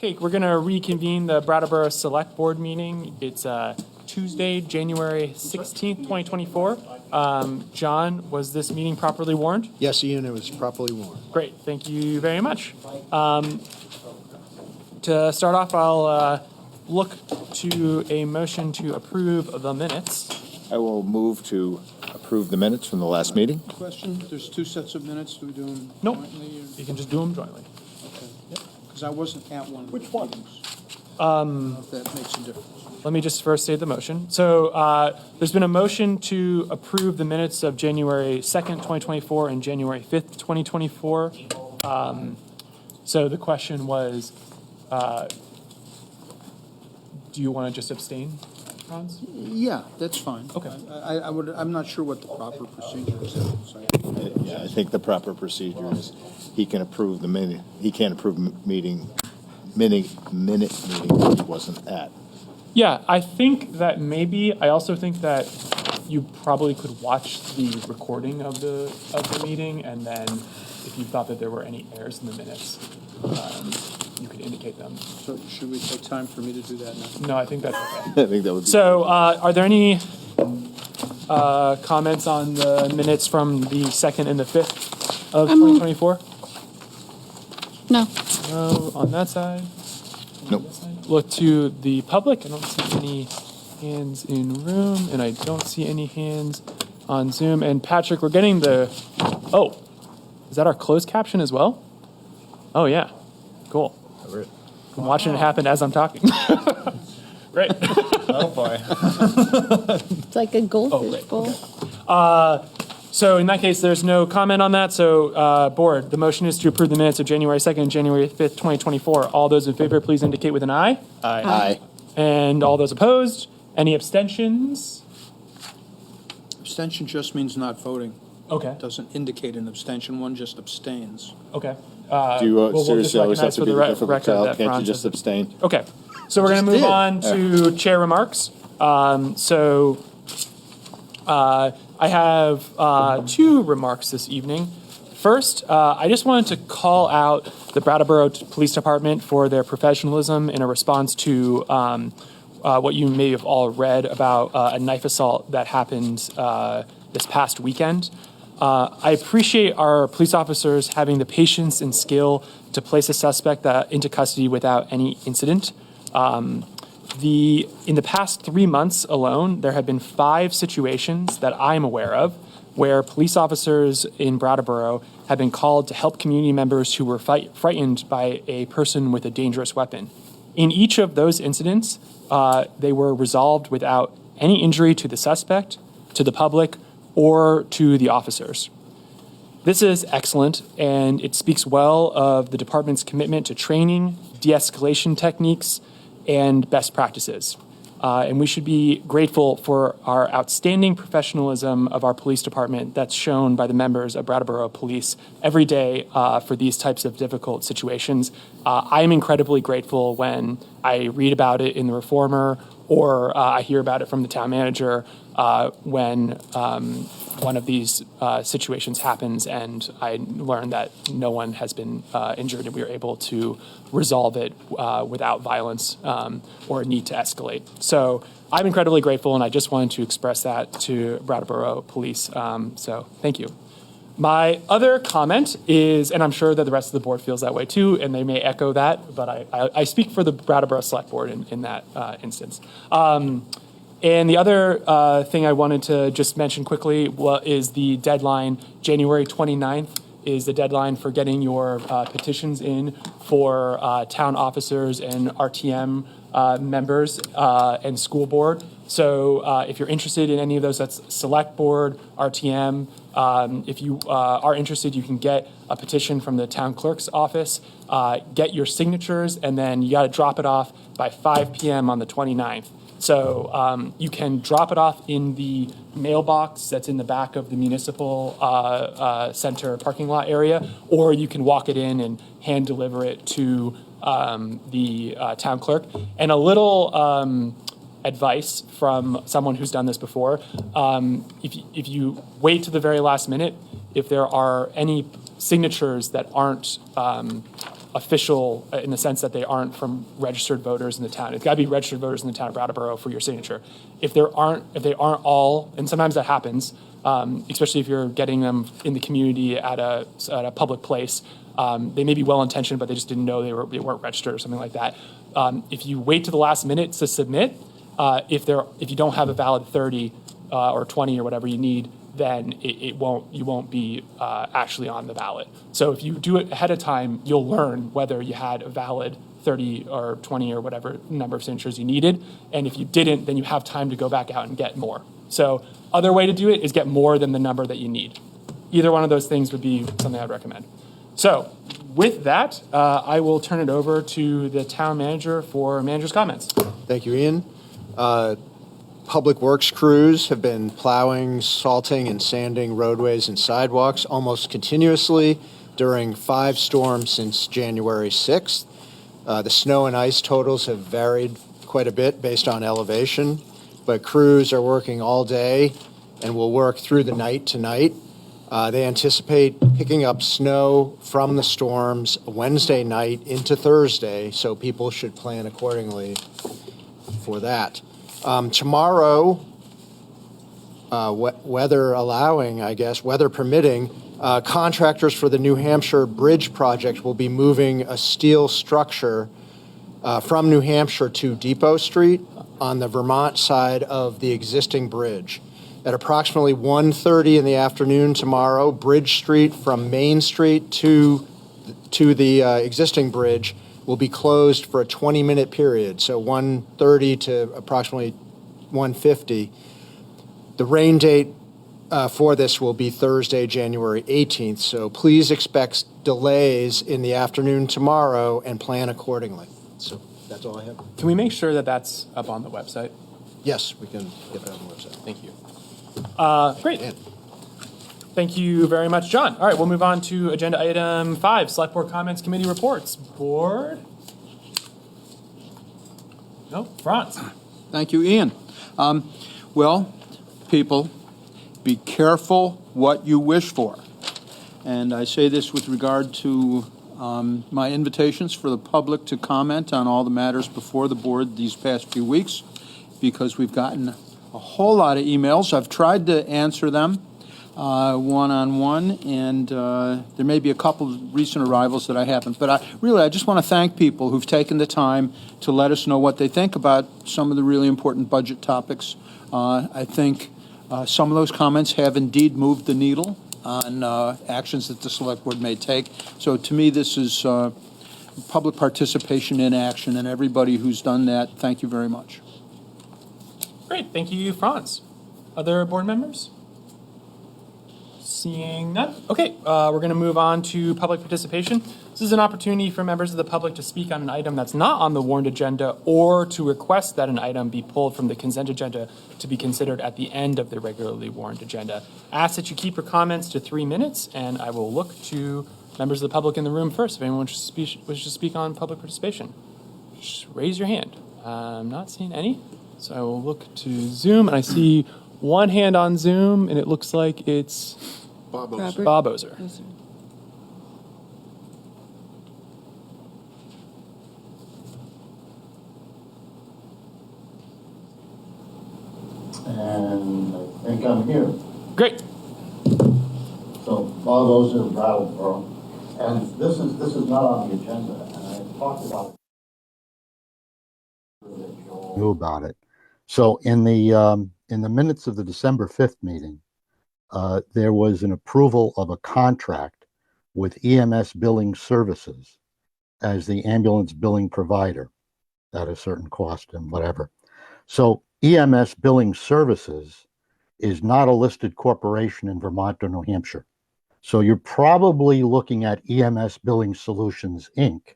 Okay, we're going to reconvene the Brattleboro Select Board meeting. It's Tuesday, January 16th, 2024. John, was this meeting properly warned? Yes, Ian, it was properly warned. Great, thank you very much. To start off, I'll look to a motion to approve the minutes. I will move to approve the minutes from the last meeting. Question, there's two sets of minutes, do we do them Nope, jointly? you can just do them jointly. Because I wasn't at one of the one? meetings. I don't know if that makes a difference. Let me just first state the motion. So there's been a motion to approve the minutes of January 2nd, 2024 and January 5th, 2024. So the question was, do you want to just abstain, Franz? Yeah, that's fine. Okay. I'm not sure what the proper procedure is. So Yeah, I think the proper procedure is he can approve the minute, he can't approve minute meeting that he wasn't at. Yeah, I think that maybe, I also think that you probably could watch the recording of the meeting, and then if you thought that there were any errors in the minutes, you could indicate them. So should we take time for me to do that now? No, I think that's okay. I think that would be. So, are there any comments on the minutes from the 2nd and the 5th of 2024? No. No, on that side? Nope. Look to the public. I don't see any hands in room, and I don't see any hands on Zoom. And Patrick, we're getting the... Oh, is that our closed caption as well? Oh, yeah. Cool. I'm watching it happen as I'm talking. Great. Oh, boy. It's like a goldfish great. bowl. So in that case, there's no comment on that. So board, the motion is to approve the minutes of January 2nd and January 5th, 2024. All those in favor, please indicate with an aye. Aye. And all those opposed? Any abstentions? Abstention just means not voting. Okay. Doesn't indicate an abstention, one just abstains. Okay. Do you we'll just seriously always have recognize to for be the the difficult record child? that Can't you Franz just has- abstain? Okay. So we're going to move on to chair remarks. I have two remarks this evening. First, I just wanted to call out the Brattleboro Police Department for their professionalism in a response to what you may have all read about a knife assault that happened this past weekend. I appreciate our police officers having the patience and skill to place a suspect into custody without any incident. In the past 3 months alone, there have been 5 situations that I'm aware of where police officers in Brattleboro have been called to help community members who were frightened by a person with a dangerous weapon. In each of those incidents, they were resolved without any injury to the suspect, to the public, or to the officers. This is excellent, and it speaks well of the department's commitment to training, de-escalation techniques, and best practices. And we should be grateful for our outstanding professionalism of our police department that's shown by the members of Brattleboro Police every day for these types of difficult situations. I am incredibly grateful when I read about it in the Reformer or I hear about it from the town manager when one of these situations happens and I learn that no one has been injured and we were able to resolve it without violence or a need to escalate. So I'm incredibly grateful, and I just wanted to express that to Brattleboro Police. So thank you. My other comment is, and I'm sure that the rest of the board feels that way too, and they may echo that, but I speak for the Brattleboro Select Board in that instance. And the other thing I wanted to just mention quickly is the deadline. January 29th is the deadline for getting your petitions in for town officers and RTM members and school board. So if you're interested in any of those, that's Select Board, RTM. If you are interested, you can get a petition from the town clerk's office, get your signatures, and then you got to drop it off by 5 p.m. on the 29th. So you can drop it off in the mailbox that's in the back of the Municipal Center parking lot area, or you can walk it in and hand deliver it to the town clerk. And a little advice from someone who's done this before, if you wait to the very last minute, if there are any signatures that aren't official in the sense that they aren't from registered voters in the town. It's got to be registered voters in the town of Brattleboro for your signature. If they aren't all, and sometimes that happens, especially if you're getting them in the community at a public place, they may be well-intentioned, but they just didn't know they weren't registered or something like that. If you wait to the last minute to submit, if you don't have a valid 30 or 20 or whatever you need, then you won't be actually on the ballot. So if you do it ahead of time, you'll learn whether you had a valid 30 or 20 or whatever number of signatures you needed. And if you didn't, then you have time to go back out and get more. So other way to do it is get more than the number that you need. Either one of those things would be something I'd recommend. So with that, I will turn it over to the town manager for manager's comments. Thank you, Ian. Public Works crews have been plowing, salting, and sanding roadways and sidewalks almost continuously during 5 storms since January 6th. The snow and ice totals have varied quite a bit based on elevation, but crews are working all day and will work through the night tonight. They anticipate picking up snow from the storms Wednesday night into Thursday, so people should plan accordingly for that. Tomorrow, weather allowing, I guess, weather permitting, contractors for the New Hampshire Bridge project will be moving a steel structure from New Hampshire to Depot Street on the Vermont side of the existing bridge. At approximately 1:30 in the afternoon tomorrow, Bridge Street from Main Street to the existing bridge will be closed for a 20-minute period, so 1:30 to approximately 1:50. The rain date for this will be Thursday, January 18th, so please expect delays in the afternoon tomorrow and plan accordingly. So that's all I have. Can we make sure that that's up on the website? Yes, we can get that on the website. Thank you. Great. Thank you very much, John. All right, we'll move on to agenda item 5, Select Board comments, committee reports. Board? No, Franz. Thank you, Ian. Well, people, be careful what you wish for. And I say this with regard to my invitations for the public to comment on all the matters before the board these past few weeks, because we've gotten a whole lot of emails. I've tried to answer them one-on-one, and there may be a couple of recent arrivals that I haven't. But I just want to thank people who've taken the time to let us know what they think about some of the really important budget topics. I think some of those comments have indeed moved the needle on actions that the Select Board may take. So to me, this is public participation in action, and everybody who's done that, thank you very much. Great, thank you, Franz. Other board members? Seeing none. Okay, we're going to move on to public participation. This is an opportunity for members of the public to speak on an item that's not on the warned agenda or to request that an item be pulled from the consent agenda to be considered at the end of the regularly warned agenda. I ask that you keep your comments to 3 minutes, and I will look to members of the public in the room first. If anyone wishes to speak on public participation, just raise your hand. I'm not seeing any, so I will look to Zoom, and I see one hand on Zoom, and it looks like it's Bob Robert. Bob Ozer. And I think I'm here. Great. So Bob Ozer, Brattleboro, and this is not on the agenda, and I talked about it. Knew about it. So in the minutes of the December 5th meeting, there was an approval of a contract with EMS Billing Services as the ambulance billing provider at a certain cost and whatever. So EMS Billing Services is not a listed corporation in Vermont or New Hampshire. So you're probably looking at EMS Billing Solutions, Inc.,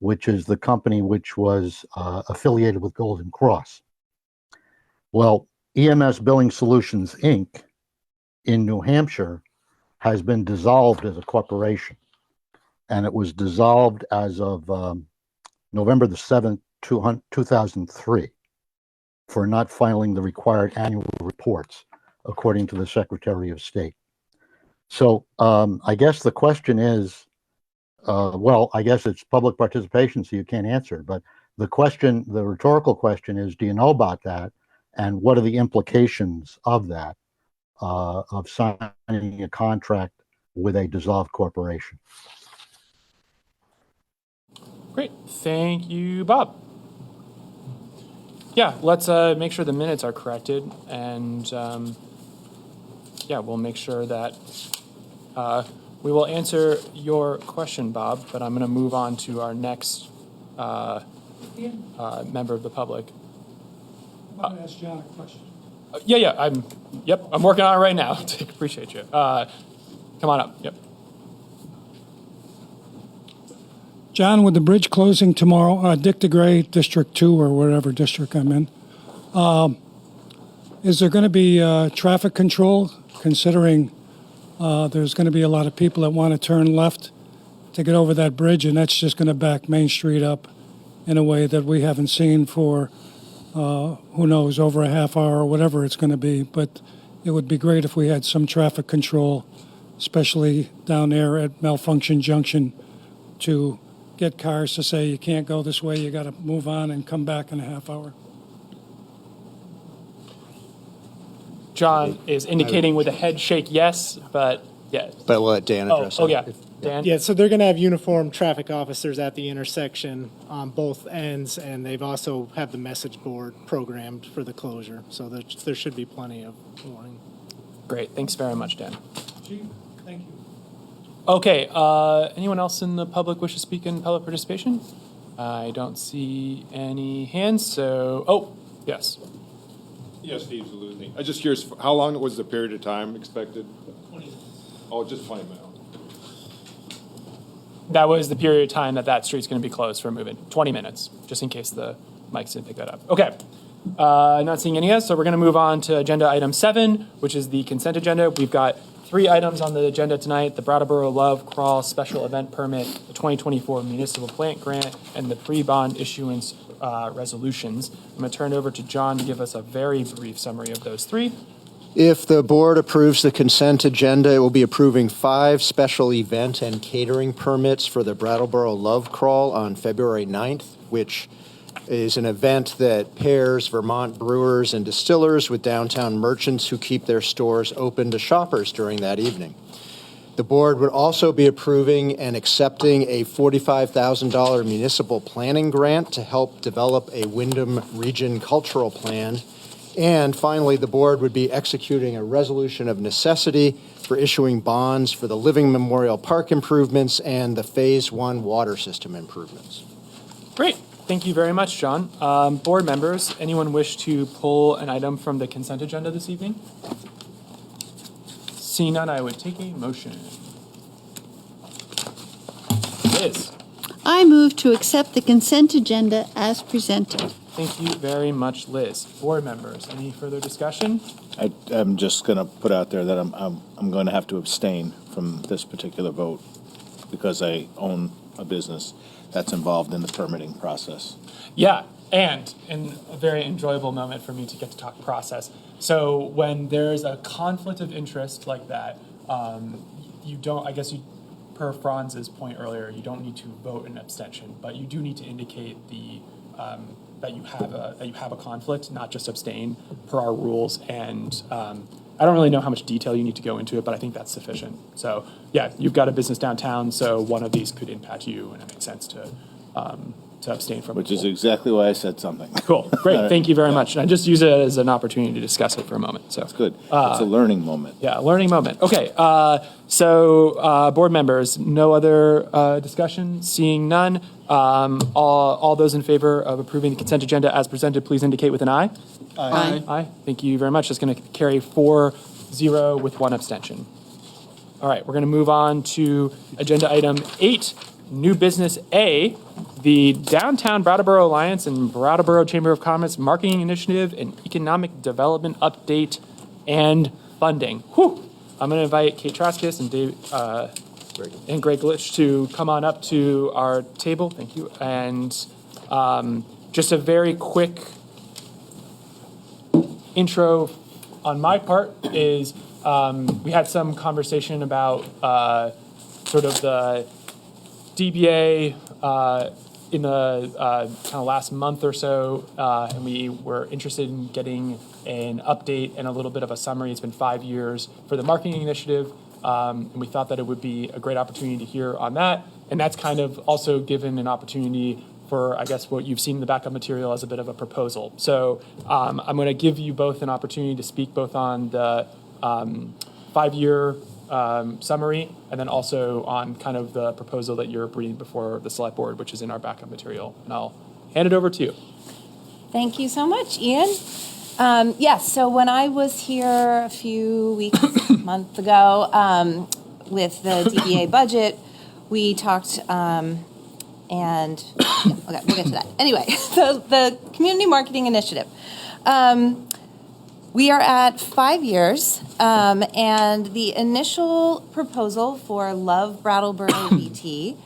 which is the company which was affiliated with Golden Cross. Well, EMS Billing Solutions, Inc. in New Hampshire has been dissolved as a corporation. And it was dissolved as of November the 7th, 2003 for not filing the required annual reports, according to the Secretary of State. So I guess the question is, Well, I guess it's public participation, so you can't answer. But the question, the rhetorical question is, do you know about that? And what are the implications of that, of signing a contract with a dissolved corporation? Great. Thank you, Bob. Yeah, let's make sure the minutes are corrected, and yeah, we'll make sure that we will answer your question, Bob, but I'm going to move on to our next member of the public. I'm going to ask John a question. Yeah, I'm working on it right now. Appreciate you. Come on up. Yep. John, with the bridge closing tomorrow, Dick DeGray, District 2 or whatever district I'm in, is there going to be traffic control, considering there's going to be a lot of people that want to turn left to get over that bridge, and that's just going to back Main Street up in a way that we haven't seen for, who knows, over a half hour or whatever it's going to be. But it would be great if we had some traffic control, especially down there at Malfunction Junction, to get cars to say you can't go this way, you got to move on and come back in a half hour. John is indicating with a head shake yes, but yes. But we'll let Dan address Oh, that. yeah. Dan? Yeah, so they're going to have uniformed traffic officers at the intersection on both ends, and they've also have the message board programmed for the closure. So there should be plenty of warning. Great. Thanks very much, Dan. Chief, thank you. Okay, anyone else in the public wish to speak in public participation? I don't see any hands, so, oh, yes. Yes, Steve Zaluzny. I'm just curious, how long was the period of time expected? 20 minutes. Oh, just 20 minutes. That was the period of time that street's going to be closed for moving. 20 minutes, just in case the mics didn't pick that up. Okay, not seeing any hands, so we're going to move on to agenda item 7, which is the consent agenda. We've got 3 items on the agenda tonight: the Brattleboro Love Crawl Special Event Permit, the 2024 Municipal Plant Grant, and the pre-bond issuance resolutions. I'm going to turn it over to John to give us a very brief summary of those 3. If the board approves the consent agenda, it will be approving 5 special event and catering permits for the Brattleboro Love Crawl on February 9th, which is an event that pairs Vermont brewers and distillers with downtown merchants who keep their stores open to shoppers during that evening. The board would also be approving and accepting a $45,000 municipal planning grant to help develop a Wyndham Region cultural plan. And finally, the board would be executing a resolution of necessity for issuing bonds for the Living Memorial Park improvements and the Phase 1 water system improvements. Great. Thank you very much, John. Board members, anyone wish to pull an item from the consent agenda this evening? Seeing none, I would take a motion. Liz. I move to accept the consent agenda as presented. Thank you very much, Liz. Board members, any further discussion? I'm just going to put out there that I'm going to have to abstain from this particular vote because I own a business that's involved in the permitting process. Yeah, and a very enjoyable moment for me to get to talk process. So when there's a conflict of interest like that, you don't, I guess you, per Franz's point earlier, you don't need to vote an abstention, but you do need to indicate that you have a conflict, not just abstain per our rules. And I don't really know how much detail you need to go into it, but I think that's sufficient. So yeah, you've got a business downtown, so one of these could impact you, and it makes sense to abstain from. Which is exactly why I said something. Cool, great, thank you very much. And I just use it as an opportunity to discuss it for a moment. So It's good. It's a learning moment. yeah, learning moment. Okay, so board members, no other discussion? Seeing none, all those in favor of approving the consent agenda as presented, please indicate with an aye. Aye. Aye. Thank you very much. That's going to carry 4-0 with 1 abstention. All right, we're going to move on to agenda item 8, new business A, the Downtown Brattleboro Alliance and Brattleboro Chamber of Commerce Marketing Initiative and Economic Development Update and Funding. Whew. I'm going to invite Kate Traskis and Dave and Greg Glitch to come on up to our table. Thank you. And just a very quick intro on my part is we had some conversation about sort of DBA in the kind of last month or so, and we were interested in getting an update and a little bit of a summary. It's been 5 years for the marketing initiative, and we thought that it would be a great opportunity to hear on that. And that's kind of also given an opportunity for, I guess, what you've seen in the backup material as a bit of a proposal. So I'm going to give you both an opportunity to speak both on the 5-year summary, and then also on kind of the proposal that you're bringing before the select board, which is in our backup material. And I'll hand it over to you. Thank you so much, Ian. Yes, so when I was here a few weeks, month ago, with the DBA budget, we talked, and okay, we'll get to that. Anyway, so the Community Marketing Initiative. We are at 5 years, and the initial proposal for Love Brattleboro BT,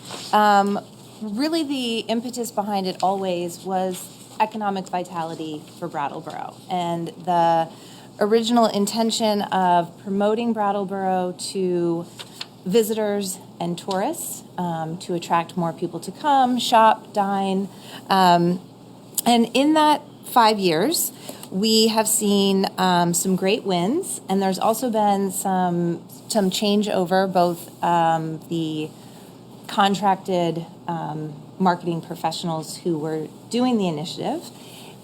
really the impetus behind it always was economic vitality for Brattleboro. And the original intention of promoting Brattleboro to visitors and tourists, to attract more people to come, shop, dine. And in that 5 years, we have seen some great wins, and there's also been some changeover, both the contracted marketing professionals who were doing the initiative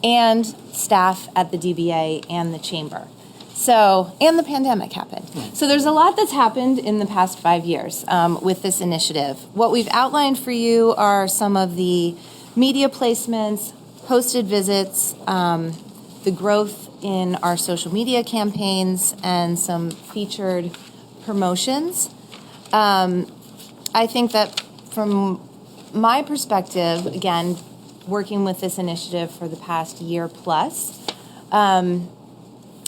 and staff at the DBA and the chamber. So, and the pandemic happened. So there's a lot that's happened in the past 5 years with this initiative. What we've outlined for you are some of the media placements, hosted visits, the growth in our social media campaigns, and some featured promotions. I think that from my perspective, again, working with this initiative for the past year plus,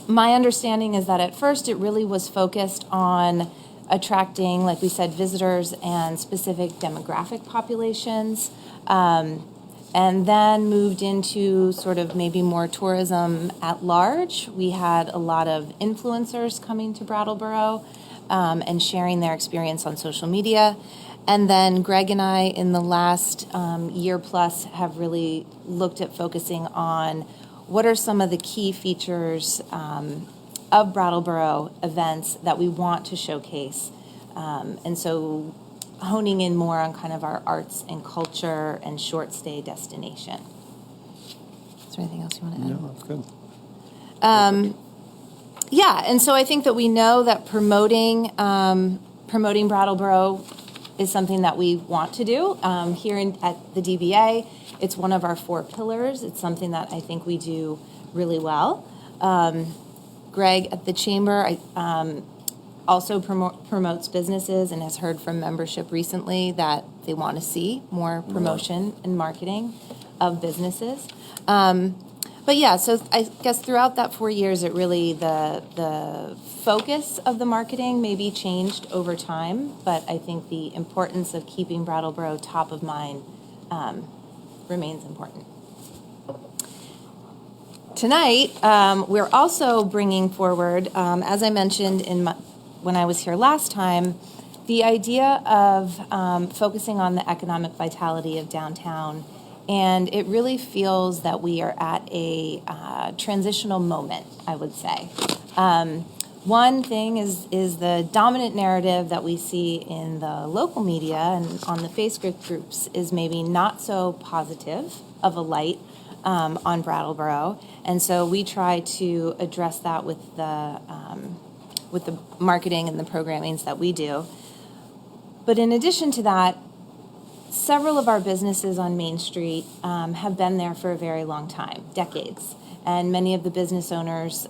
my understanding is that at first it really was focused on attracting, like we said, visitors and specific demographic populations, and then moved into sort of maybe more tourism at large. We had a lot of influencers coming to Brattleboro and sharing their experience on social media. And then Greg and I, in the last year plus, have really looked at focusing on what are some of the key features of Brattleboro events that we want to showcase. And so honing in more on kind of our arts and culture and short stay destination. Is there anything else you want to add? No, that's good. Yeah, and so I think that we know that promoting Brattleboro is something that we want to do here at the DBA. It's one of our 4 pillars. It's something that I think we do really well. Greg at the chamber also promotes businesses and has heard from membership recently that they want to see more promotion and marketing of businesses. But yeah, so I guess throughout that 4 years, it really, the focus of the marketing maybe changed over time, but I think the importance of keeping Brattleboro top of mind remains important. Tonight, we're also bringing forward, as I mentioned when I was here last time, the idea of focusing on the economic vitality of downtown. And it really feels that we are at a transitional moment, I would say. One thing is the dominant narrative that we see in the local media and on the Facebook groups is maybe not so positive of a light on Brattleboro. And so we try to address that with the marketing and the programmings that we do. But in addition to that, several of our businesses on Main Street have been there for a very long time, decades. And many of the business owners,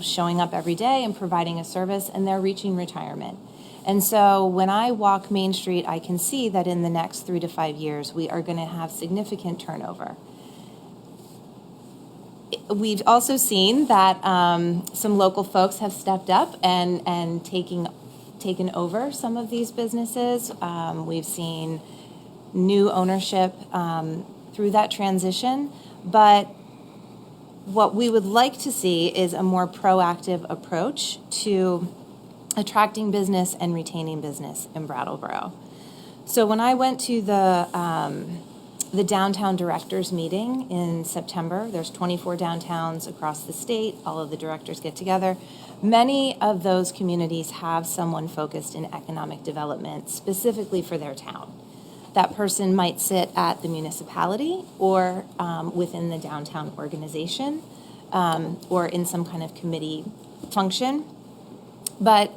showing up every day and providing a service, and they're reaching retirement. And so when I walk Main Street, I can see that in the next 3 to 5 years, we are going to have significant turnover. We've also seen that some local folks have stepped up and taken over some of these businesses. We've seen new ownership through that transition, but what we would like to see is a more proactive approach to attracting business and retaining business in Brattleboro. So when I went to the downtown directors meeting in September, there's 24 downtowns across the state. All of the directors get together. Many of those communities have someone focused in economic development specifically for their town. That person might sit at the municipality or within the downtown organization or in some kind of committee function. But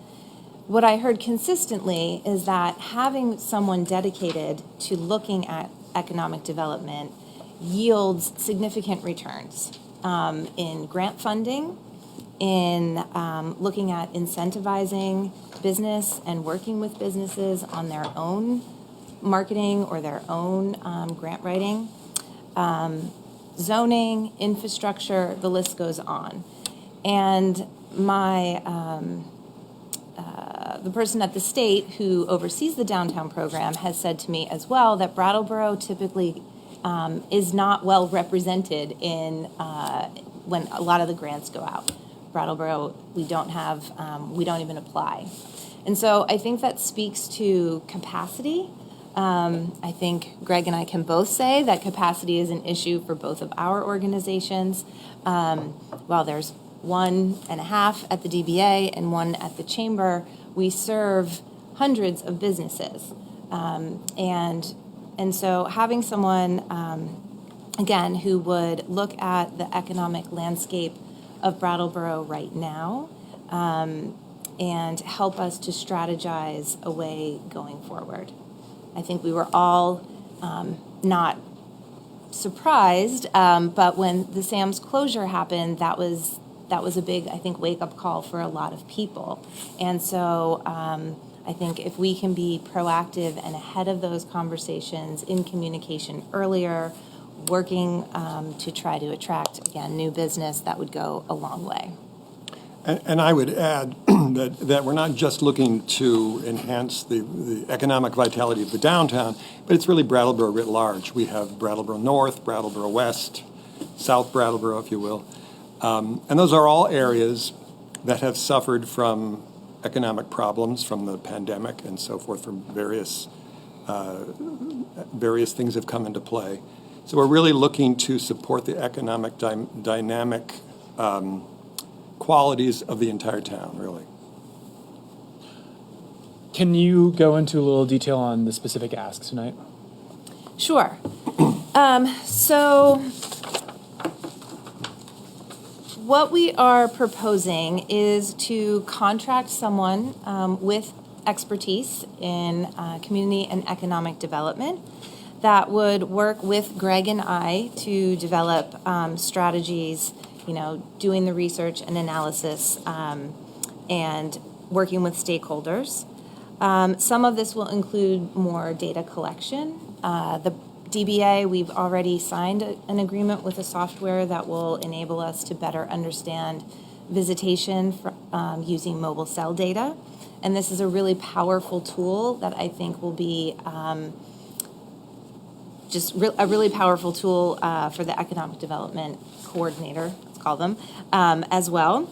what I heard consistently is that having someone dedicated to looking at economic development yields significant returns in grant funding, in looking at incentivizing business and working with businesses on their own marketing or their own grant writing, zoning, infrastructure, the list goes on. And the person at the state who oversees the downtown program has said to me as well that Brattleboro typically is not well represented in when a lot of the grants go out. Brattleboro, we don't even apply. And so I think that speaks to capacity. I think Greg and I can both say that capacity is an issue for both of our organizations. While there's 1.5 at the DBA and 1 at the chamber, we serve hundreds of businesses. And so having someone, again, who would look at the economic landscape of Brattleboro right now and help us to strategize a way going forward. I think we were all not surprised, but when the Sam's closure happened, that was a big, I think, wake-up call for a lot of people. And so I think if we can be proactive and ahead of those conversations in communication earlier, working to try to attract, again, new business, that would go a long way. And I would add that we're not just looking to enhance the economic vitality of the downtown, but it's really Brattleboro writ large. We have Brattleboro North, Brattleboro West, South Brattleboro, if you will. And those are all areas that have suffered from economic problems from the pandemic and so forth, from various things have come into play. So we're really looking to support the economic dynamic qualities of the entire town, really. Can you go into a little detail on the specific asks tonight? Sure. So what we are proposing is to contract someone with expertise in community and economic development that would work with Greg and I to develop strategies, doing the research and analysis and working with stakeholders. Some of this will include more data collection. The DBA, we've already signed an agreement with a software that will enable us to better understand visitation using mobile cell data. And this is a really powerful tool that I think will be a really powerful tool for the economic development coordinator, let's call them, as well.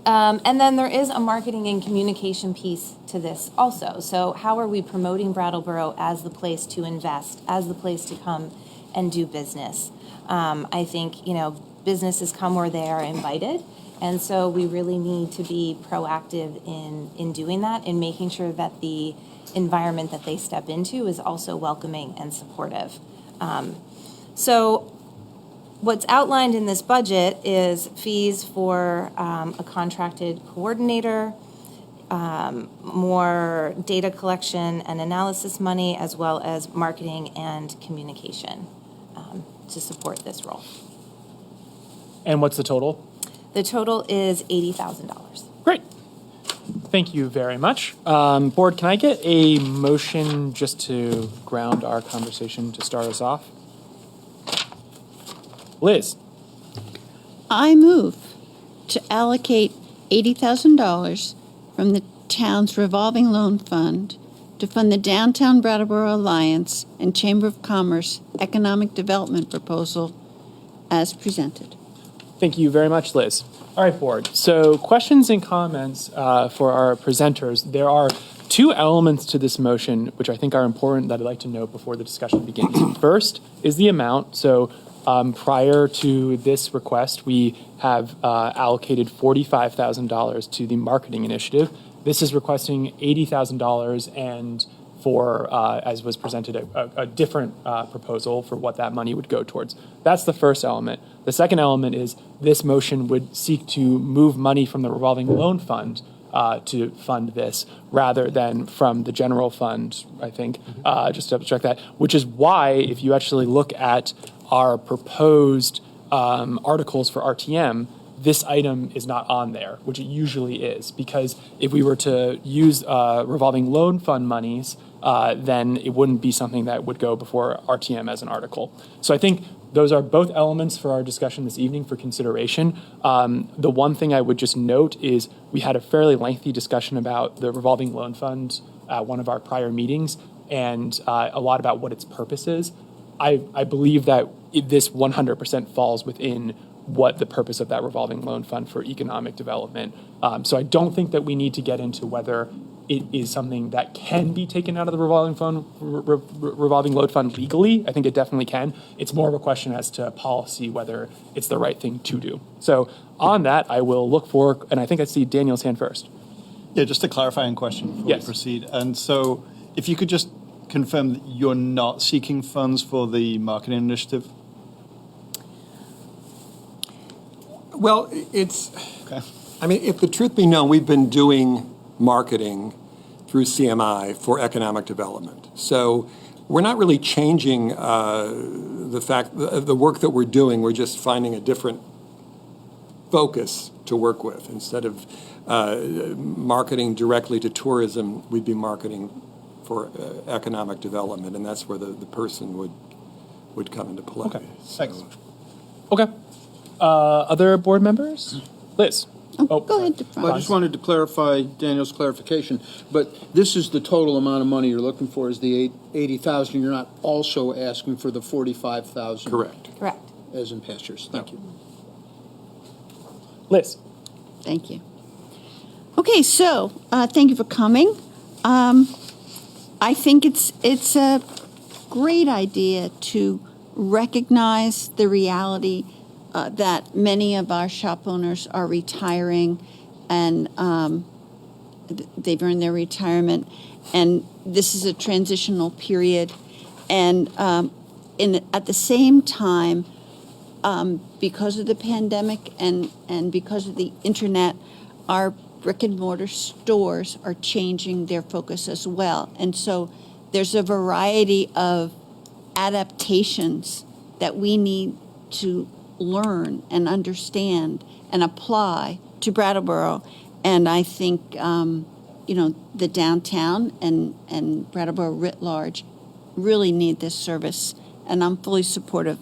And then there is a marketing and communication piece to this also. So how are we promoting Brattleboro as the place to invest, as the place to come and do business? I think, businesses come where they are invited. And so we really need to be proactive in doing that and making sure that the environment that they step into is also welcoming and supportive. So what's outlined in this budget is fees for a contracted coordinator, more data collection and analysis money, as well as marketing and communication to support this role. And what's the total? The total is $80,000. Great. Thank you very much. Board, can I get a motion just to ground our conversation to start us off? Liz. I move to allocate $80,000 from the town's revolving loan fund to fund the Downtown Brattleboro Alliance and Chamber of Commerce Economic Development proposal as presented. Thank you very much, Liz. All right, Board. So questions and comments for our presenters. There are two elements to this motion, which I think are important that I'd like to note before the discussion begins. First is the amount. So prior to this request, we have allocated $45,000 to the marketing initiative. This is requesting $80,000 and for, as was presented, a different proposal for what that money would go towards. That's the first element. The second element is this motion would seek to move money from the revolving loan fund to fund this rather than from the general fund, I think, just to check that, which is why if you actually look at our proposed articles for RTM, this item is not on there, which it usually is, because if we were to use revolving loan fund monies, then it wouldn't be something that would go before RTM as an article. So I think those are both elements for our discussion this evening for consideration. The one thing I would just note is we had a fairly lengthy discussion about the revolving loan fund at one of our prior meetings, and a lot about what its purpose is. I believe that this 100% falls within what the purpose of that revolving loan fund for economic development. So I don't think that we need to get into whether it is something that can be taken out of the revolving loan fund legally. I think it definitely can. It's more of a question as to policy, whether it's the right thing to do. So on that, I will look for, and I think I see Daniel's hand first. Yeah, just a clarifying question before Yes. we proceed. And so if you could just confirm that you're not seeking funds for the marketing initiative? Well, it's, Okay. I mean, if the truth be known, we've been doing marketing through CMI for economic development. So we're not really changing the work that we're doing. We're just finding a different focus to work with. Instead of marketing directly to tourism, we'd be marketing for economic development, and that's where the person would come into play. Okay. Thanks. Okay. Other board members? Liz? Oh, go ahead. Well, I just wanted to clarify Daniel's clarification, but this is the total amount of money you're looking for is the 80,000. You're not also asking for the 45,000. Correct. Correct. As in past years. Thank you. Liz? Thank you. Okay, so thank you for coming. I think it's a great idea to recognize the reality that many of our shop owners are retiring, and they've earned their retirement, and this is a transitional period. And at the same time, because of the pandemic and because of the internet, our brick and mortar stores are changing their focus as well. And so there's a variety of adaptations that we need to learn and understand and apply to Brattleboro. And I think, the downtown and Brattleboro writ large really need this service, and I'm fully supportive.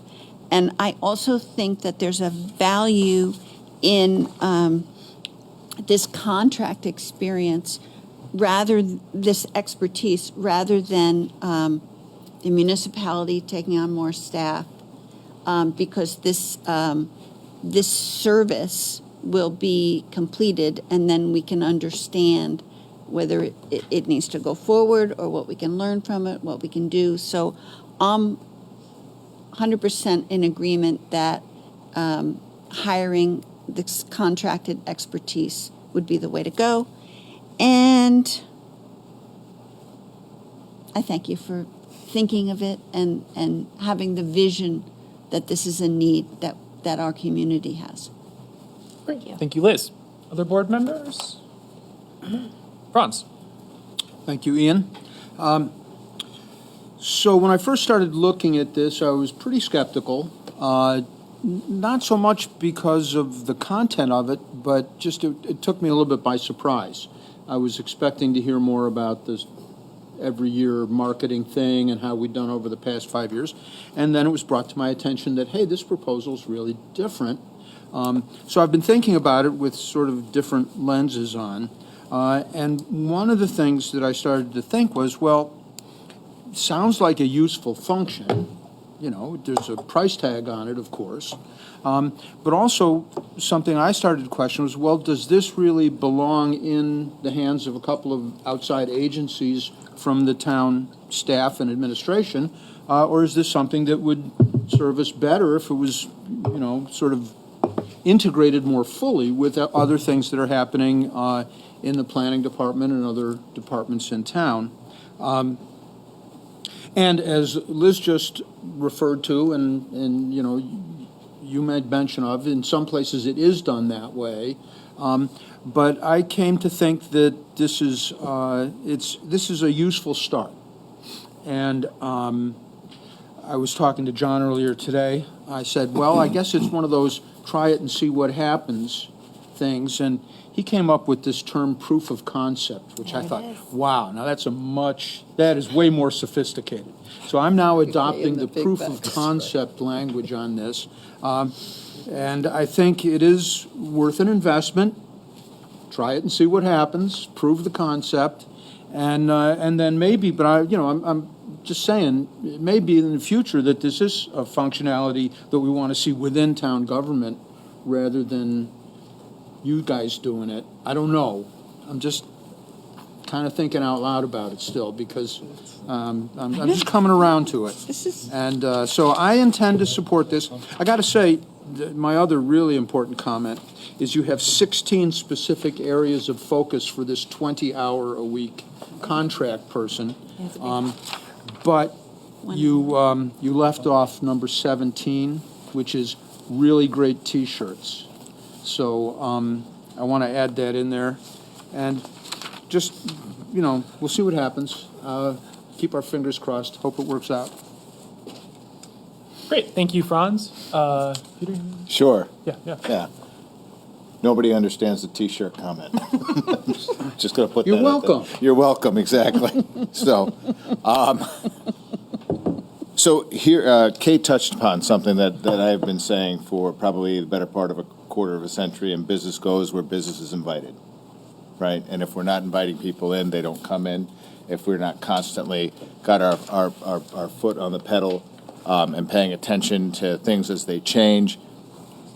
And I also think that there's a value in this contract experience, this expertise, rather than the municipality taking on more staff, because this service will be completed, and then we can understand whether it needs to go forward or what we can learn from it, what we can do. So I'm 100% in agreement that hiring this contracted expertise would be the way to go. And I thank you for thinking of it and having the vision that this is a need that our community has. Great. Thank you, Liz. Other board members? Franz? Thank you, Ian. So when I first started looking at this, I was pretty skeptical. Not so much because of the content of it, but just it took me a little bit by surprise. I was expecting to hear more about this every year marketing thing and how we'd done over the past 5 years. And then it was brought to my attention that, hey, this proposal is really different. So I've been thinking about it with sort of different lenses on. And one of the things that I started to think was, well, sounds like a useful function, there's a price tag on it, of course. But also, something I started to question was, well, does this really belong in the hands of a couple of outside agencies from the town staff and administration? Or is this something that would serve us better if it was, sort of integrated more fully with other things that are happening in the planning department and other departments in town? And as Liz just referred to, and you made mention of, in some places it is done that way. But I came to think that this is a useful start. And I was talking to John earlier today. I said, well, I guess it's one of those try it and see what happens things. And he came up with this term proof of concept, which I thought, wow, now that is way more sophisticated. So I'm now adopting the proof of concept language on this. And I think it is worth an investment. Try it and see what happens, prove the concept, and then maybe, but I'm just saying, it may be in the future that this is a functionality that we want to see within town government rather than you guys doing it. I don't know. I'm just kind of thinking out loud about it still because I'm just coming around to it. And so I intend to support this. I got to say, my other really important comment is you have 16 specific areas of focus for this 20-hour-a-week contract person. But you left off number 17, which is really great T-shirts. So I want to add that in there. And just, we'll see what happens. Keep our fingers crossed. Hope it works out. Great. Thank you, Franz. Peter? Sure. Yeah. Nobody understands the T-shirt comment. Just going to put that You're welcome. You're welcome, exactly. So here, Kate touched upon something that I've been saying for probably the better part of a quarter of a century, and business goes where business is invited, right? And if we're not inviting people in, they don't come in. If we're not constantly got our foot on the pedal and paying attention to things as they change,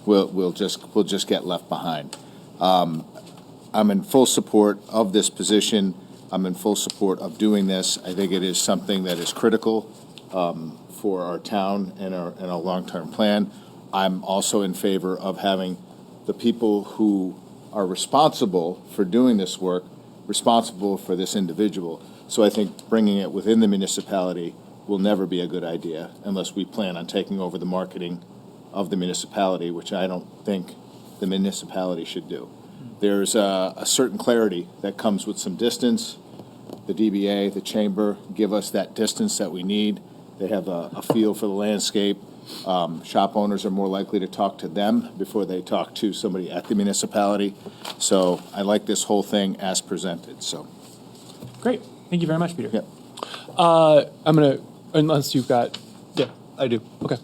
we'll just get left behind. I'm in full support of this position. I'm in full support of doing this. I think it is something that is critical for our town and our long-term plan. I'm also in favor of having the people who are responsible for doing this work responsible for this individual. So I think bringing it within the municipality will never be a good idea unless we plan on taking over the marketing of the municipality, which I don't think the municipality should do. There's a certain clarity that comes with some distance. The DBA, the chamber, give us that distance that we need. They have a feel for the landscape. Shop owners are more likely to talk to them before they talk to somebody at the municipality. So I like this whole thing as presented. So, great. Thank you very much, Peter. Yep. I'm going to, unless you've got... Yeah, I do. Okay.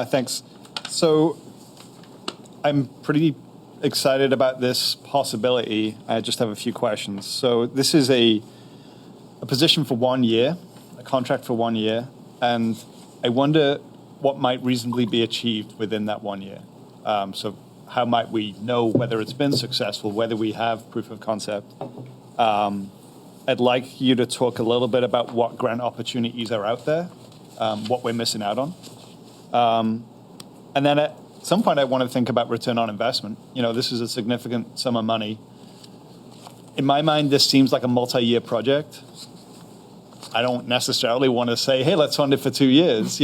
Thanks. So I'm pretty excited about this possibility. I just have a few questions. So this is a position for 1 year, a contract for 1 year, and I wonder what might reasonably be achieved within that 1 year. So how might we know whether it's been successful, whether we have proof of concept? I'd like you to talk a little bit about what grant opportunities are out there, what we're missing out on. And then at some point I want to think about return on investment. This is a significant sum of money. In my mind, this seems like a multi-year project. I don't necessarily want to say, hey, let's fund it for 2 years,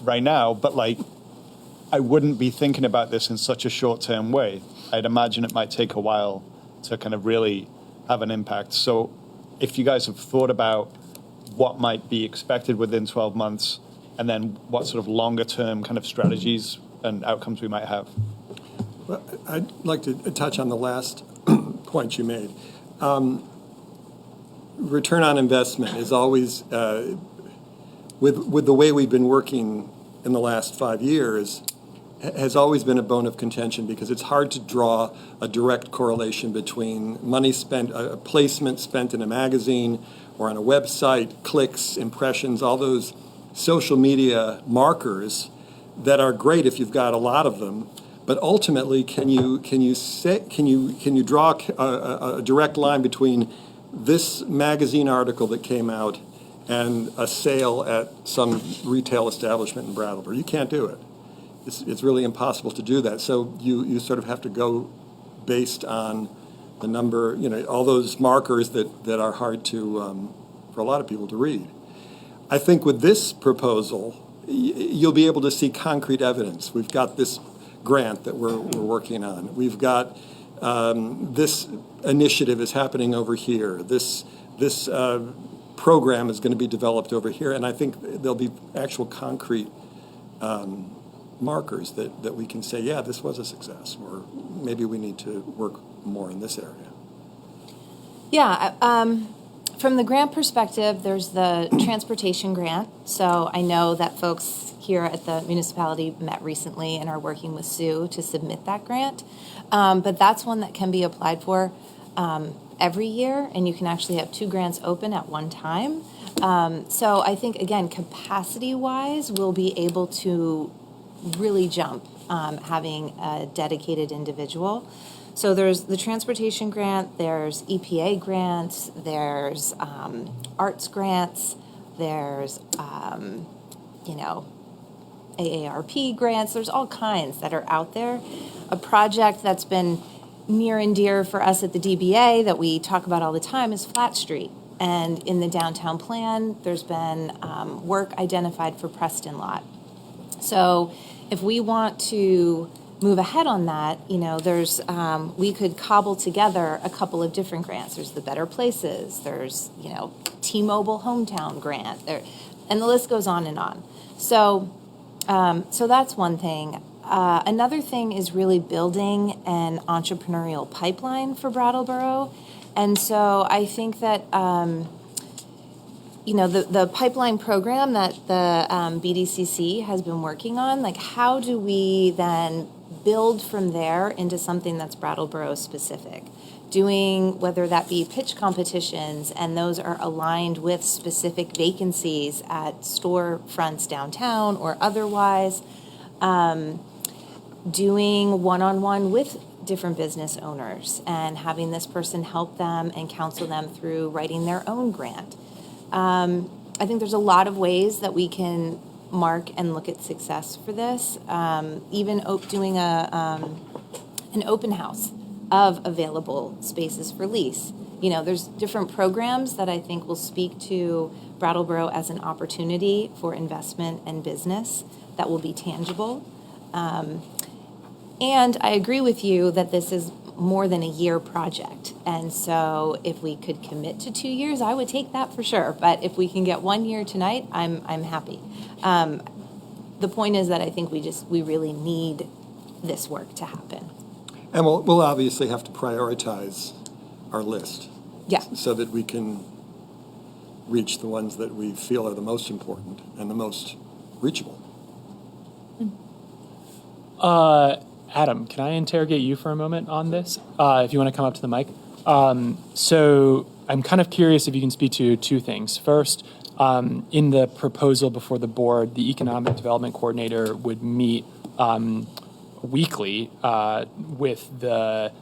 right now, but I wouldn't be thinking about this in such a short-term way. I'd imagine it might take a while to kind of really have an impact. So if you guys have thought about what might be expected within 12 months, and then what sort of longer-term kind of strategies and outcomes we might have. Well, I'd like to touch on the last point you made. Return on investment is always, with the way we've been working in the last 5 years, has always been a bone of contention because it's hard to draw a direct correlation between money spent, a placement spent in a magazine or on a website, clicks, impressions, all those social media markers that are great if you've got a lot of them, but ultimately, can you draw a direct line between this magazine article that came out and a sale at some retail establishment in Brattleboro? You can't do it. It's really impossible to do that. So you sort of have to go based on the number, all those markers that are hard to, for a lot of people to read. I think with this proposal, you'll be able to see concrete evidence. We've got this grant that we're working on. We've got this initiative is happening over here. This program is going to be developed over here, and I think there'll be actual concrete markers that we can say, yeah, this was a success, or maybe we need to work more in this area. Yeah, from the grant perspective, there's the transportation grant. So I know that folks here at the municipality met recently and are working with Sue to submit that grant. But that's one that can be applied for every year, and you can actually have 2 grants open at one time. So I think, again, capacity-wise, we'll be able to really jump having a dedicated individual. So there's the transportation grant, there's EPA grants, there's arts grants, there's, AARP grants. There's all kinds that are out there. A project that's been near and dear for us at the DBA that we talk about all the time is Flat Street. And in the downtown plan, there's been work identified for Preston Lot. So if we want to move ahead on that, there's we could cobble together a couple of different grants. There's the Better Places, there's, T-Mobile Hometown Grant, and the list goes on and on. So that's one thing. Another thing is really building an entrepreneurial pipeline for Brattleboro. And so I think that, the pipeline program that the BDCC has been working on, like how do we then build from there into something that's Brattleboro specific? Doing, whether that be pitch competitions, and those are aligned with specific vacancies at storefronts downtown or otherwise, doing one-on-one with different business owners and having this person help them and counsel them through writing their own grant. I think there's a lot of ways that we can mark and look at success for this. Even doing an open house of available spaces for lease. There's different programs that I think will speak to Brattleboro as an opportunity for investment and business that will be tangible. And I agree with you that this is more than a year project. And so if we could commit to 2 years, I would take that for sure. But if we can get 1 year tonight, I'm happy. The point is that I think we really need this work to happen. And we'll obviously have to prioritize our list. Yeah. So that we can reach the ones that we feel are the most important and the most reachable. Adam, can I interrogate you for a moment on this? If you want to come up to the mic. So I'm kind of curious if you can speak to 2 things. First, in the proposal before the board, the Economic Development Coordinator would meet weekly with the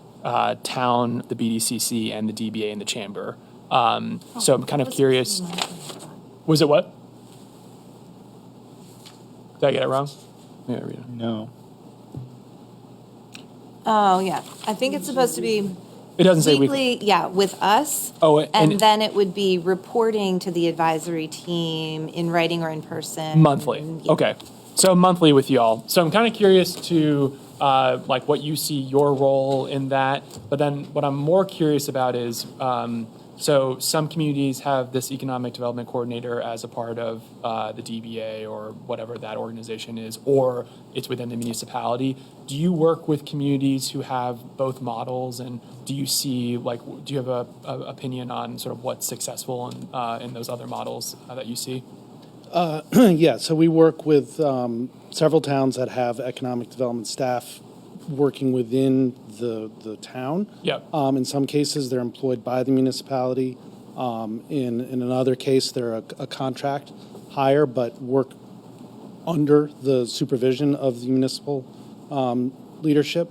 town, the BDCC, and the DBA and the chamber. So I'm kind of curious. Was it what? Did I get it wrong? Yeah, read it. No. Oh, yeah. I think it's supposed to be It doesn't say weekly. weekly, yeah, with us. Oh, and then it would be reporting to the advisory team in writing or in person. Monthly. Yeah. Okay. So monthly with y'all. So I'm kind of curious to what you see your role in that. But then what I'm more curious about is, so some communities have this economic development coordinator as a part of the DBA or whatever that organization is, or it's within the municipality. Do you work with communities who have both models, and do you see, do you have a opinion on sort of what's successful in those other models that you see? Yeah, so we work with several towns that have economic development staff working within the town. Yeah. In some cases, they're employed by the municipality. In another case, they're a contract hire but work under the supervision of the municipal leadership.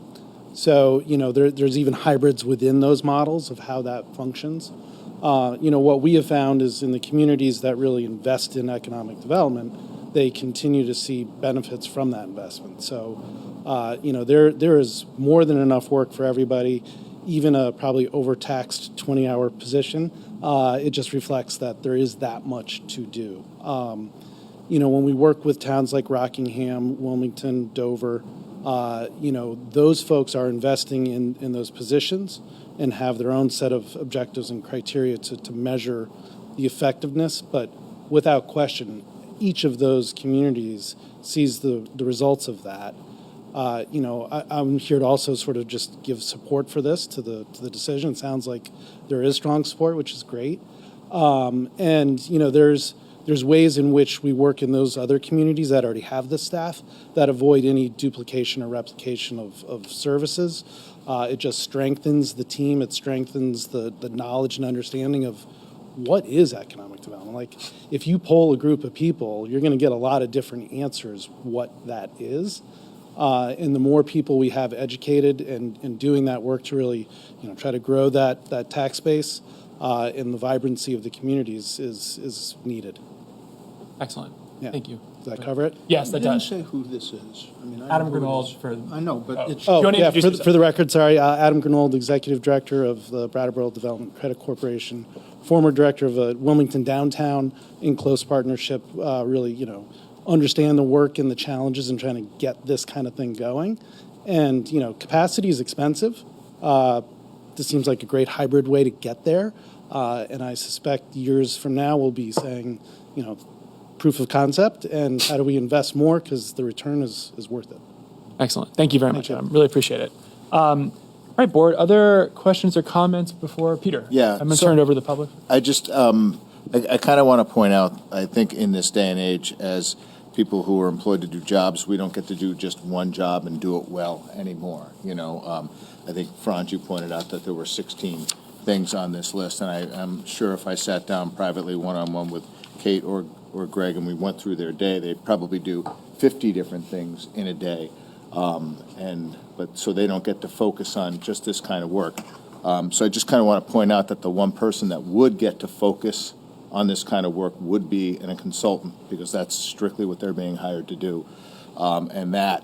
So, there's even hybrids within those models of how that functions. What we have found is in the communities that really invest in economic development, they continue to see benefits from that investment. So, there is more than enough work for everybody, even a probably overtaxed 20-hour position. It just reflects that there is that much to do. When we work with towns like Rockingham, Wilmington, Dover, those folks are investing in those positions and have their own set of objectives and criteria to measure the effectiveness. But without question, each of those communities sees the results of that. I'm here to also sort of just give support for this to the decision. It sounds like there is strong support, which is great. There's ways in which we work in those other communities that already have the staff that avoid any duplication or replication of services. It just strengthens the team. It strengthens the knowledge and understanding of what is economic development. Like, if you poll a group of people, you're going to get a lot of different answers what that is. And the more people we have educated and doing that work to really, try to grow that tax base and the vibrancy of the communities is needed. Excellent. Yeah. Thank you. Does that cover it? Yes, that does. Didn't say who this is. I mean, I Adam know who it Grunwald is. for. I know, but it's. Do you Oh, want to yeah, introduce for yourself? the record, sorry, Adam Grunwald, Executive Director of the Brattleboro Development Credit Corporation, former Director of Wilmington Downtown, in close partnership, really, understand the work and the challenges in trying to get this kind of thing going. And, capacity is expensive. This seems like a great hybrid way to get there. And I suspect years from now we'll be saying, proof of concept and how do we invest more because the return is worth it. Excellent. Thank you very much, you. Adam. Really appreciate it. All right, board, other questions or comments before Peter? Yeah, I'm going to so- turn it over to the public. I just, I kind of want to point out, I think in this day and age, as people who are employed to do jobs, we don't get to do just one job and do it well anymore. I think, Franz, you pointed out that there were 16 things on this list, and I'm sure if I sat down privately one-on-one with Kate or Greg and we went through their day, they'd probably do 50 different things in a day. But so they don't get to focus on just this kind of work. So I just kind of want to point out that the one person that would get to focus on this kind of work would be a consultant, because that's strictly what they're being hired to do. And that,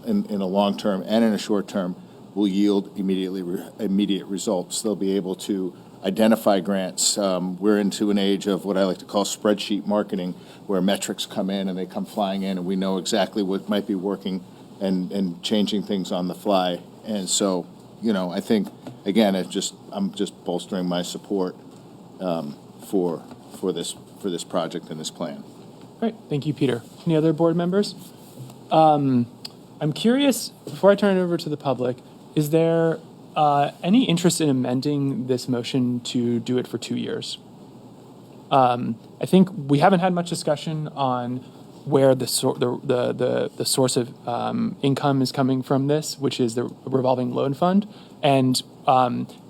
in a long term and in a short term, will yield immediate results. They'll be able to identify grants. We're into an age of what I like to call spreadsheet marketing, where metrics come in and they come flying in, and we know exactly what might be working and changing things on the fly. And so, I think, again, I'm just bolstering my support for this project and this plan. Great. Thank you, Peter. Any other board members? I'm curious, before I turn it over to the public, is there any interest in amending this motion to do it for 2 years? I think we haven't had much discussion on where the source of income is coming from this, which is the revolving loan fund. And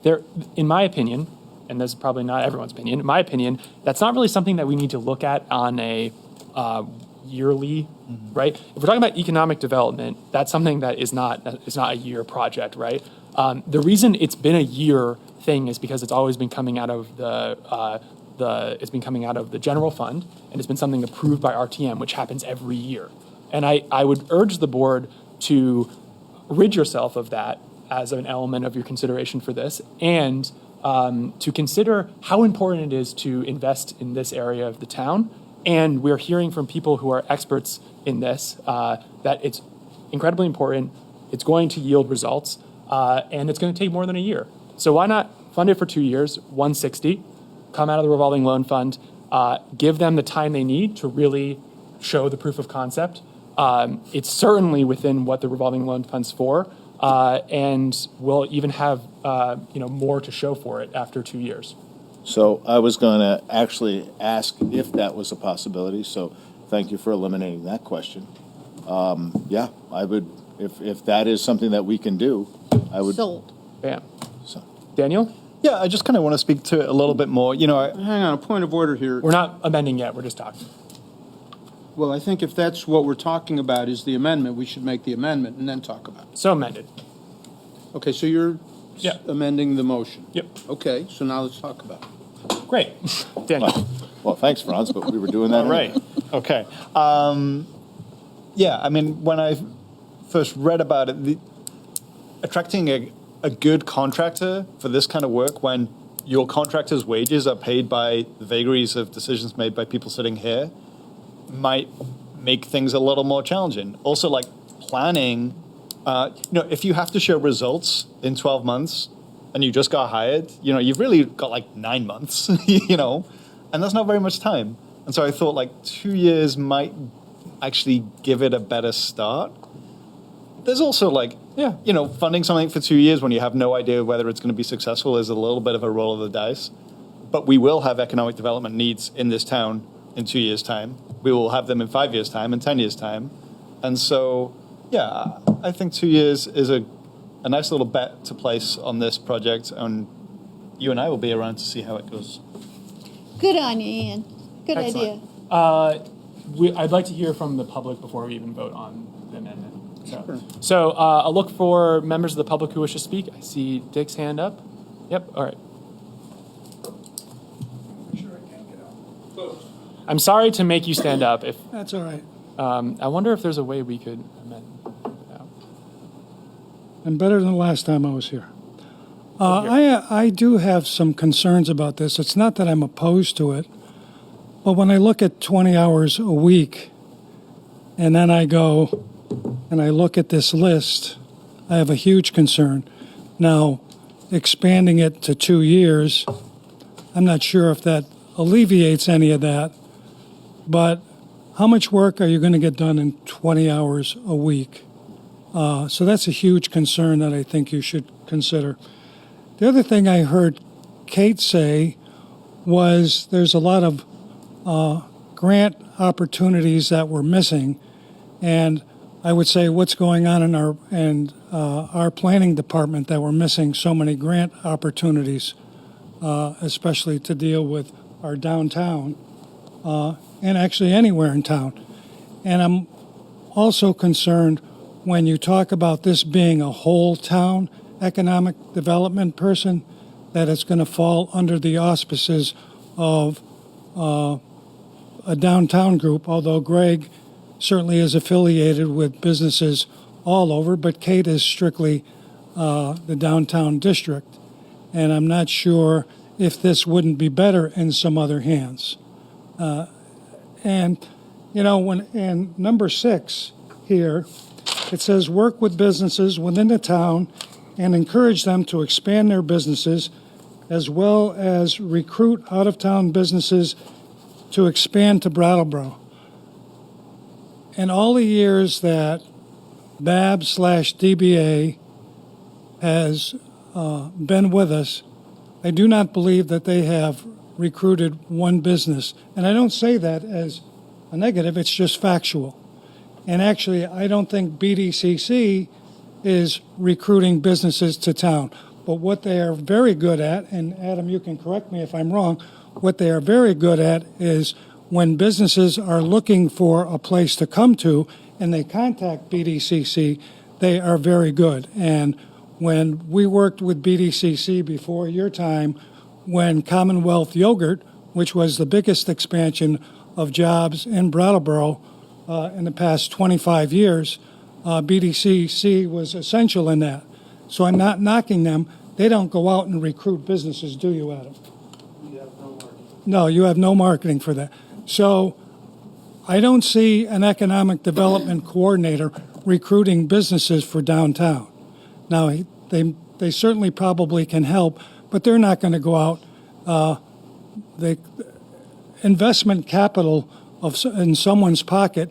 there, in my opinion, and this is probably not everyone's opinion, in my opinion, that's not really something that we need to look at on a yearly, right? If we're talking about economic development, that's something that is not a year project, right? The reason it's been a year thing is because it's always been coming out of it's been coming out of the general fund, and it's been something approved by RTM, which happens every year. And I would urge the board to rid yourself of that as an element of your consideration for this, and to consider how important it is to invest in this area of the town. And we're hearing from people who are experts in this that it's incredibly important, it's going to yield results, and it's going to take more than a year. So why not fund it for 2 years, 160, come out of the revolving loan fund, give them the time they need to really show the proof of concept. It's certainly within what the revolving loan fund's for, and we'll even have more to show for it after 2 years. So I was going to actually ask if that was a possibility, so thank you for eliminating that question. Yeah, I would, if that is something that we can do, I would. Sold. Bam. So. Daniel? Yeah, I just kind of want to speak to it a little bit more. Hang on, a point of order here. We're not amending yet, we're just talking. Well, I think if that's what we're talking about is the amendment, we should make the amendment and then talk about it. So amended. Okay, so you're Yeah. amending the motion? Yep. Okay, so now let's talk about it. Great. Daniel. Well, thanks, Franz, but we were doing that All right. anyway. Okay. Yeah, I mean, when I first read about it, attracting a good contractor for this kind of work when your contractor's wages are paid by the vagaries of decisions made by people sitting here might make things a little more challenging. Also, like planning, if you have to show results in 12 months and you just got hired, you've really got like 9 months, and that's not very much time. And so I thought like 2 years might actually give it a better start. There's also funding something for 2 years when you have no idea whether it's going to be successful is a little bit of a roll of the dice. But we will have economic development needs in this town in 2 years' time. We will have them in 5 years' time, in 10 years' time. And so, yeah, I think 2 years is a nice little bet to place on this project. And you and I will be around to see how it goes. Good on you, Ian. Good Excellent. idea. I'd like to hear from the public before we even vote on the amendment. So I'll look for members of the public who wish to speak. I see Dick's hand up. Yep, all right. I'm sorry to make you stand up. That's all right. I wonder if there's a way we could amend that. And better than the last time I was here. I do have some concerns about this. It's not that I'm opposed to it, but when I look at 20 hours a week, and then I go and I look at this list, I have a huge concern. Now, expanding it to 2 years, I'm not sure if that alleviates any of that, but how much work are you going to get done in 20 hours a week? So that's a huge concern that I think you should consider. The other thing I heard Kate say was there's a lot of grant opportunities that we're missing, and I would say what's going on in our planning department that we're missing so many grant opportunities, especially to deal with our downtown and actually anywhere in town. And I'm also concerned when you talk about this being a whole town economic development person, that it's going to fall under the auspices of a downtown group, although Greg certainly is affiliated with businesses all over, but Kate is strictly the downtown district. And I'm not sure if this wouldn't be better in some other hands. And number 6 here, it says work with businesses within the town and encourage them to expand their businesses, as well as recruit out-of-town businesses to expand to Brattleboro. In all the years that BAB/DBA has been with us, I do not believe that they have recruited one business. And I don't say that as a negative, it's just factual. And actually, I don't think BDCC is recruiting businesses to town. But what they are very good at, and Adam, you can correct me if I'm wrong, what they are very good at is when businesses are looking for a place to come to and they contact BDCC, they are very good. And when we worked with BDCC before your time, when Commonwealth Yogurt, which was the biggest expansion of jobs in Brattleboro in the past 25 years, BDCC was essential in that. So I'm not knocking them. They don't go out and recruit businesses, do you, Adam? No, you have no marketing for that. So I don't see an economic development coordinator recruiting businesses for downtown. Now, they certainly probably can help, but they're not going to go out. The investment capital in someone's pocket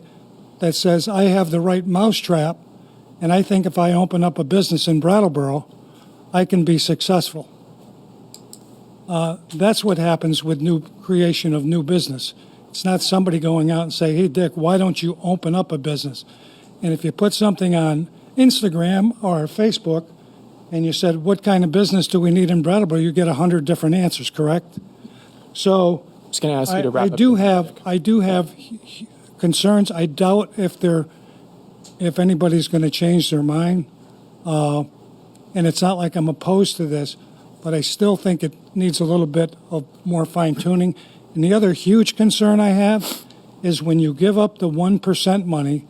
that says, I have the right mousetrap, and I think if I open up a business in Brattleboro, I can be successful. That's what happens with new creation of new business. It's not somebody going out and say, hey, Dick, why don't you open up a business? And if you put something on Instagram or Facebook and you said, what kind of business do we need in Brattleboro, you get 100 different answers, correct? So Just going to ask you to wrap I up. do have concerns. I doubt if anybody's going to change their mind. And it's not like I'm opposed to this, but I still think it needs a little bit of more fine tuning. And the other huge concern I have is when you give up the 1% money,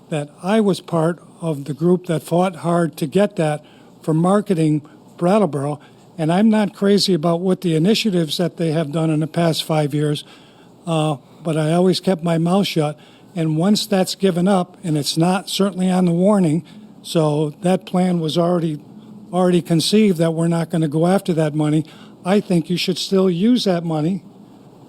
that I was part of the group that fought hard to get that for marketing Brattleboro. And I'm not crazy about what the initiatives that they have done in the past 5 years, but I always kept my mouth shut. And once that's given up, and it's not certainly on the warning, so that plan was already conceived that we're not going to go after that money, I think you should still use that money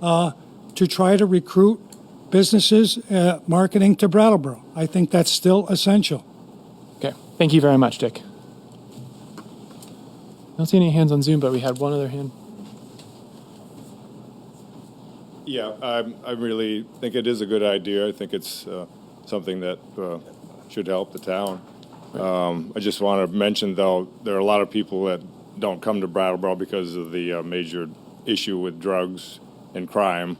to try to recruit businesses marketing to Brattleboro. I think that's still essential. Okay, thank you very much, Dick. I don't see any hands on Zoom, but we had one other hand. Yeah, I really think it is a good idea. I think it's something that should help the town. I just want to mention, though, there are a lot of people that don't come to Brattleboro because of the major issue with drugs and crime.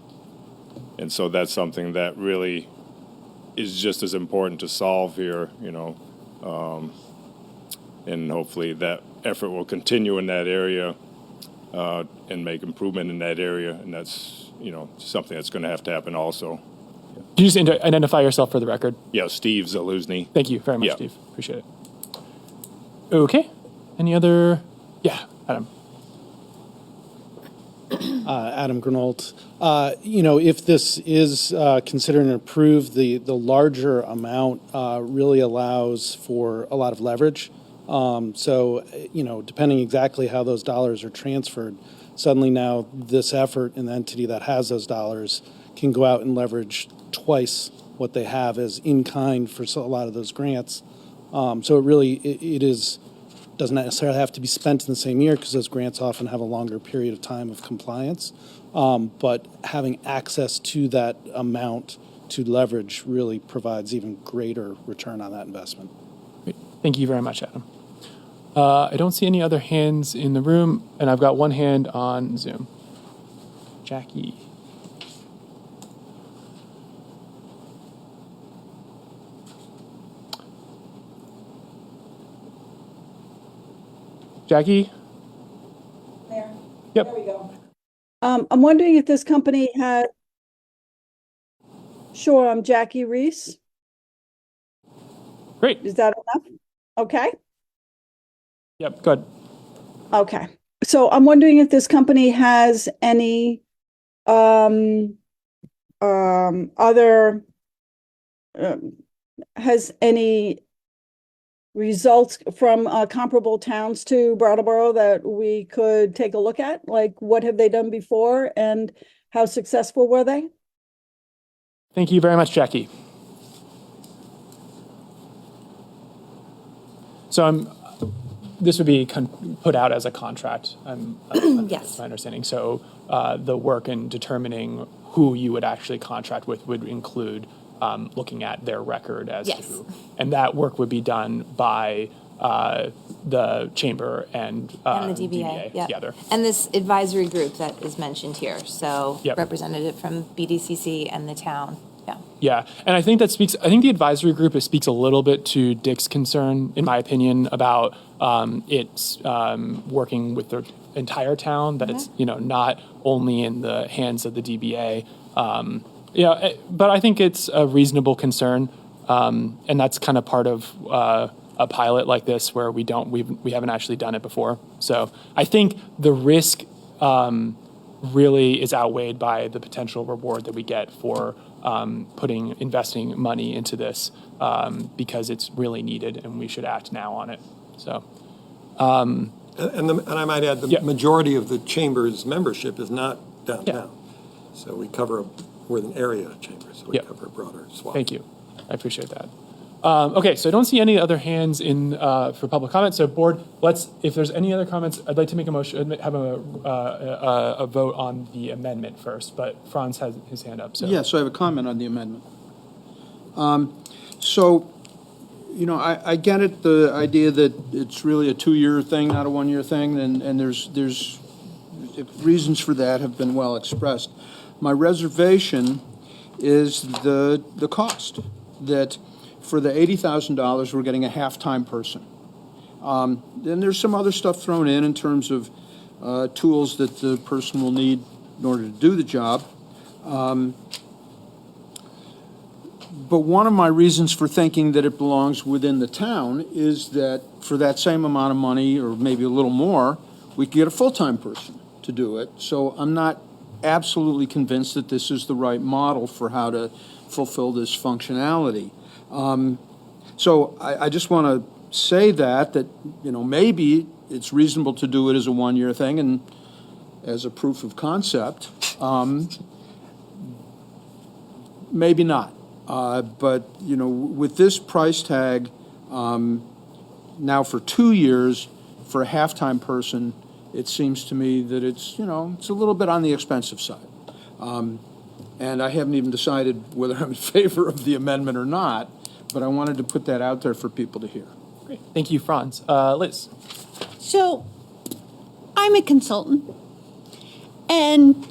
And so that's something that really is just as important to solve here, you know. And hopefully that effort will continue in that area and make improvement in that area. And that's, you know, something that's going to happen also. Can you just identify yourself for the record? Yeah, Steve Zaluzny. Thank you very much, Yeah. Steve. Appreciate it. Okay. Any other? Yeah, Adam. Adam Granault. You know, if this is considered and approved, the larger amount really allows for a lot of leverage. So, you know, depending exactly how those dollars are transferred, suddenly now this effort and the entity that has those dollars can go out and leverage twice what they have as in-kind for a lot of those grants. So it really, doesn't necessarily have to be spent in the same year because those grants often have a longer period of time of compliance. But having access to that amount to leverage really provides even greater return on that investment. Great. Thank you very much, Adam. I don't see any other hands in the room, and I've got one hand on Zoom. Jackie. Jackie? There. Yep. There we go. I'm wondering if this company has. Sure, I'm Jackie Reese. Great. Is that enough? Okay. Yep, good. Okay. So I'm wondering if this company has any has any results from comparable towns to Brattleboro that we could take a look at? Like, what have they done before and how successful were they? Thank you very much, Jackie. So this would be put out as a contract. Yes. That's my understanding. So the work in determining who you would actually contract with would include looking at their record as Yes. to who. And that work would be done by the chamber and the DBA, yep. together. And this advisory group that is mentioned here, so Yep. representative from BDCC and the town, yeah. Yeah, and I think the advisory group speaks a little bit to Dick's concern, in my opinion, about it's working with the entire town, that it's, not only in the hands of the DBA. But I think it's a reasonable concern, and that's kind of part of a pilot like this where we haven't actually done it before. So I think the risk really is outweighed by the potential reward that we get for investing money into this, because it's really needed and we should act now on it. So. And I might add, the majority of the chamber's membership is not downtown. Yeah. So we're an area chamber, so we cover a broader swath. Thank you. I appreciate that. Okay, so I don't see any other hands in for public comment. So board, if there's any other comments, I'd like to make a motion, have a vote on the amendment first, but Franz has his hand up. So. Yes, I have a comment on the amendment. I get it, the idea that it's really a 2-year thing, not a 1-year thing, and there's reasons for that have been well expressed. My reservation is the cost. That for the $80,000, we're getting a half-time person. Then there's some other stuff thrown in terms of tools that the person will need in order to do the job. But one of my reasons for thinking that it belongs within the town is that for that same amount of money, or maybe a little more, we could get a full-time person to do it. So I'm not absolutely convinced that this is the right model for how to fulfill this functionality. So I just want to say that maybe it's reasonable to do it as a one-year thing and as a proof of concept. Maybe not. But, with this price tag, now for 2 years, for a half-time person, it seems to me that it's a little bit on the expensive side. And I haven't even decided whether I'm in favor of the amendment or not, but I wanted to put that out there for people to hear. Great. Thank you, Franz. Liz. So, I'm a consultant. And,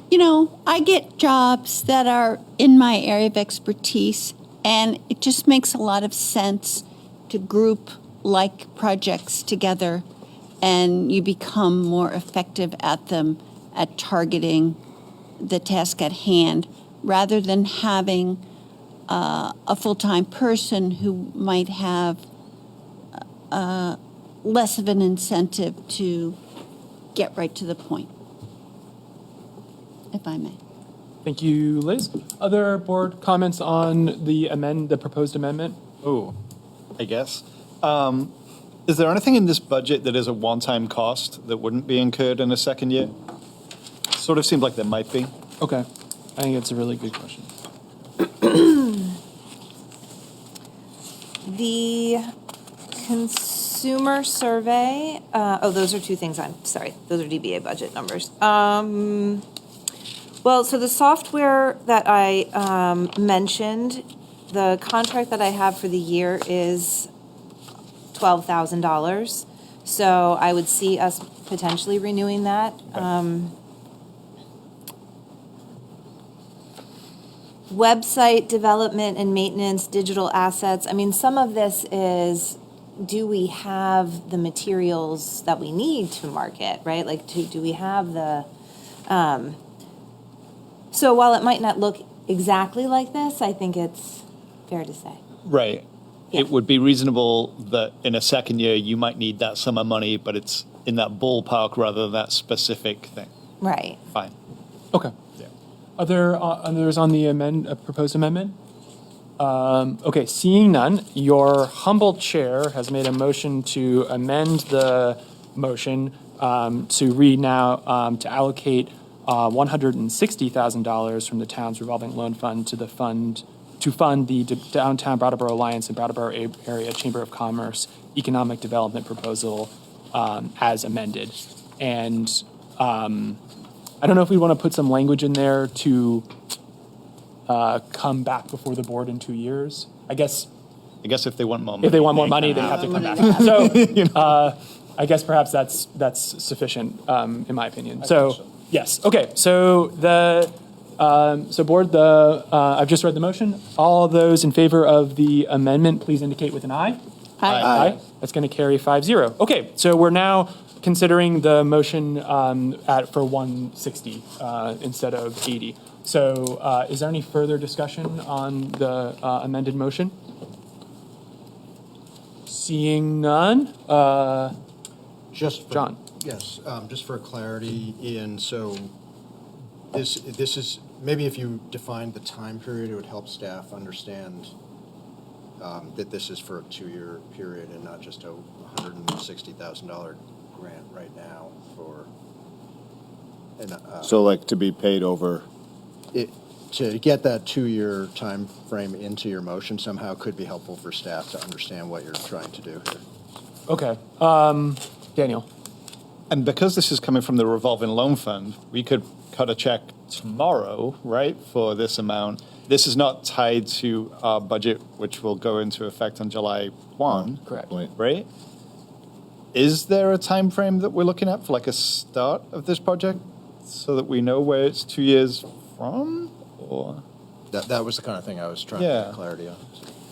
I get jobs that are in my area of expertise, and it just makes a lot of sense to group like projects together, and you become more effective at them, at targeting the task at hand, rather than having a full-time person who might have less of an incentive to get right to the point, if I may. Thank you, Liz. Other board comments on the proposed amendment? Oh, I guess. Is there anything in this budget that is a one-time cost that wouldn't be incurred in a second year? Sort of seems like there might be. Okay. I think it's a really good question. The consumer survey, those are two things. I'm sorry. Those are DBA budget numbers. Well, so the software that I mentioned, the contract that I have for the year is $12,000. So I would see us potentially renewing that. Website development and maintenance, digital assets. I mean, some of this is, do we have the materials that we need to market, right? Like, do we have the... So while it might not look exactly like this, I think it's fair to say. Right. Yeah. It would be reasonable that in a second year you might need that sum of money, but it's in that ballpark rather than that specific thing. Right. Fine. Okay. Yeah. Others on the proposed amendment? Okay, seeing none, your humble chair has made a motion to amend the motion to read now to allocate $160,000 from the town's revolving loan fund to fund the Downtown Brattleboro Alliance and Brattleboro Area Chamber of Commerce Economic Development Proposal as amended. And I don't know if we want to put some language in there to come back before the board in 2 years. I guess if they want more money. If they want more money, they have to come back. So I guess perhaps that's sufficient, in my opinion. So yes. Okay. So board, I've just read the motion. All those in favor of the amendment, please indicate with an aye. Aye. That's going to carry 5-0. Okay. So we're now considering the motion for 160 instead of 80. So is there any further discussion on the amended motion? Seeing none. John. Yes, just for clarity, Ian, so this is, maybe if you defined the time period, it would help staff understand that this is for a 2-year period and not just a $160,000 grant right now for. So like to be paid over? To get that 2-year time frame into your motion somehow could be helpful for staff to understand what you're trying to do here. Okay. Daniel. And because this is coming from the revolving loan fund, we could cut a check tomorrow, right, for this amount. This is not tied to our budget, which will go into effect on July 1. Correct. Right? Is there a time frame that we're looking at for like a start of this project so that we know where it's 2 years from? Or That was the kind of thing I was trying to get clarity on.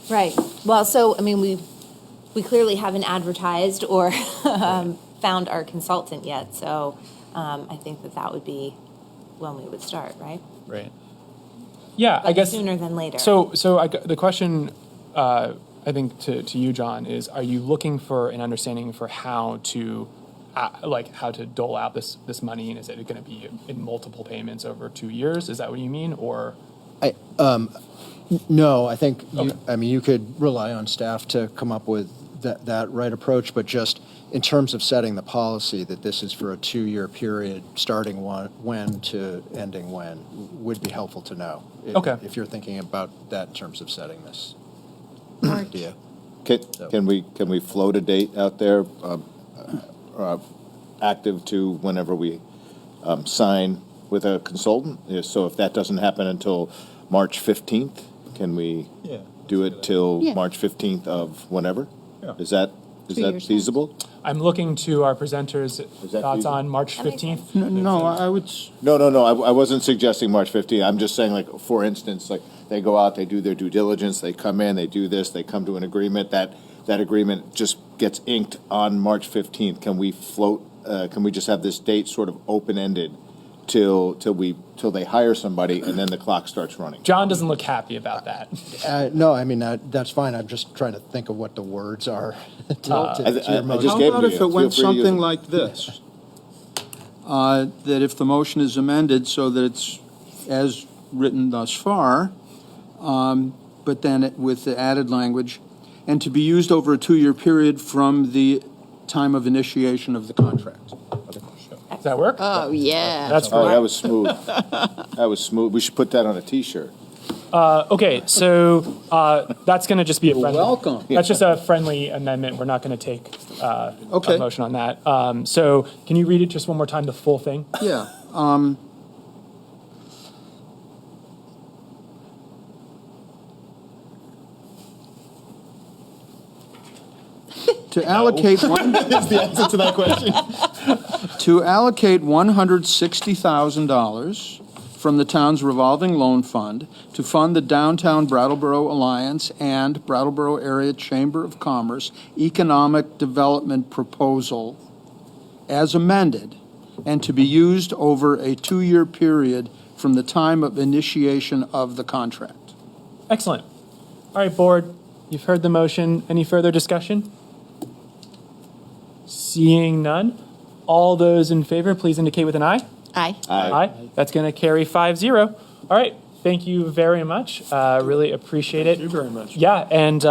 Right. Well, so, I mean, we clearly haven't advertised or found our consultant yet, so I think that would be when we would start, right? Right. Yeah, But I guess. sooner than later. So the question, I think, to you, John, is: are you looking for an understanding for how to, how to dole out this money, and is it going to be in multiple payments over 2 years? Is that what you mean, or? No, I think, you could rely on staff to come up with that right approach, but just in terms of setting the policy that this is for a 2-year period, starting when to ending when, would be helpful to know. If you're thinking about that in terms of setting this idea. Can we float a date out there, active to whenever we sign with a consultant? So if that doesn't happen until March 15th, can we do it till March 15th of whenever? Is that feasible? I'm looking to our presenters' thoughts on March 15th. No, I would. No. I wasn't suggesting March 15th. I'm just saying, like, for instance, like, they go out, they do their due diligence, they come in, they do this, they come to an agreement. That agreement just gets inked on March 15th. Can we float? Can we just have this date sort of open-ended till they hire somebody, and then the clock starts running? John doesn't look happy about that. No, I mean, that's fine. I'm just trying to think of what the words are to your motion. How about if it went something like this? That if the motion is amended so that it's as written thus far, but then with the added language, and to be used over a 2-year period from the time of initiation of the contract. Does that work? Oh, yeah. That's Oh, that was smooth. That was smooth. We should put that on a T-shirt. Okay, so that's going to just be a friendly. Welcome. That's just a friendly amendment. We're not going to take a motion on that. So can you read it just one more time, the full thing? Yeah. To allocate one Is the answer to that question? to allocate $160,000 from the town's revolving loan fund to fund the Downtown Brattleboro Alliance and Brattleboro Area Chamber of Commerce Economic Development Proposal as amended, and to be used over a 2-year period from the time of initiation of the contract. Excellent. All right, board, you've heard the motion. Any further discussion? Seeing none, all those in favor, please indicate with an aye. Aye. Aye. That's going to carry 5-0. All right. Thank you very much. Really appreciate it. Thank you very much. Yeah, and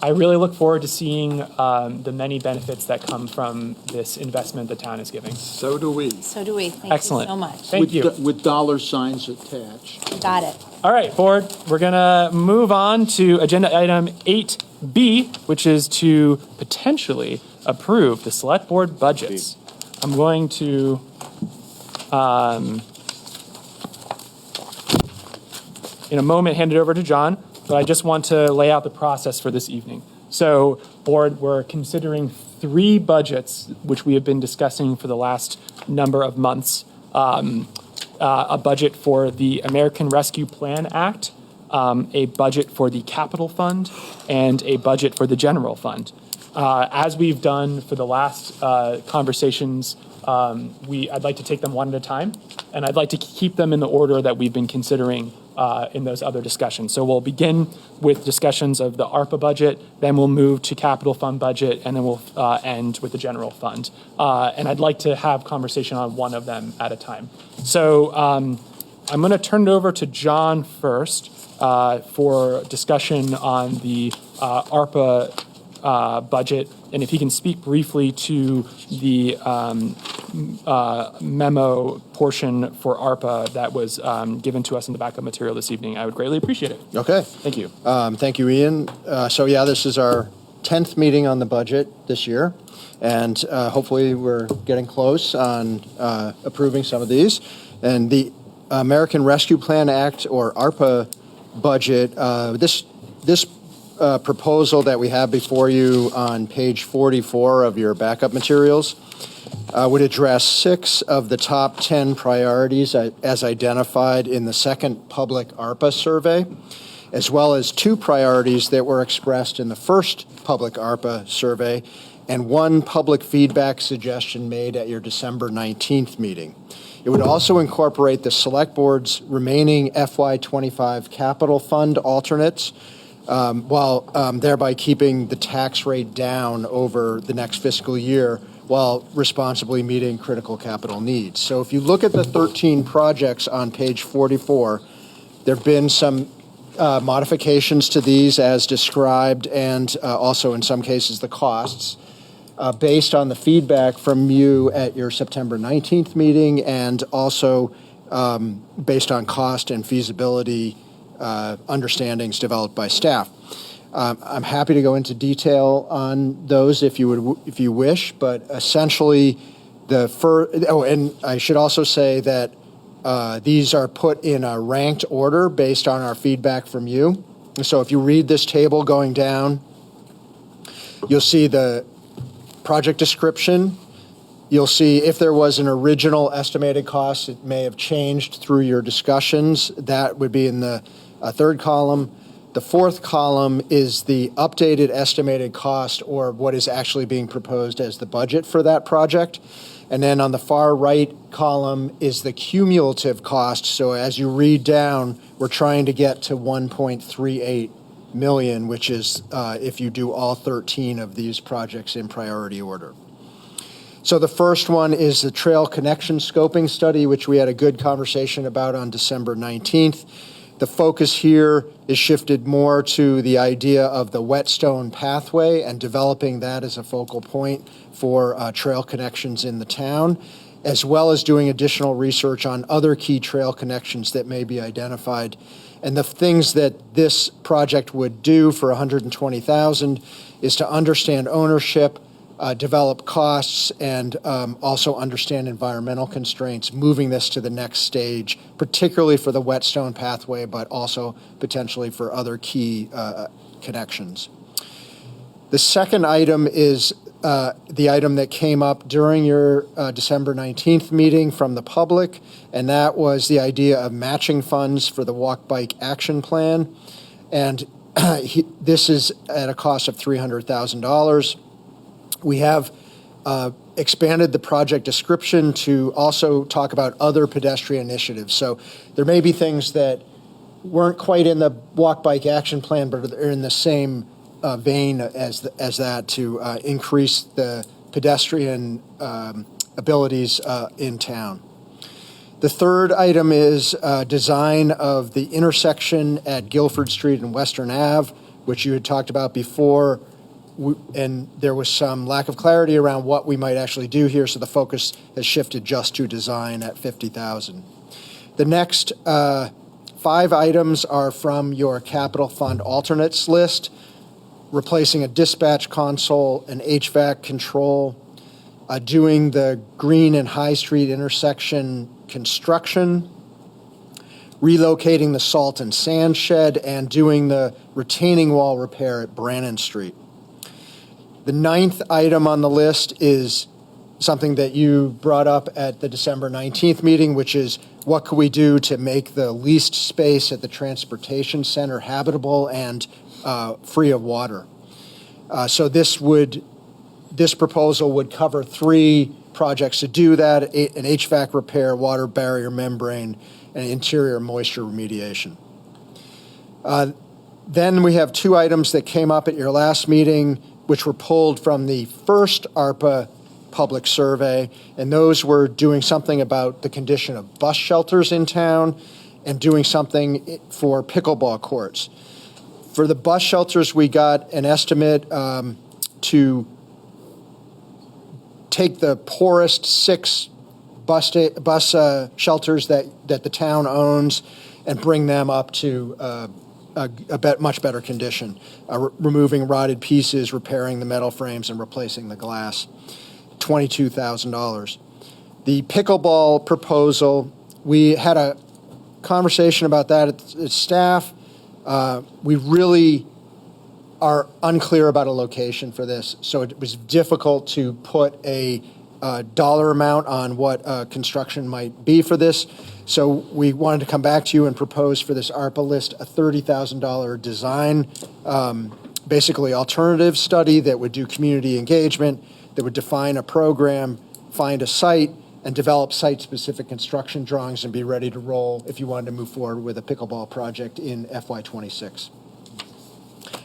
I really look forward to seeing the many benefits that come from this investment the town is giving. So do we. So do we. Thank Excellent. you so much. Thank you. With dollar signs attached. Got it. All right, board, we're going to move on to agenda item 8B, which is to potentially approve the select board budgets. I'm going to in a moment hand it over to John, but I just want to lay out the process for this evening. So, board, we're considering 3 budgets, which we have been discussing for the last number of months. A budget for the American Rescue Plan Act, a budget for the Capital Fund, and a budget for the General Fund. As we've done for the last conversations, I'd like to take them one at a time, and I'd like to keep them in the order that we've been considering in those other discussions. So we'll begin with discussions of the ARPA budget, then we'll move to Capital Fund budget, and then we'll end with the General Fund. And I'd like to have conversation on one of them at a time. So I'm going to turn it over to John first for discussion on the ARPA budget, and if he can speak briefly to the memo portion for ARPA that was given to us in the backup material this evening, I would greatly appreciate it. Okay. Thank you. Thank you, Ian. So yeah, this is our 10th meeting on the budget this year, and hopefully we're getting close on approving some of these. And the American Rescue Plan Act, or ARPA budget, this proposal that we have before you on page 44 of your backup materials would address 6 of the top 10 priorities as identified in the second public ARPA survey, as well as 2 priorities that were expressed in the first public ARPA survey, and 1 public feedback suggestion made at your December 19th meeting. It would also incorporate the Select Board's remaining FY25 capital fund alternates, while thereby keeping the tax rate down over the next fiscal year while responsibly meeting critical capital needs. So if you look at the 13 projects on page 44, there have been some modifications to these as described, and also in some cases the costs, based on the feedback from you at your September 19th meeting, and also based on cost and feasibility understandings developed by staff. I'm happy to go into detail on those if you wish, but essentially and I should also say that these are put in a ranked order based on our feedback from you. So if you read this table going down, you'll see the project description. You'll see if there was an original estimated cost, it may have changed through your discussions. That would be in the third column. The fourth column is the updated estimated cost, or what is actually being proposed as the budget for that project. And then on the far right column is the cumulative cost. So as you read down, we're trying to get to 1.38 million, which is if you do all 13 of these projects in priority order. So the first one is the Trail Connection Scoping Study, which we had a good conversation about on December 19th. The focus here is shifted more to the idea of the whetstone pathway and developing that as a focal point for trail connections in the town, as well as doing additional research on other key trail connections that may be identified. And the things that this project would do for $120,000 is to understand ownership, develop costs, and also understand environmental constraints, moving this to the next stage, particularly for the whetstone pathway, but also potentially for other key connections. The second item is the item that came up during your December 19th meeting from the public, and that was the idea of matching funds for the Walk Bike Action Plan. And this is at a cost of $300,000. We have expanded the project description to also talk about other pedestrian initiatives. So there may be things that weren't quite in the Walk Bike Action Plan, but are in the same vein as that to increase the pedestrian abilities in town. The third item is design of the intersection at Guilford Street and Western Ave, which you had talked about before. And there was some lack of clarity around what we might actually do here, so the focus has shifted just to design at $50,000. The next 5 items are from your capital fund alternates list: replacing a dispatch console, an HVAC control, doing the Green and High Street intersection construction, relocating the salt and sand shed, and doing the retaining wall repair at Brannan Street. The 9th item on the list is something that you brought up at the December 19th meeting, which is what could we do to make the leased space at the transportation center habitable and free of water. So this proposal would cover 3 projects to do that: an HVAC repair, water barrier membrane, and interior moisture remediation. Then we have 2 items that came up at your last meeting, which were pulled from the first ARPA public survey, and those were doing something about the condition of bus shelters in town and doing something for pickleball courts. For the bus shelters, we got an estimate to take the poorest 6 bus shelters that the town owns and bring them up to much better condition, removing rotted pieces, repairing the metal frames, and replacing the glass. $22,000. The pickleball proposal, we had a conversation about that at staff. We really are unclear about a location for this, so it was difficult to put a dollar amount on what construction might be for this. So we wanted to come back to you and propose for this ARPA list a $30,000 design, basically alternative study that would do community engagement, that would define a program, find a site, and develop site-specific construction drawings and be ready to roll if you wanted to move forward with a pickleball project in FY26.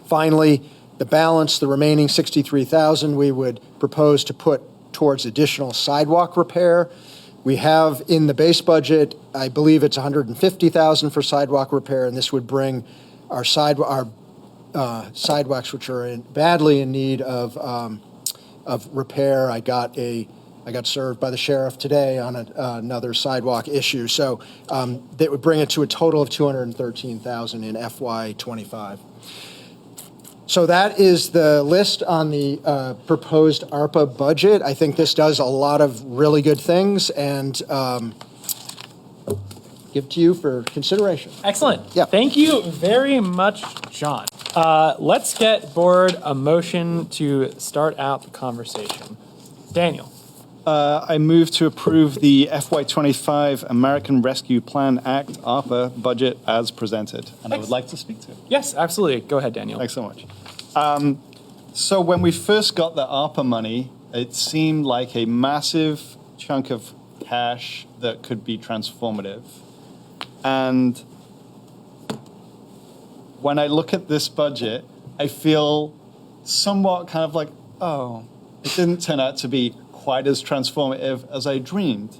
Finally, the balance, the remaining $63,000, we would propose to put towards additional sidewalk repair. We have in the base budget, I believe it's $150,000 for sidewalk repair, and this would bring our sidewalks, which are badly in need of repair. I got served by the sheriff today on another sidewalk issue. So that would bring it to a total of $213,000 in FY25. So that is the list on the proposed ARPA budget. I think this does a lot of really good things, and give to you for consideration. Excellent. Yeah. Thank you very much, John. Let's get board a motion to start out the conversation. Daniel. I move to approve the FY25 American Rescue Plan Act ARPA budget as presented. And I would like to speak to it. Yes, absolutely. Go ahead, Daniel. Thanks so much. So when we first got the ARPA money, it seemed like a massive chunk of cash that could be transformative. And when I look at this budget, I feel somewhat kind of like, oh, it didn't turn out to be quite as transformative as I dreamed.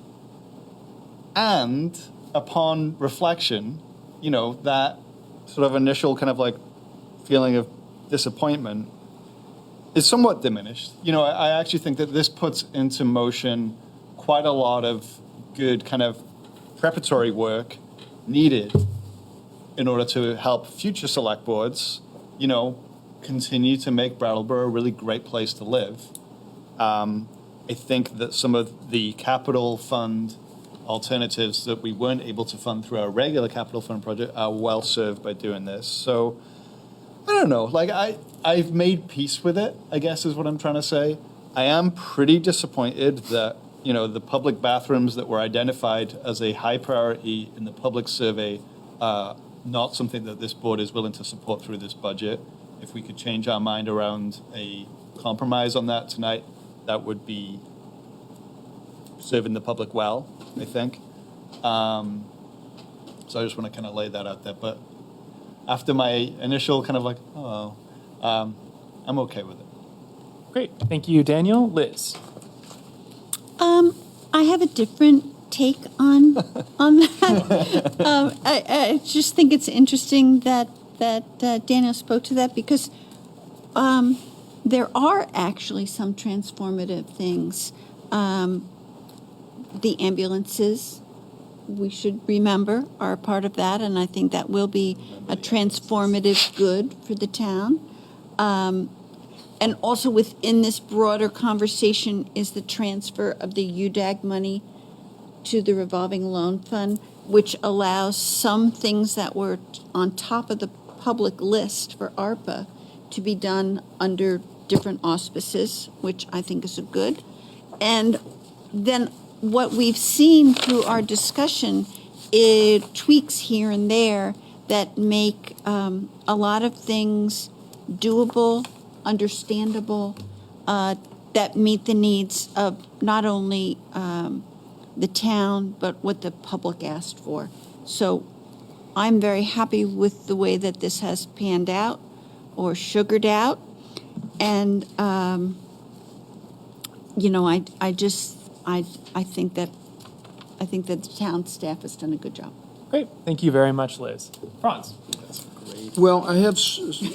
And upon reflection, that sort of initial kind of like feeling of disappointment is somewhat diminished. I actually think that this puts into motion quite a lot of good kind of preparatory work needed in order to help future select boards, continue to make Brattleboro a really great place to live. I think that some of the capital fund alternatives that we weren't able to fund through our regular capital fund project are well served by doing this. So I don't know, I've made peace with it, I guess is what I'm trying to say. I am pretty disappointed that, the public bathrooms that were identified as a high priority in the public survey are not something that this board is willing to support through this budget. If we could change our mind around a compromise on that tonight, that would be serving the public well, I think. So I just want to kind of lay that out there. But after my initial kind of like, I'm okay with it. Great. Thank you, Daniel. Liz. I have a different take on that. I just think it's interesting that Daniel spoke to that because there are actually some transformative things. The ambulances, we should remember, are a part of that, and I think that will be a transformative good for the town. And also within this broader conversation is the transfer of the UDAG money to the revolving loan fund, which allows some things that were on top of the public list for ARPA to be done under different auspices, which I think is a good. And then what we've seen through our discussion is tweaks here and there that make a lot of things doable, understandable, that meet the needs of not only the town, but what the public asked for. So I'm very happy with the way that this has panned out or sugared out. And, I think that the town staff has done a good job. Great. Thank you very much, Liz. Franz. Well, I have,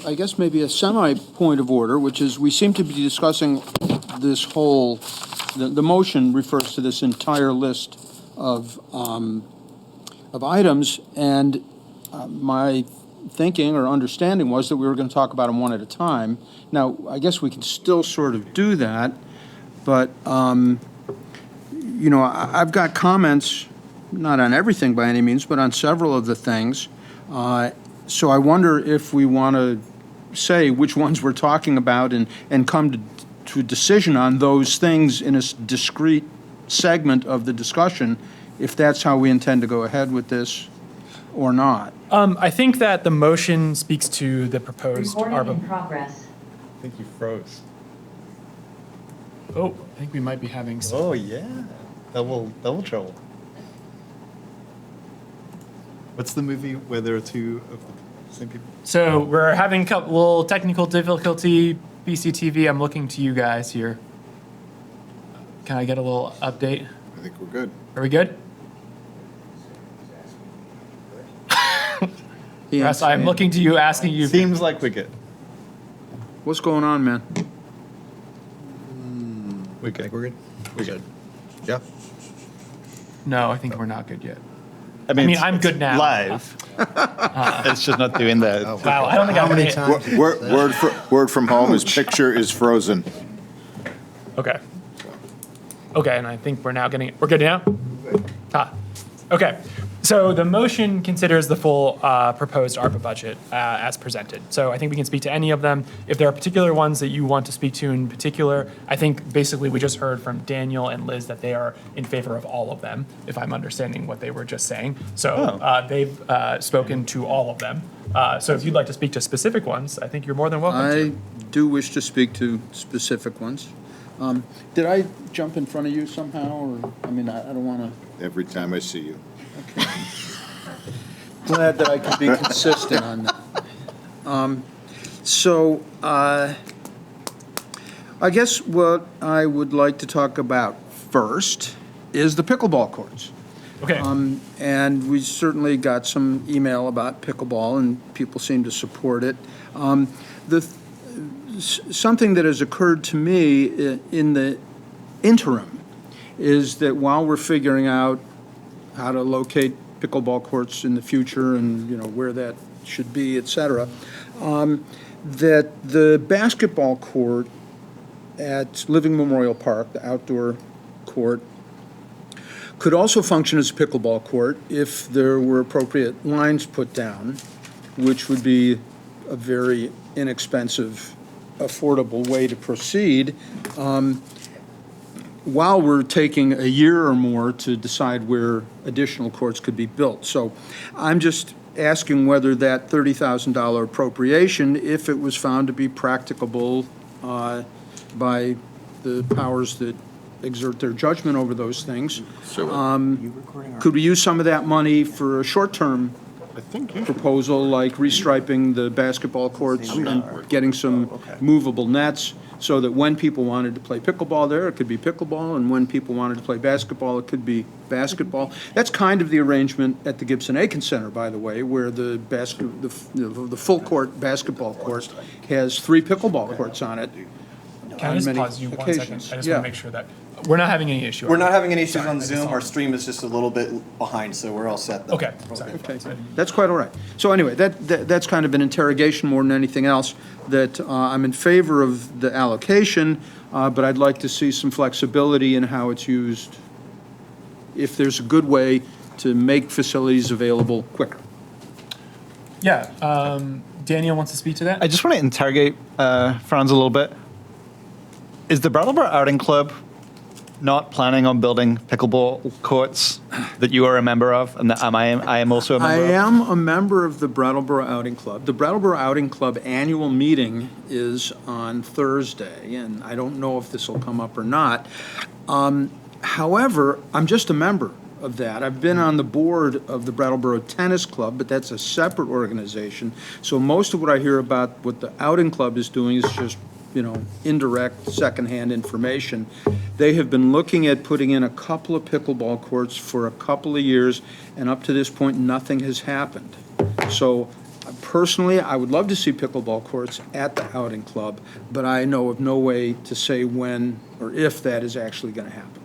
I guess, maybe a semi-point of order, which is we seem to be discussing this whole, the motion refers to this entire list of items, and my thinking or understanding was that we were going to talk about them one at a time. Now, I guess we can still sort of do that, but, I've got comments, not on everything by any means, but on several of the things. So I wonder if we want to say which ones we're talking about and come to a decision on those things in a discrete segment of the discussion, if that's how we intend to go ahead with this or not. I think that the motion speaks to the proposed Recording in ARPA. progress. I think you froze. Oh, I think we might be having some. Oh, yeah. Double trouble. What's the movie where there are two of the same people? So we're having a little technical difficulty. BCTV, I'm looking to you guys here. Can I get a little update? I think we're good. Are we good? Russ, I'm looking to you, asking you. Seems like we're good. What's going on, man? We're good. We're good? We're good. Yeah. No, I think we're not good yet. I mean, it's- I'm good now. Live. It's just not doing that. Wow, I don't think I'm many gonna. times? Word from home is picture is frozen. Okay. Okay, and I think we're good now? Okay. So the motion considers the full proposed ARPA budget as presented. So I think we can speak to any of them. If there are particular ones that you want to speak to in particular, I think basically we just heard from Daniel and Liz that they are in favor of all of them, if I'm understanding what they were just saying. So they've spoken to all of them. So if you'd like to speak to specific ones, I think you're more than welcome I to. do wish to speak to specific ones. Did I jump in front of you somehow, or, I mean, I don't want to. Every time I see you. Glad that I could be consistent on that. So, I guess what I would like to talk about first is the pickleball courts. Okay. And we certainly got some email about pickleball, and people seem to support it. Something that has occurred to me in the interim is that while we're figuring out how to locate pickleball courts in the future and, you know, where that should be, et cetera, that the basketball court at Living Memorial Park, the outdoor court, could also function as a pickleball court if there were appropriate lines put down, which would be a very inexpensive, affordable way to proceed, while we're taking a year or more to decide where additional courts could be built. So I'm just asking whether that $30,000 appropriation, if it was found to be practicable by the powers that exert their judgment over those things, could we use some of that money for a short-term proposal, like restriping the basketball courts and getting some movable nets, so that when people wanted to play pickleball there, it could be pickleball, and when people wanted to play basketball, it could be basketball. That's kind of the arrangement at the Gibson-Aiken Center, by the way, where the full-court basketball court has 3 pickleball courts on it. Can I just pause you 1 second? I just want to make sure that we're not having any issue. We're not having any issues on Zoom. Our stream is just a little bit behind, so we're all set. Though. Okay, sorry. Okay, that's quite all right. So anyway, that's kind of an interrogation more than anything else, that I'm in favor of the allocation, but I'd like to see some flexibility in how it's used, if there's a good way to make facilities available quicker. Yeah, Daniel wants to speak to that? I just want to interrogate Franz a little bit. Is the Brattleboro Outing Club not planning on building pickleball courts that you are a member of, and that I am also a member of? I am a member of the Brattleboro Outing Club. The Brattleboro Outing Club annual meeting is on Thursday, and I don't know if this will come up or not. However, I'm just a member of that. I've been on the board of the Brattleboro Tennis Club, but that's a separate organization. So most of what I hear about what the Outing Club is doing is just, you know, indirect, secondhand information. They have been looking at putting in a couple of pickleball courts for a couple of years, and up to this point, nothing has happened. So personally, I would love to see pickleball courts at the Outing Club, but I know of no way to say when or if that is actually going to happen.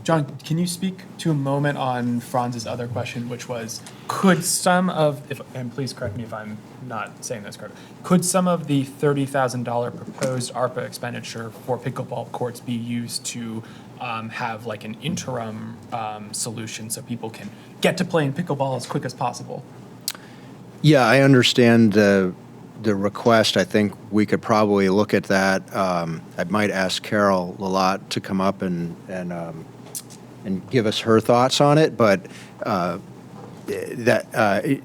John, can you speak to a moment on Franz's other question, which was, could some of, and please correct me if I'm not saying this correctly, could some of the $30,000 proposed ARPA expenditure for pickleball courts be used to have like an interim solution so people can get to playing pickleball as quick as possible? Yeah, I understand the request, I think we could probably look at that. I might ask Carol Lalott to come up and give us her thoughts on it, but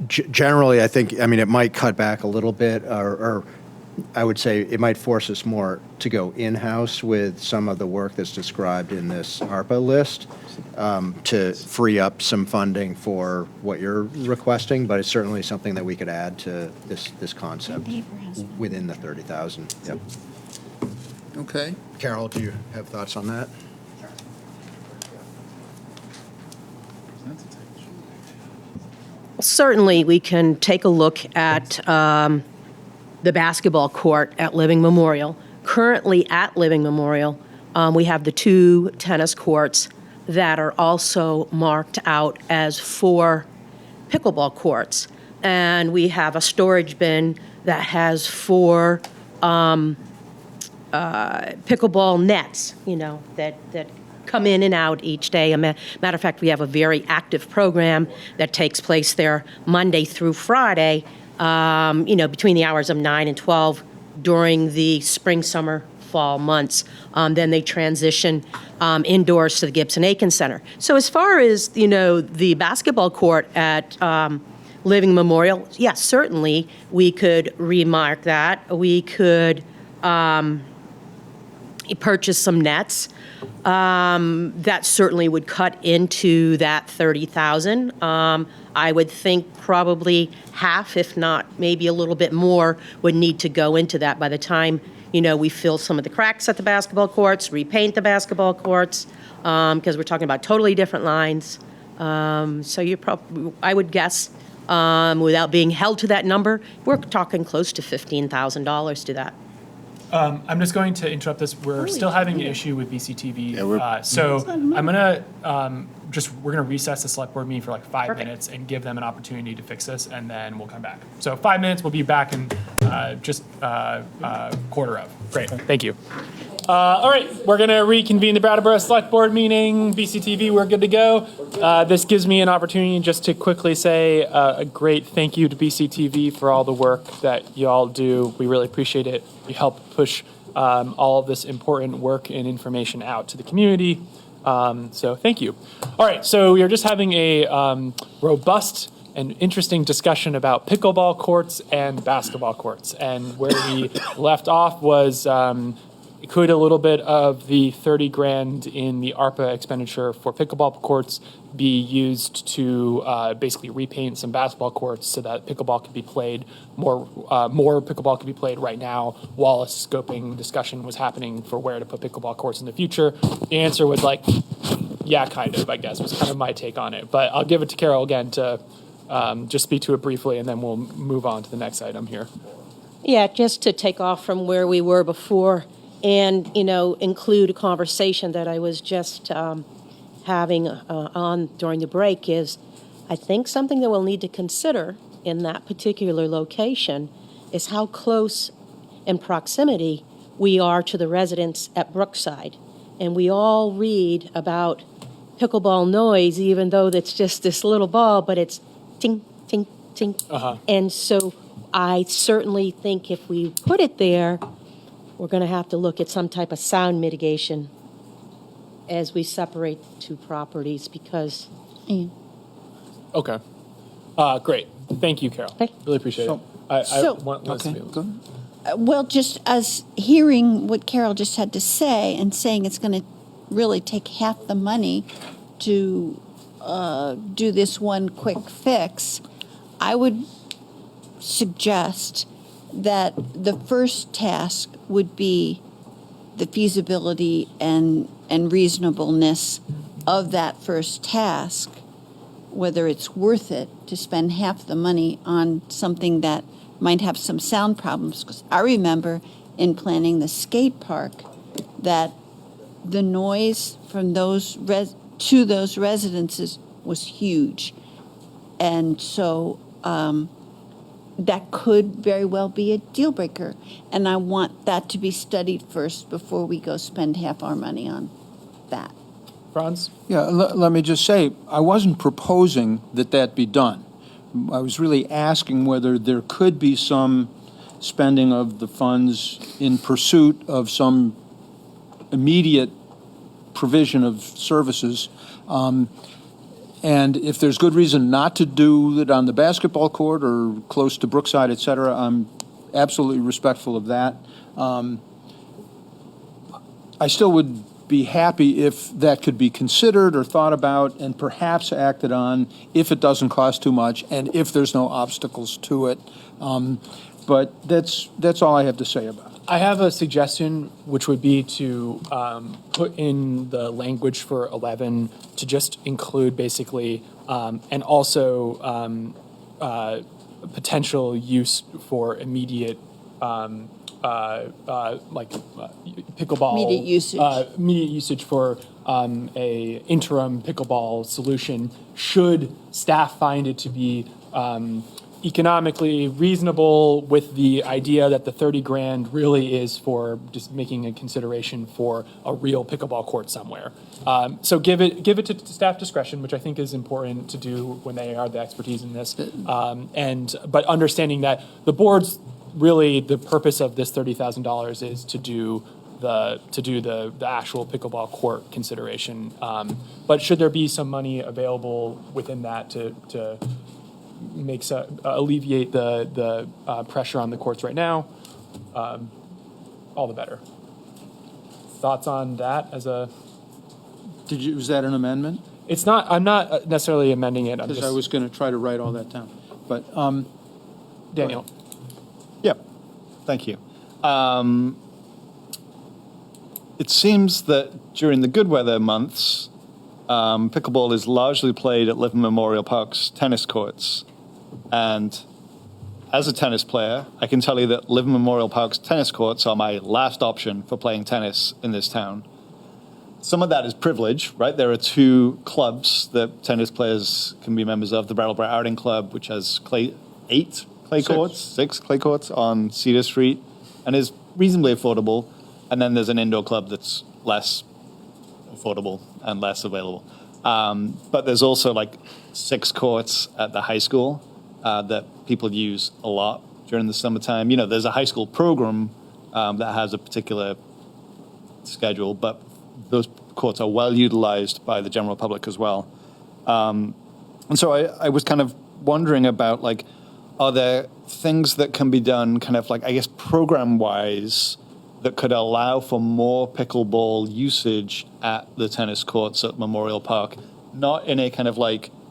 generally, I think, it might cut back a little bit, or I would say it might force us more to go in-house with some of the work that's described in this ARPA list to free up some funding for what you're requesting, but it's certainly something that we could add to this concept within the 30,000. Yep. Okay. Carol, do you have thoughts on that? Certainly, we can take a look at the basketball court at Living Memorial. Currently at Living Memorial, we have the 2 tennis courts that are also marked out as 4 pickleball courts. And we have a storage bin that has 4 pickleball nets, that come in and out each day. Matter of fact, we have a very active program that takes place there Monday through Friday, between the hours of 9 and 12 during the spring, summer, fall months. Then they transition indoors to the Gibson-Aiken Center. So as far as, the basketball court at Living Memorial, yes, certainly we could remark that. We could purchase some nets. That certainly would cut into that 30,000. I would think probably half, if not maybe a little bit more, would need to go into that by the time, we fill some of the cracks at the basketball courts, repaint the basketball courts, because we're talking about totally different lines. So you probably, I would guess, without being held to that number, we're talking close to $15,000 to that. I'm just going to interrupt this. We're still having an issue with BCTV. So I'm going to we're going to recess the select board meeting for like 5 minutes and give them an opportunity to fix this, and then we'll come back. So 5 minutes, we'll be back in just quarter of. Great, thank you. All right, we're going to reconvene the Brattleboro Select Board meeting. BCTV, we're good to go. This gives me an opportunity just to quickly say a great thank you to BCTV for all the work that you all do. We really appreciate it. You help push all of this important work and information out to the community. So thank you. All right, so we are just having a robust and interesting discussion about pickleball courts and basketball courts. And where we left off was could a little bit of the 30 grand in the ARPA expenditure for pickleball courts be used to basically repaint some basketball courts so that pickleball could be played more pickleball could be played right now while a scoping discussion was happening for where to put pickleball courts in the future? The answer was like, yeah, kind of, I guess, was kind of my take on it. But I'll give it to Carol again to just speak to it briefly, and then we'll move on to the next item here. Yeah, just to take off from where we were before and, include a conversation that I was just having on during the break is I think something that we'll need to consider in that particular location is how close in proximity we are to the residents at Brookside. And we all read about pickleball noise, even though it's just this little ball, but it's ting, ting, ting. And so I certainly think if we put it there, we're going to have to look at some type of sound mitigation as we separate 2 properties because... Okay. Great. Thank you, Carol. Really appreciate it. Well, just as hearing what Carol just had to say and saying it's going to really take half the money to do this one quick fix, I would suggest that the first task would be the feasibility and reasonableness of that first task, whether it's worth it to spend half the money on something that might have some sound problems. Because I remember in planning the skate park that the noise from those residences was huge. And so that could very well be a deal breaker. And I want that to be studied first before we go spend half our money on that. Franz? Yeah, let me just say, I wasn't proposing that be done. I was really asking whether there could be some spending of the funds in pursuit of some immediate provision of services. And if there's good reason not to do it on the basketball court or close to Brookside, et cetera, I'm absolutely respectful of that. I still would be happy if that could be considered or thought about and perhaps acted on if it doesn't cost too much and if there's no obstacles to it. But that's all I have to say about it. I have a suggestion, which would be to put in the language for 11 to just include basically, and also potential use for immediate, pickleball. Immediate usage. Immediate usage for a interim pickleball solution, should staff find it to be economically reasonable, with the idea that the 30 grand really is for just making a consideration for a real pickleball court somewhere. So give it to staff discretion, which I think is important to do when they are the expertise in this. But understanding that the board's really, the purpose of this $30,000 is to do the actual pickleball court consideration. But should there be some money available within that to alleviate the pressure on the courts right now, all the better. Thoughts on that as a? Was that an amendment? It's not. I'm not necessarily amending it. Because I was going to try to write all that down. But Daniel. Yep. Thank you. It seems that during the good weather months, pickleball is largely played at Living Memorial Park's tennis courts. And as a tennis player, I can tell you that Living Memorial Park's tennis courts are my last option for playing tennis in this town. Some of that is privilege, right? There are 2 clubs that tennis players can be members of. The Brattleboro Outing Club, which has 6 clay courts on Cedar Street and is reasonably affordable. And then there's an indoor club that's less affordable and less available. But there's also 6 courts at the high school that people use a lot during the summertime. There's a high school program that has a particular schedule, but those courts are well utilized by the general public as well. And so I was kind of wondering about, are there things that can be done program-wise that could allow for more pickleball usage at the tennis courts at Memorial Park? Not in a kind of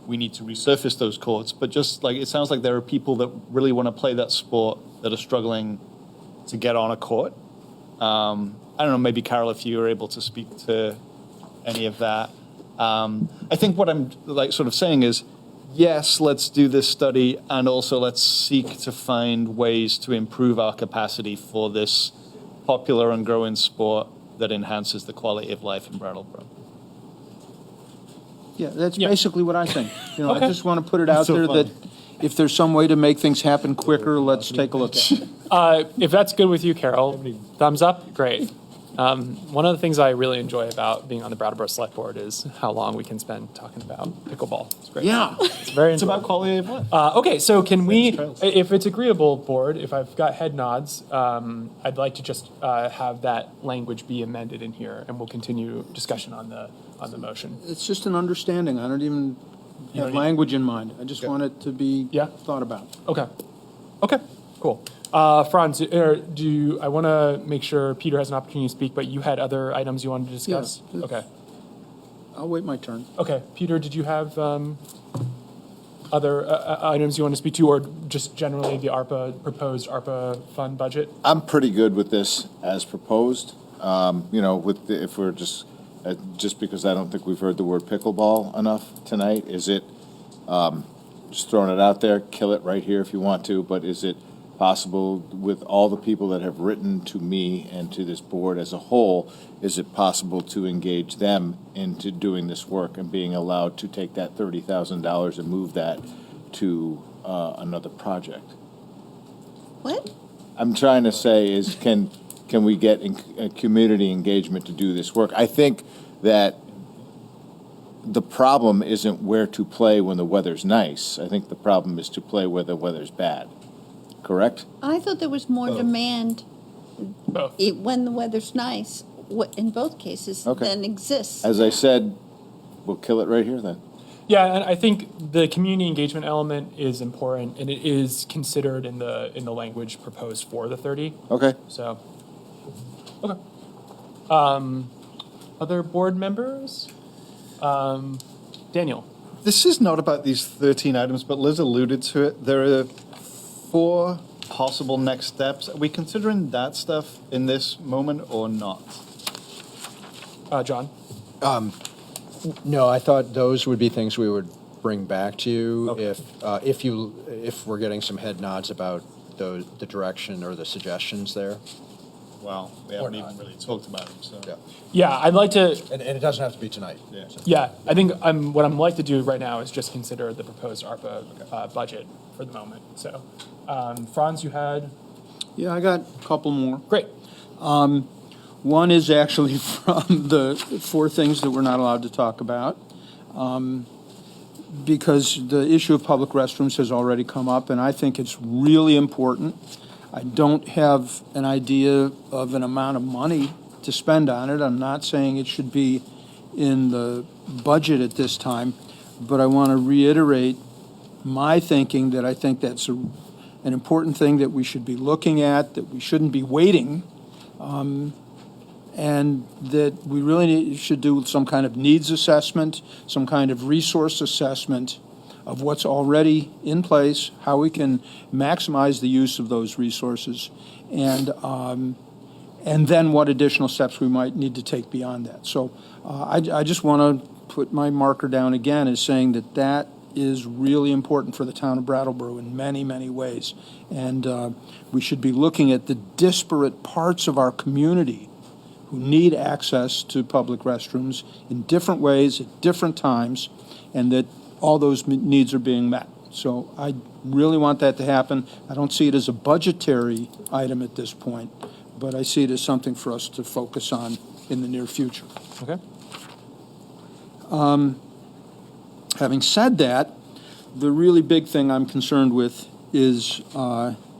we need to resurface those courts, but just it sounds like there are people that really want to play that sport that are struggling to get on a court. I don't know, maybe Carol, if you were able to speak to any of that. I think what I'm sort of saying is, yes, let's do this study, and also let's seek to find ways to improve our capacity for this popular and growing sport that enhances the quality of life in Brattleboro. Yeah, that's basically what I think. Okay. I just want to put it out there that if there's some way to make things happen quicker, let's take a look at it. If that's good with you, Carol, thumbs up, great. One of the things I really enjoy about being on the Brattleboro Selectboard is how long we can spend talking about pickleball. It's great. Yeah. It's very It's about quality of life. Okay, so can we, if it's agreeable, board, if I've got head nods, I'd like to just have that language be amended in here, and we'll continue discussion on the motion. It's just an understanding. I don't even have language in mind. I just want it to be thought about. Okay. Okay, cool. Franz, I want to make sure Peter has an opportunity to speak, but you had other items you wanted to discuss? Yeah. Okay. I'll wait my turn. Okay. Peter, did you have other items you want to speak to, or just generally the proposed ARPA fund budget? I'm pretty good with this as proposed. If we're just because I don't think we've heard the word pickleball enough tonight, is it, just throwing it out there, kill it right here if you want to, but is it possible, with all the people that have written to me and to this board as a whole, is it possible to engage them into doing this work and being allowed to take that $30,000 and move that to another project? What? I'm trying to say is, can we get community engagement to do this work? I think that the problem isn't where to play when the weather's nice. I think the problem is to play where the weather's bad. correct? I thought there was more demand when the weather's nice, in both cases, Okay. than exists. As I said, we'll kill it right here then. Yeah, and I think the community engagement element is important, and it is considered in the language proposed for the 30. Okay. So, okay. Other board members? Daniel. This is not about these 13 items, but Liz alluded to it. There are 4 possible next steps. Are we considering that stuff in this moment or not? John? No, I thought those would be things we would bring back to you if we're getting some head nods about the direction or the suggestions there. Well, we haven't even really talked about them, so. Yeah, I'd like to. And it doesn't have to be tonight. Yeah. Yeah, I think what I'm like to do right now is just consider the proposed ARPA budget for the moment. So, Franz, you had? Yeah, I got a couple more. Great. One is actually from the 4 things that we're not allowed to talk about, because the issue of public restrooms has already come up, and I think it's really important. I don't have an idea of an amount of money to spend on it. I'm not saying it should be in the budget at this time, but I want to reiterate my thinking that I think that's an important thing that we should be looking at, that we shouldn't be waiting, and that we really should do some kind of needs assessment, some kind of resource assessment of what's already in place, how we can maximize the use of those resources, and then what additional steps we might need to take beyond that. So I just want to put my marker down again as saying that that is really important for the town of Brattleboro in many, many ways. And we should be looking at the disparate parts of our community who need access to public restrooms in different ways at different times, and that all those needs are being met. So I really want that to happen. I don't see it as a budgetary item at this point, but I see it as something for us to focus on in the near future. Okay. Having said that, the really big thing I'm concerned with is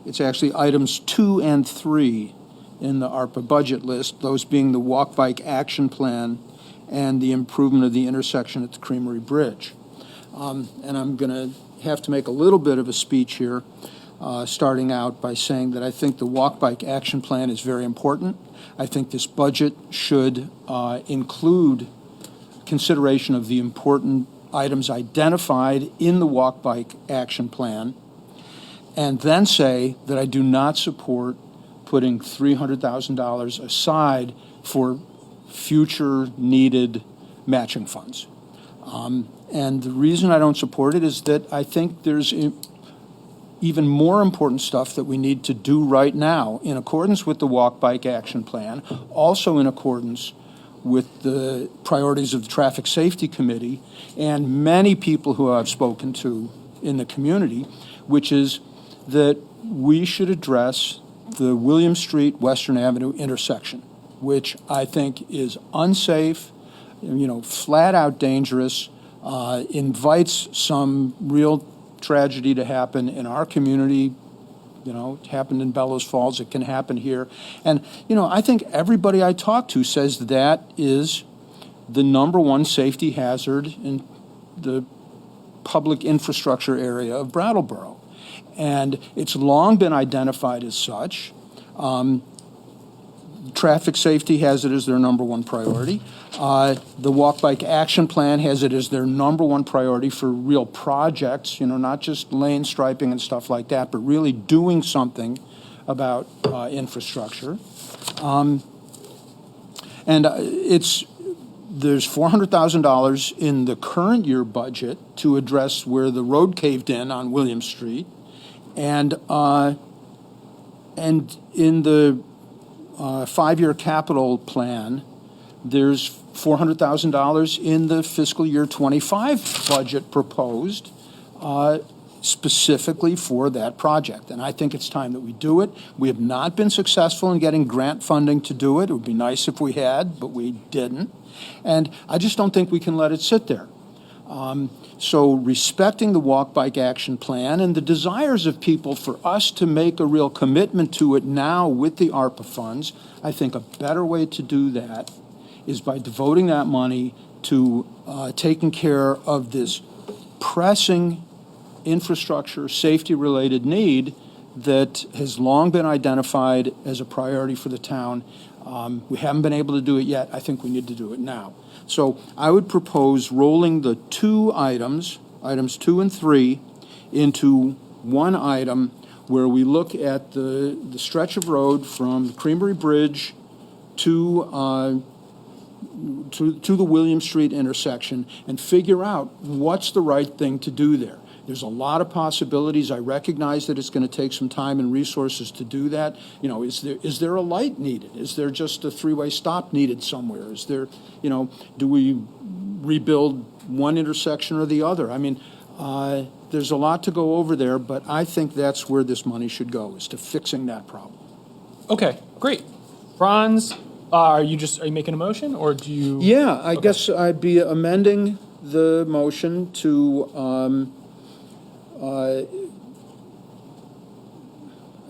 it's actually items 2 and 3 in the ARPA budget list, those being the walk-bike action plan and the improvement of the intersection at the Creamery Bridge. And I'm going to have to make a little bit of a speech here, starting out by saying that I think the walk-bike action plan is very important. I think this budget should include consideration of the important items identified in the walk-bike action plan, and then say that I do not support putting $300,000 aside for future needed matching funds. And the reason I don't support it is that I think there's even more important stuff that we need to do right now in accordance with the walk-bike action plan, also in accordance with the priorities of the Traffic Safety Committee and many people who I've spoken to in the community, which is that we should address the William Street Western Avenue intersection, which I think is unsafe, flat out dangerous, invites some real tragedy to happen in our community. It happened in Bellows Falls, it can happen here. And, I think everybody I talk to says that is the number one safety hazard in the public infrastructure area of Brattleboro. And it's long been identified as such. Traffic safety has it as their number one priority. The walk-bike action plan has it as their number one priority for real projects, not just lane striping and stuff like that, but really doing something about infrastructure. And there's $400,000 in the current year budget to address where the road caved in on William Street. And in the 5-year capital plan, there's $400,000 in the fiscal year 25 budget proposed specifically for that project. And I think it's time that we do it. We have not been successful in getting grant funding to do it. It would be nice if we had, but we didn't. And I just don't think we can let it sit there. So respecting the walk, bike, action plan and the desires of people for us to make a real commitment to it now with the ARPA funds, I think a better way to do that is by devoting that money to taking care of this pressing infrastructure, safety-related need that has long been identified as a priority for the town. We haven't been able to do it yet. I think we need to do it now. So I would propose rolling the two items, items 2 and 3, into one item where we look at the stretch of road from Creamery Bridge to the William Street intersection and figure out what's the right thing to do there. There's a lot of possibilities. I recognize that it's going to take some time and resources to do that. You know, is there a light needed? Is there just a three-way stop needed somewhere? Is there, you know, do we rebuild one intersection or the other? I mean, there's a lot to go over there, but I think that's where this money should go, is to fixing that problem. Okay, great. Franz, are you making a motion, or do you? Yeah, I guess I'd be amending the motion to, I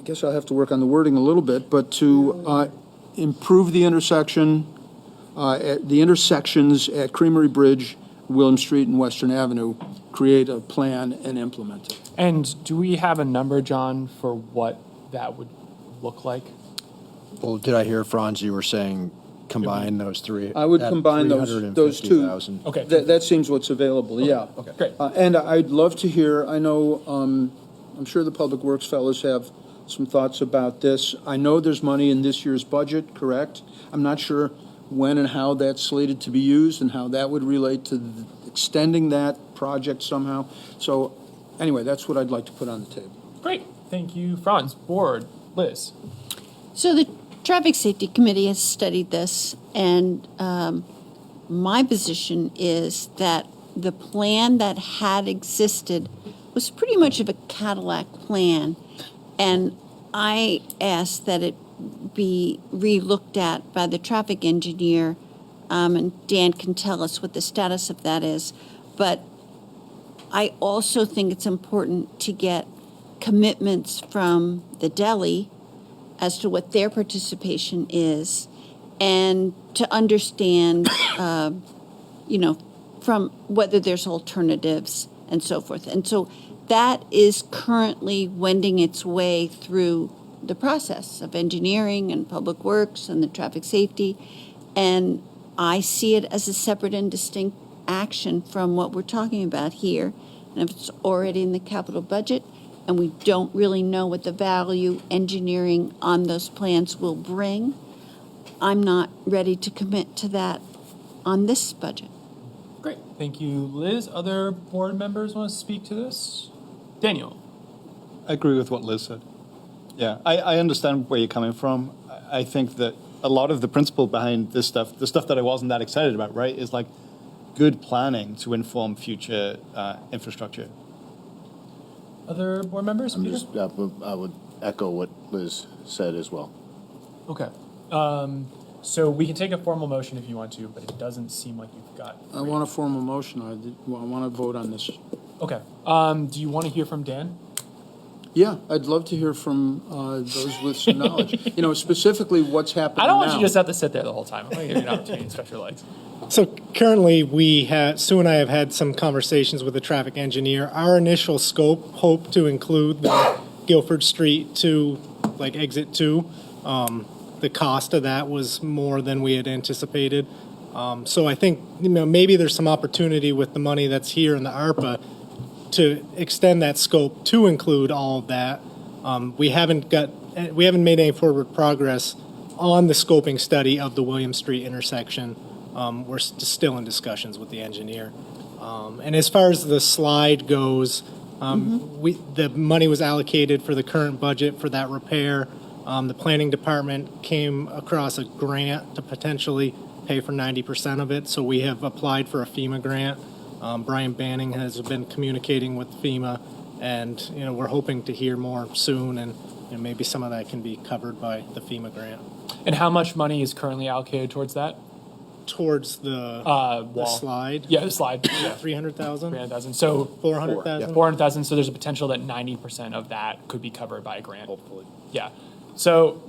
guess I'll have to work on the wording a little bit, but to improve the intersection, at the intersections at Creamery Bridge, William Street, and Western Avenue, create a plan and implement it. And do we have a number, John, for what that would look like? Well, did I hear, Franz, you were saying combine those three? I would combine those two. 350,000. Okay. That seems what's available, yeah. Okay. Great. And I'd love to hear, I know, I'm sure the Public Works fellows have some thoughts about this. I know there's money in this year's budget, correct? I'm not sure when and how that's slated to be used and how that would relate to extending that project somehow. So anyway, that's what I'd like to put on the table. Great. Thank you, Franz. Board, Liz. So the Traffic Safety Committee has studied this, and my position is that the plan that had existed was pretty much of a Cadillac plan, and I asked that it be re-looked at by the traffic engineer, and Dan can tell us what the status of that is. But I also think it's important to get commitments from the deli as to what their participation is, and to understand, from whether there's alternatives and so forth. And so that is currently wending its way through the process of engineering and public works and the traffic safety. And I see it as a separate and distinct action from what we're talking about here. And if it's already in the capital budget, and we don't really know what the value engineering on those plans will bring, I'm not ready to commit to that on this budget. Great. Thank you, Liz. Other board members want to speak to this? Daniel. I agree with what Liz said. Yeah, I understand where you're coming from. I think that a lot of the principle behind this stuff, the stuff that I wasn't that excited about, right, is like good planning to inform future infrastructure. Other board members? I would echo what Liz said as well. Okay. So we can take a formal motion if you want to, but it doesn't seem like you've got. I want a formal motion. I want to vote on this. Okay. Do you want to hear from Dan? Yeah, I'd love to hear from those with some knowledge. Specifically what's happening now. I don't want you to just have to sit there the whole time. I want to give you an opportunity to stretch your legs. So currently, Sue and I have had some conversations with the traffic engineer. Our initial scope hoped to include the Guilford Street to exit 2. The cost of that was more than we had anticipated. So I think maybe there's some opportunity with the money that's here in the ARPA to extend that scope to include all of that. We haven't made any forward progress on the scoping study of the William Street intersection. We're still in discussions with the engineer. And as far as the slide goes, the money was allocated for the current budget for that repair. The planning department came across a grant to potentially pay for 90% of it, so we have applied for a FEMA grant. Brian Banning has been communicating with FEMA, and we're hoping to hear more soon, and maybe some of that can be covered by the FEMA grant. And how much money is currently allocated towards that? towards the Wall. slide. Yeah, the slide. Yeah. 300,000? 300,000. So 400,000? 400,000. So there's a potential that 90% of that could be covered by a grant. Hopefully. Yeah. So,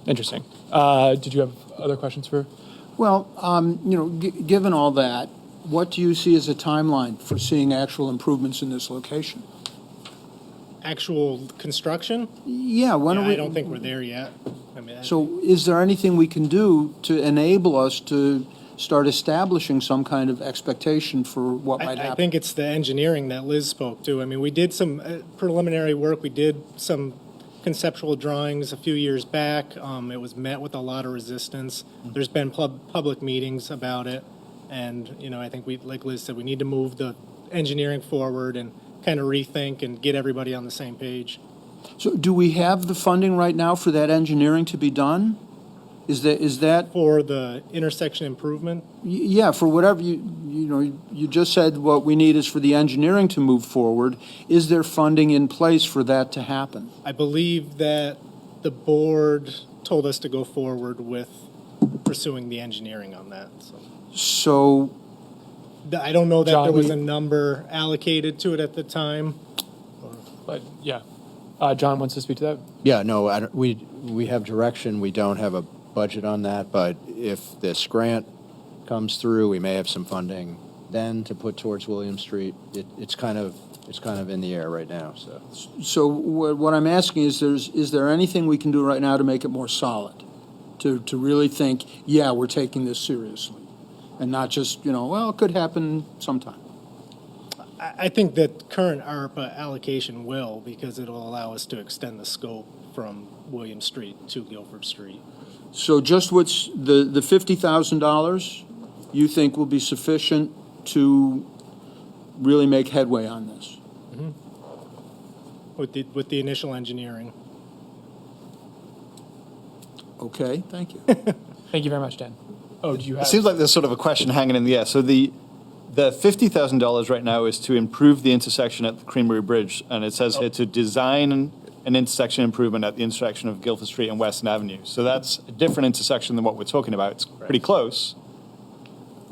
interesting. Did you have other questions for? Well, given all that, what do you see as a timeline for seeing actual improvements in this location? Actual construction? Yeah, I don't think we're there yet. I mean, So is there anything we can do to enable us to start establishing some kind of expectation for what might I happen? think it's the engineering that Liz spoke to. I mean, we did some preliminary work. We did some conceptual drawings a few years back. It was met with a lot of resistance. There's been public meetings about it. And, I think like Liz said, we need to move the engineering forward and kind of rethink and get everybody on the same page. So do we have the funding right now for that engineering to be done? Is that for the intersection improvement? Yeah, for whatever you just said what we need is for the engineering to move forward. Is there funding in place for that to happen? I believe that the board told us to go forward with pursuing the engineering on that. So I don't know that John, there was a number allocated to it at the time. But yeah, John wants to speak to that. Yeah, no, we have direction. We don't have a budget on that, but if this grant comes through, we may have some funding then to put towards William Street. It's kind of in the air right now. So what I'm asking is there anything we can do right now to make it more solid, to really think, yeah, we're taking this seriously, and not just well, it could happen sometime. I think that current ARPA allocation will, because it'll allow us to extend the scope from William Street to Guilford Street. So just what's the $50,000 you think will be sufficient to really make headway on this? Mm-hmm. With the initial engineering. Okay, thank you. Thank you very much, Dan. Oh, do you have? It seems like there's sort of a question hanging in the air. So the $50,000 right now is to improve the intersection at the Creamery Bridge, and it says here to design an intersection improvement at the intersection of Guilford Street and Western Avenue. So that's a different intersection than what we're talking about. It's pretty close.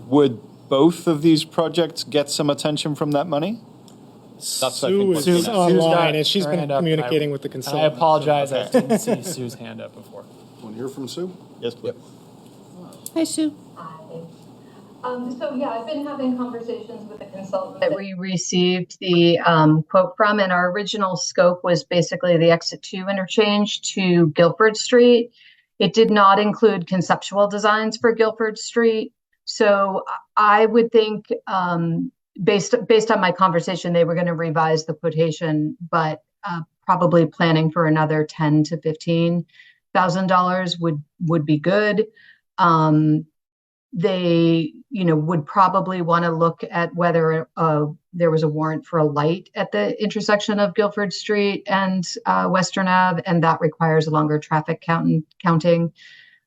Would both of these projects get some attention from that money? Sue is online, and she's been communicating with the consultant. I apologize, I didn't see Sue's hand up before. Want to hear from Sue? Yes, please. Hi, Sue. So yeah, I've been having conversations with the consultant that we received the quote from, and our original scope was basically the exit 2 interchange to Guilford Street. It did not include conceptual designs for Guilford Street. So I would think, based on my conversation, they were going to revise the quotation, but probably planning for another $10,000 to $15,000 would be good. They, would probably want to look at whether there was a warrant for a light at the intersection of Guilford Street and Western Ave, and that requires a longer traffic counting.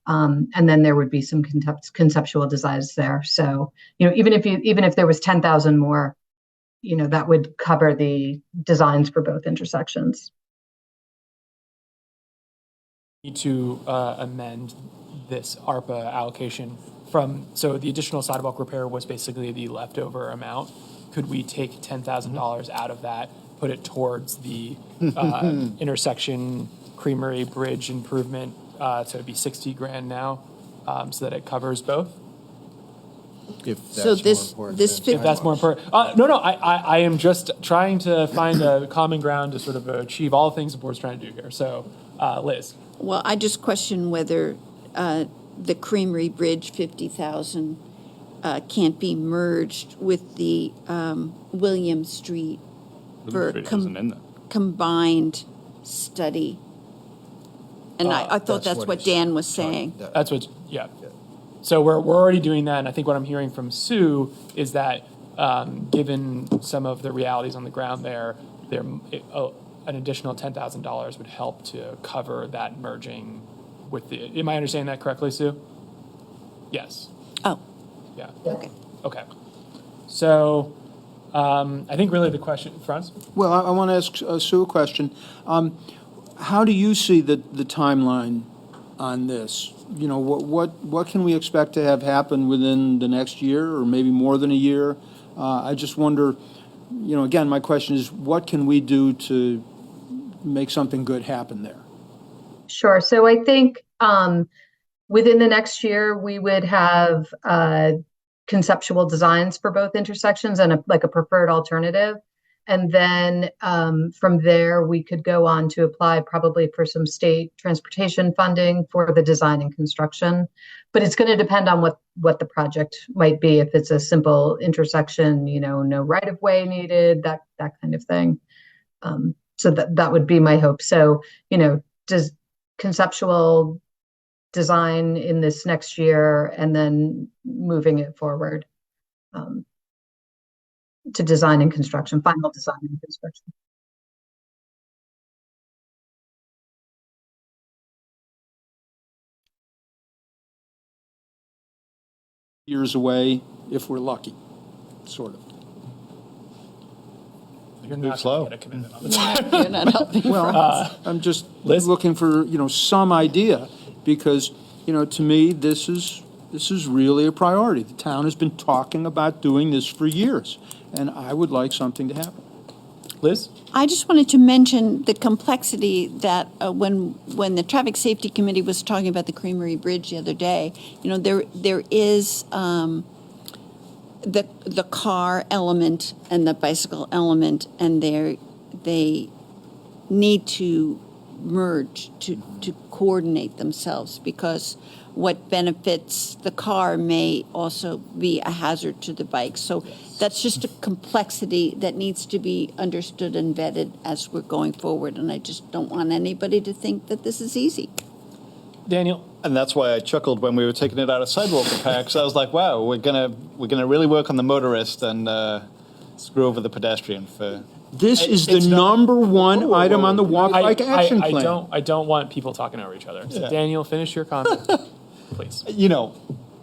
And then there would be some conceptual designs there. So, even if there was 10,000 more, that would cover the designs for both intersections. Need to amend this ARPA allocation so the additional sidewalk repair was basically the leftover amount. Could we take $10,000 out of that, put it towards the intersection Creamery Bridge improvement? So it'd be $60,000 now, so that it covers both. If So that's more important. If that's more important. No, I am just trying to find a common ground to sort of achieve all the things the board's trying to do here. So, Liz. Well, I just question whether the Creamery Bridge 50,000 can't be merged with the William Street for combined study. And I thought that's what Dan was saying. That's what, yeah. So we're already doing that, and I think what I'm hearing from Sue is that given some of the realities on the ground there, an additional $10,000 would help to cover that merging with the. Am I understanding that correctly, Sue? Yes. Oh. Yeah. Okay. Okay. So I think really the question, Franz? Well, I want to ask Sue a question. How do you see the timeline on this? you know, what can we expect to have happen within the next year or maybe more than a year? I just wonder, you know, again, my question is, what can we do to make something good happen there? Sure. So I think within the next year, we would have conceptual designs for both intersections and a preferred alternative. And then from there, we could go on to apply probably for some state transportation funding for the design and construction. But it's going to depend on what the project might be. If it's a simple intersection, you know, no right of way needed, that kind of thing. So that would be my hope. So, you know, does conceptual design in this next year and then moving it forward to design and construction, final design and construction. Years away, if we're lucky, sort of. You're not slow. going to get a commitment on the You're not helping. Well, I'm just looking for, you know, some idea, because, you know, to me, this is really a priority. The town has been talking about doing this for years, and I would like something to happen. Liz? I just wanted to mention the complexity that when the Traffic Safety Committee was talking about the Creamery Bridge the other day, you know, there is the car element and the bicycle element, and they need to merge to coordinate themselves, because what benefits the car may also be a hazard to the bike. So that's just a complexity that needs to be understood and vetted as we're going forward. And I just don't want anybody to think that this is easy. Daniel? And that's why I chuckled when we were taking it out of sidewalk repair, because I was like, wow, we're gonna really work on the motorist and screw over the pedestrian for... This is the number one item on the walk bike action plan. I don't want people talking over each other. So Yeah. Daniel, finish your comment, please. You know,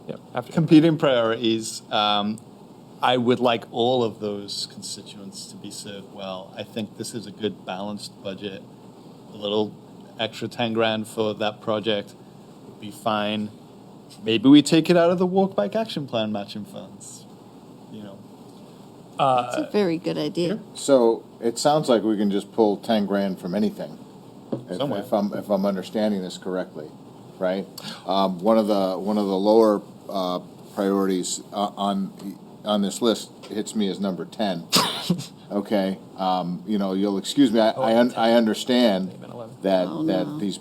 Yep, after. competing priorities, I would like all of those constituents to be served well. I think this is a good balanced budget. A little extra 10 grand for that project would be fine. Maybe we take it out of the walk bike action plan matching funds, you know. It's a very good idea. So it sounds like we can just pull 10 grand from anything, if I'm understanding this correctly, right? One of the lower priorities on this list hits me as number 10. Okay, you know, you'll excuse me. I understand that these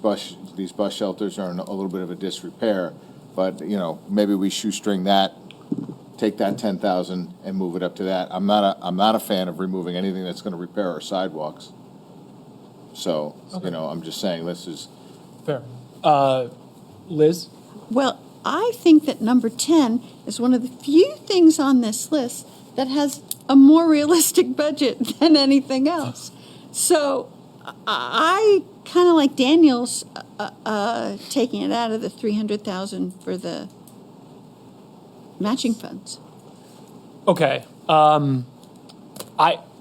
bus shelters are in a little bit of a disrepair, but you know, maybe we shoestring that. Take that 10,000 and move it up to that. I'm not a fan of removing anything that's going to repair our sidewalks. So, you know, I'm just saying this is Fair. Liz? Well, I think that number 10 is one of the few things on this list that has a more realistic budget than anything else. So I kind of like Daniel's taking it out of the 300,000 for the matching funds. Okay.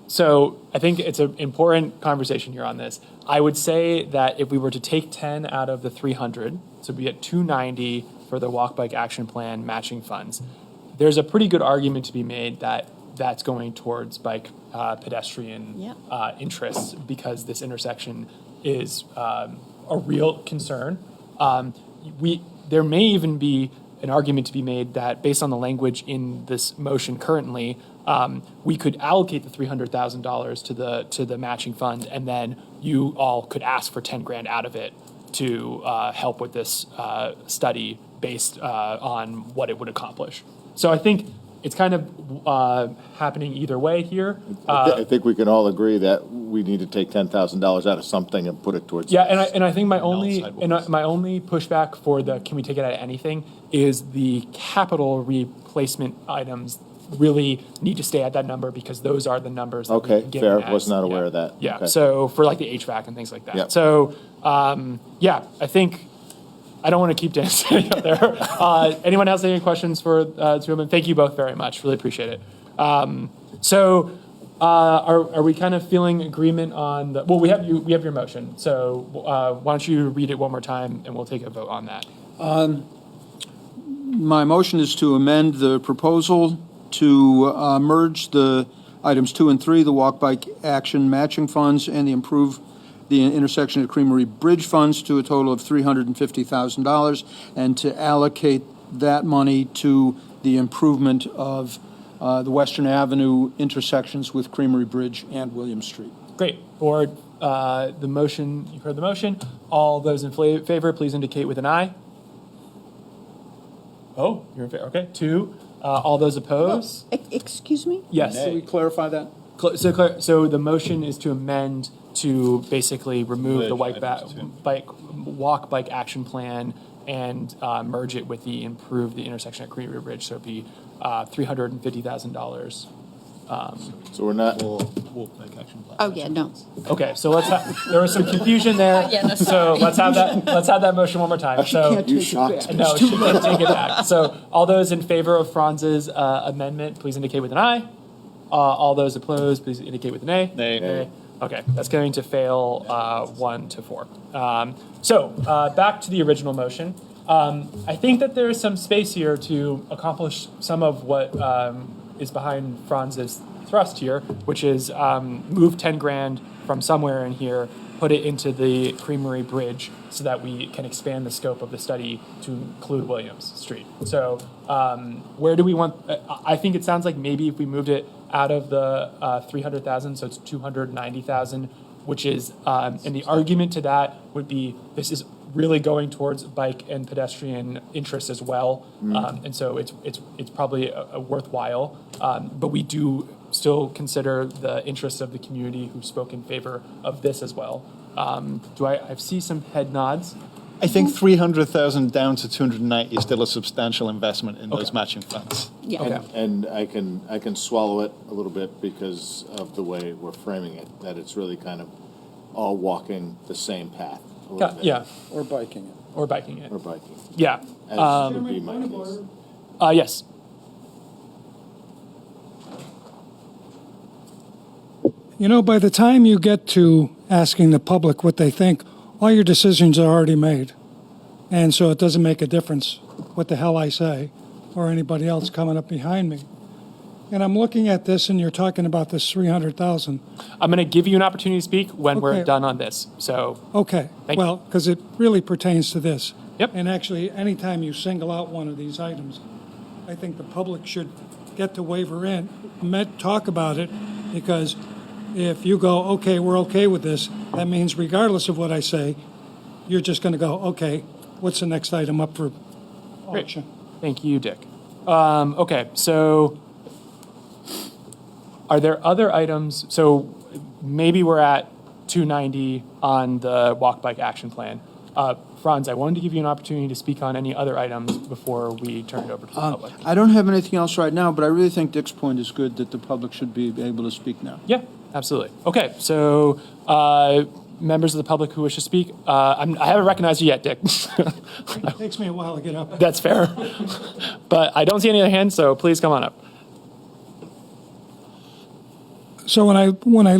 So I think it's an important conversation here on this. I would say that if we were to take 10 out of the 300, so be at 290 for the walk bike action plan matching funds, there's a pretty good argument to be made that that's going towards bike pedestrian interests, because this intersection is a real concern. There may even be an argument to be made that based on the language in this motion currently, we could allocate the $300,000 to the matching fund, and then you all could ask for 10 grand out of it to help with this study based on what it would accomplish. So I think it's kind of happening either way here. I think we can all agree that we need to take $10,000 out of something and put it towards. Yeah, and I think my only pushback for the can we take it out of anything is the capital replacement items really need to stay at that number, because those are the numbers that Okay, we've been given fair. Was not aware of that. Yeah, Okay. so for like the HVAC and things like that. Yep. So I think I don't want to keep dancing up there. Anyone else have any questions for two of them? Thank you both very much. Really appreciate it. Are we kind of feeling agreement on the? Well, we have your motion. So why don't you read it one more time, and we'll take a vote on that. My motion is to amend the proposal to merge the items 2 and 3, the walk bike action matching funds and the improve the intersection at Creamery Bridge funds to a total of $350,000, and to allocate that money to the improvement of the Western Avenue intersections with Creamery Bridge and William Street. Great. Board, the motion, you've heard the motion. All those in favor, please indicate with an aye. Oh, you're in favor. Okay. 2. All those opposed? Excuse me? Yes. Can we clarify that? So the motion is to amend to basically remove the walk bike action plan and merge it with the improve the intersection at Creamery Bridge. So it'd be $350,000. So we're not. Oh, yeah, no. Okay, so there was some confusion there. So let's have that motion one more time. So You shocked me. no, she can't take it back. So all those in favor of Franz's amendment, please indicate with an aye. All those opposed, please indicate with an nay. Nay. Okay, that's going to fail 1 to 4. So back to the original motion. I think that there is some space here to accomplish some of what is behind Franz's thrust here, which is move 10 grand from somewhere in here, put it into the Creamery Bridge so that we can expand the scope of the study to include Williams Street. So where do we want, I think it sounds like maybe if we moved it out of the 300,000, so it's 290,000, which is, and the argument to that would be this is really going towards bike and pedestrian interests as well, and so it's probably a worthwhile. But we do still consider the interests of the community who spoke in favor of this as well. I see some head nods? I think 300,000 down to 290 is still a substantial investment in those matching funds. Yeah. Okay. And I can swallow it a little bit because of the way we're framing it, that it's really kind of all walking the same path. A little bit. Yeah, Or biking it. or biking it. Or biking. Yeah. As would be my case. Yes. You know, by the time you get to asking the public what they think, all your decisions are already made. And so it doesn't make a difference what the hell I say or anybody else coming up behind me. And I'm looking at this, and you're talking about this 300,000. I'm going to give you an opportunity to speak when we're Okay. done on this. So, Okay, Thank well, because it really pertains to this. Yep. And actually, anytime you single out one of these items, I think the public should get to waiver in, talk about it, because if you go, okay, we're okay with this, that means regardless of what I say, you're just going to go, okay, what's the next item up for auction? thank you, Dick. Okay, so are there other items? So maybe we're at 290 on the walk bike action plan. Franz, I wanted to give you an opportunity to speak on any other items before we turn it over to the public. I don't have anything else right now, but I really think Dick's point is good that the public should be able to speak now. Yeah, absolutely. Okay, so members of the public who wish to speak, I haven't recognized you yet, Dick. It takes me a while to get up. That's fair. But I don't see any other hands, so please come on up. So when I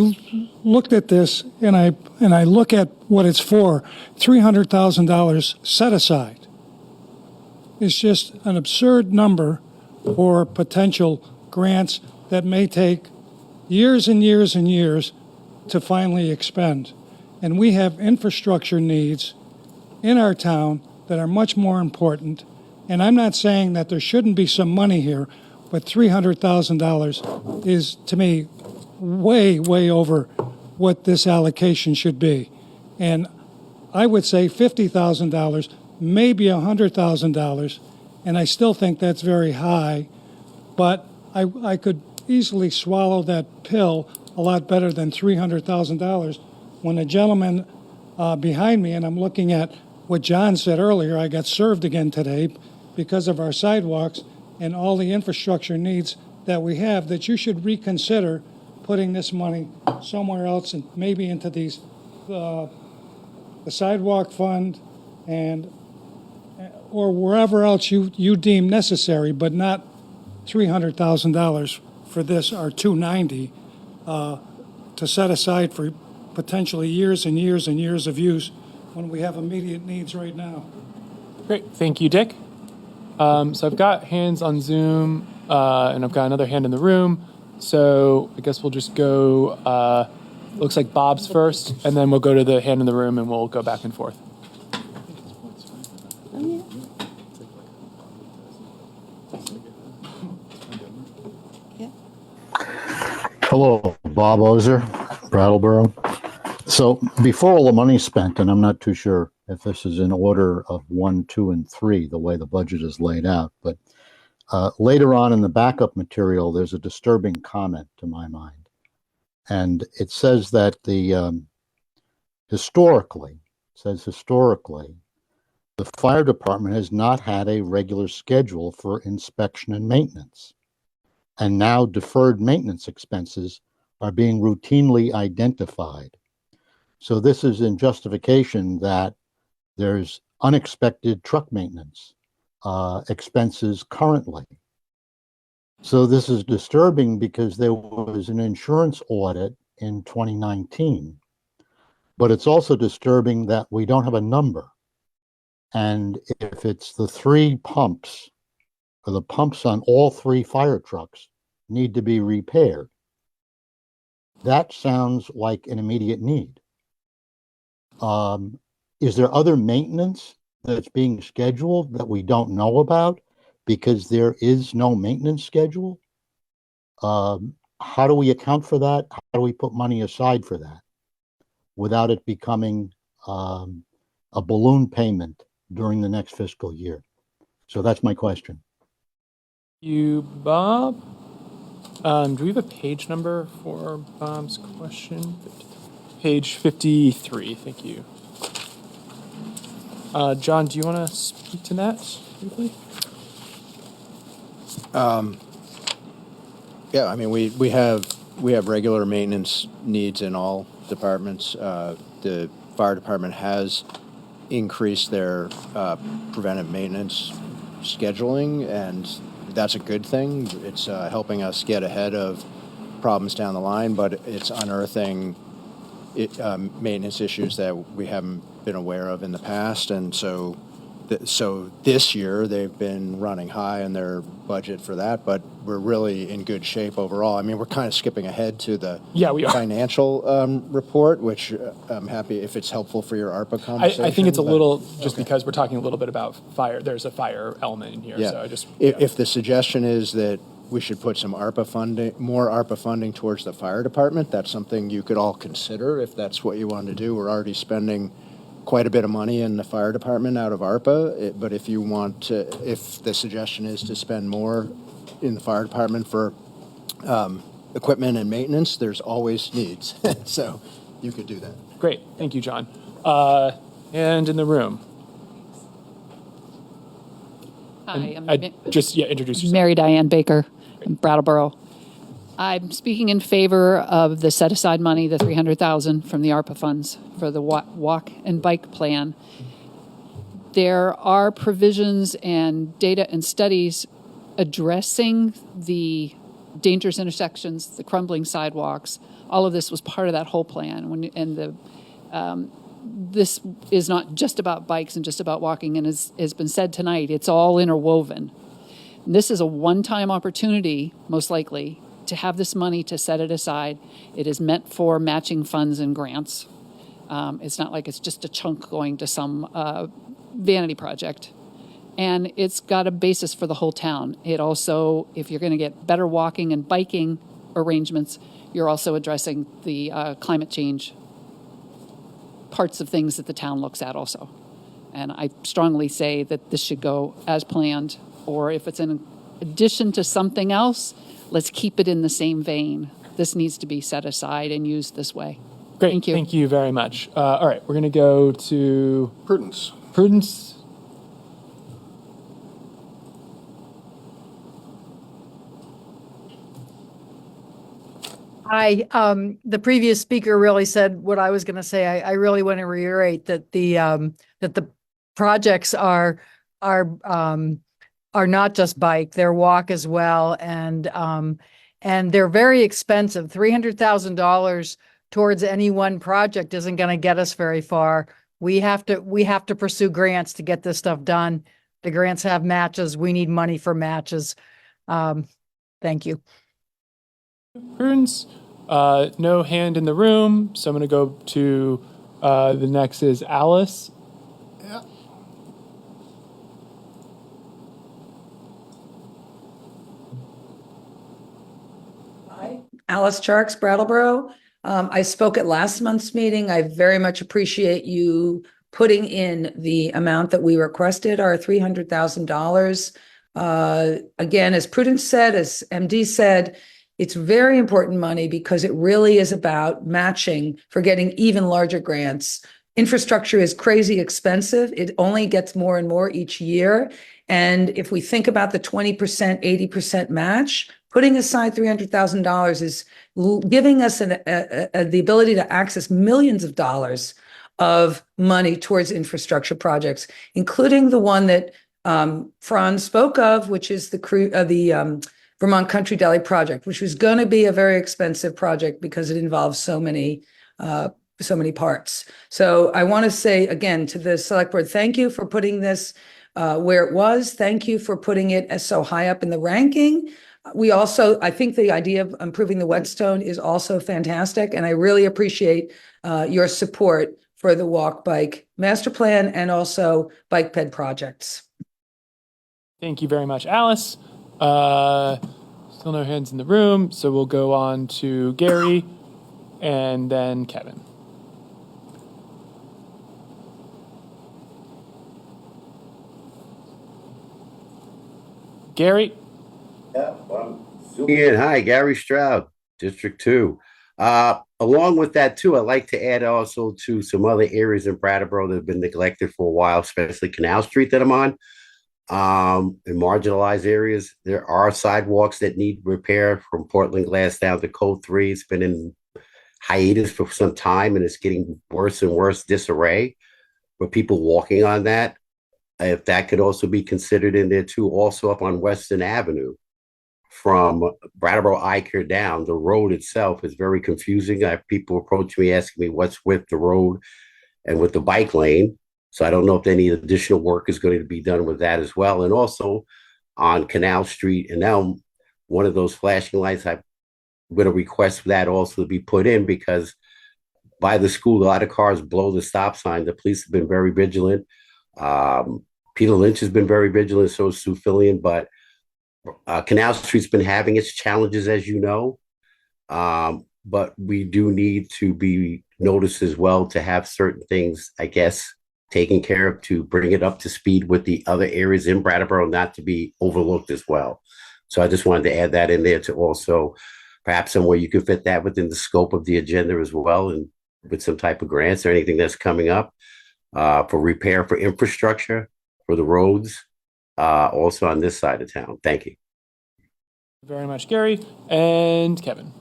looked at this and I look at what it's for, $300,000 set aside is just an absurd number for potential grants that may take years and years and years to finally expend. And we have infrastructure needs in our town that are much more important. And I'm not saying that there shouldn't be some money here, but $300,000 is, to me, way, way over what this allocation should be. And I would say $50,000, maybe $100,000, and I still think that's very high, but I could easily swallow that pill a lot better than $300,000 when a gentleman behind me, and I'm looking at what John said earlier, I got served again today because of our sidewalks and all the infrastructure needs that we have, that you should reconsider putting this money somewhere else and maybe into these, the sidewalk fund and, or wherever else you deem necessary, but not $300,000 for this, or $290 to set aside for potentially years and years and years of use when we have immediate needs right now. Great, thank you, Dick. So I've got hands on Zoom, and I've got another hand in the room. So I guess we'll just go, looks like Bob's first, and then we'll go to the hand in the room and we'll go back and forth. Hello, Bob Ozer, Brattleboro. So before all the money's spent, and I'm not too sure if this is in order of 1, 2, and 3, the way the budget is laid out, but later on in the backup material, there's a disturbing comment to my mind. And it says that historically, the fire department has not had a regular schedule for inspection and maintenance. And now deferred maintenance expenses are being routinely identified. So this is in justification that there's unexpected truck maintenance expenses currently. So this is disturbing because there was an insurance audit in 2019, but it's also disturbing that we don't have a number. And if it's the 3 pumps, or the pumps on all 3 fire trucks need to be repaired, that sounds like an immediate need. Is there other maintenance that's being scheduled that we don't know about because there is no maintenance schedule? How do we account for that? How do we put money aside for that without it becoming a balloon payment during the next fiscal year? So that's my question. You, Bob. Do we have a page number for Bob's question? Page 53, thank you. John, do you want to speak to that briefly? Yeah, I mean, we have regular maintenance needs in all departments. The fire department has increased their preventive maintenance scheduling, and that's a good thing. It's helping us get ahead of problems down the line, but it's unearthing maintenance issues that we haven't been aware of in the past. And so this year they've been running high in their budget for that, but we're really in good shape overall. I mean, we're kind of skipping ahead to the financial report, which I'm happy if it's helpful for your ARPA conversation. I think it's a little, just because we're talking a little bit about fire, there's a fire element in here. Yeah. So I just, if the suggestion is that we should put some ARPA funding, more ARPA funding towards the fire department, that's something you could all consider if that's what you want to do. We're already spending quite a bit of money in the fire department out of ARPA, but if you want to, if the suggestion is to spend more in the fire department for equipment and maintenance, there's always needs. So you could do that. great, thank you, John. And in the room. Hi, introduce yourself. Mary Diane Baker, in Brattleboro. I'm speaking in favor of the set-aside money, the $300,000 from the ARPA funds for the walk and bike plan. There are provisions and data and studies addressing the dangerous intersections, the crumbling sidewalks. All of this was part of that whole plan. This is not just about bikes and just about walking, and as has been said tonight, it's all interwoven. And this is a one-time opportunity, most likely, to have this money to set it aside. It is meant for matching funds and grants. It's not like it's just a chunk going to some vanity project. And it's got a basis for the whole town. It also, if you're going to get better walking and biking arrangements, you're also addressing the climate change parts of things that the town looks at also. And I strongly say that this should go as planned, or if it's in addition to something else, let's keep it in the same vein. This needs to be set aside and used this way. Great, thank you. Thank you very much. All right, we're going to go to Prudence. Prudence. Hi, the previous speaker really said what I was going to say. I really want to reiterate that the projects are not just bike; they're walk as well, and they're very expensive. $300,000 towards any one project isn't going to get us very far. We have to pursue grants to get this stuff done. The grants have matches. We need money for matches. Thank you. Prudence, no hand in the room, so I'm going to go to the next is Alice. Alice Charks, Brattleboro. I spoke at last month's meeting. I very much appreciate you putting in the amount that we requested, our $300,000. Again, as Prudence said, as MD said, it's very important money because it really is about matching for getting even larger grants. Infrastructure is crazy expensive. It only gets more and more each year. And if we think about the 20%, 80% match, putting aside $300,000 is giving us the ability to access millions of dollars of money towards infrastructure projects, including the one that Franz spoke of, which is the Vermont Country Deli project, which was going to be a very expensive project because it involves so many parts. So I want to say again to the Select Board, thank you for putting this where it was. Thank you for putting it as so high up in the ranking. I think the idea of improving the whetstone is also fantastic, and I really appreciate your support for the walk bike master plan and also bike ped projects. Thank you very much, Alice. Still no hands in the room, so we'll go on to Gary and then Kevin. Gary? Yeah, hi, Gary Stroud, District 2. Along with that, too, I'd like to add also to some other areas in Brattleboro that have been neglected for a while, especially Canal Street that I'm on. In marginalized areas, there are sidewalks that need repair from Portland Glass down to Code 3. It's been in hiatus for some time, and it's getting worse and worse disarray for people walking on that. If that could also be considered in there, too, also up on Western Avenue. From Brattleboro Icare down, the road itself is very confusing. I have people approach me asking me what's with the road and with the bike lane. So I don't know if any additional work is going to be done with that as well. And also on Canal Street and Elm, one of those flashing lights, I'm going to request for that also to be put in because by the school, a lot of cars blow the stop sign. The police have been very vigilant. Peter Lynch has been very vigilant, so is Sue Fillion, but Canal Street's been having its challenges, as you know, but we do need to be noticed as well to have certain things, I guess, taken care of to bring it up to speed with the other areas in Brattleboro, not to be overlooked as well. So I just wanted to add that in there to also perhaps somewhere you can fit that within the scope of the agenda as well, and with some type of grants or anything that's coming up for repair, for infrastructure, for the roads. Also on this side of town. Thank you. Very much, Gary. And Kevin.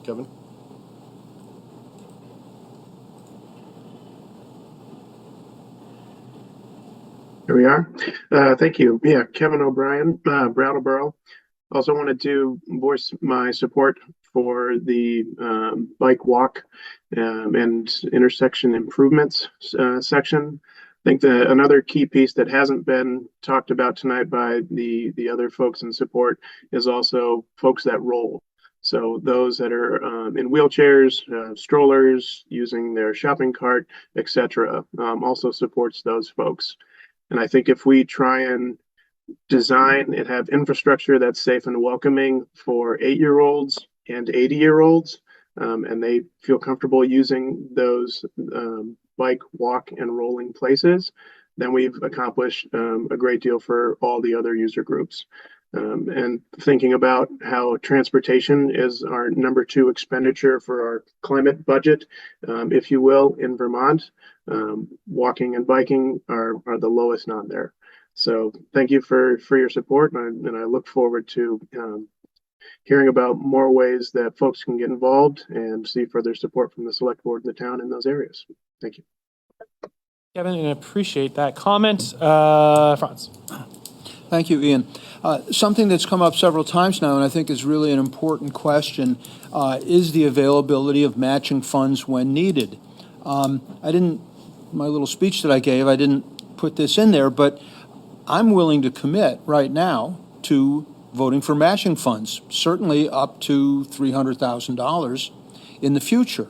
Kevin? Here we are. Thank you. Yeah, Kevin O'Brien, Brattleboro. Also wanted to voice my support for the bike walk and intersection improvements section. I think another key piece that hasn't been talked about tonight by the other folks in support is also folks that roll. So those that are in wheelchairs, strollers, using their shopping cart, etc., also supports those folks. And I think if we try and design and have infrastructure that's safe and welcoming for 8-year-olds and 80-year-olds, and they feel comfortable using those bike, walk, and rolling places, then we've accomplished a great deal for all the other user groups. And thinking about how transportation is our number 2 expenditure for our climate budget, if you will, in Vermont, walking and biking are the lowest on there. So thank you for your support, and I look forward to hearing about more ways that folks can get involved and see further support from the Select Board in the town in those areas. Thank you. Kevin, and appreciate that comment. Franz. Thank you, Ian. Something that's come up several times now, and I think is really an important question, is the availability of matching funds when needed. My little speech that I gave, I didn't put this in there, but I'm willing to commit right now to voting for matching funds, certainly up to $300,000 in the future.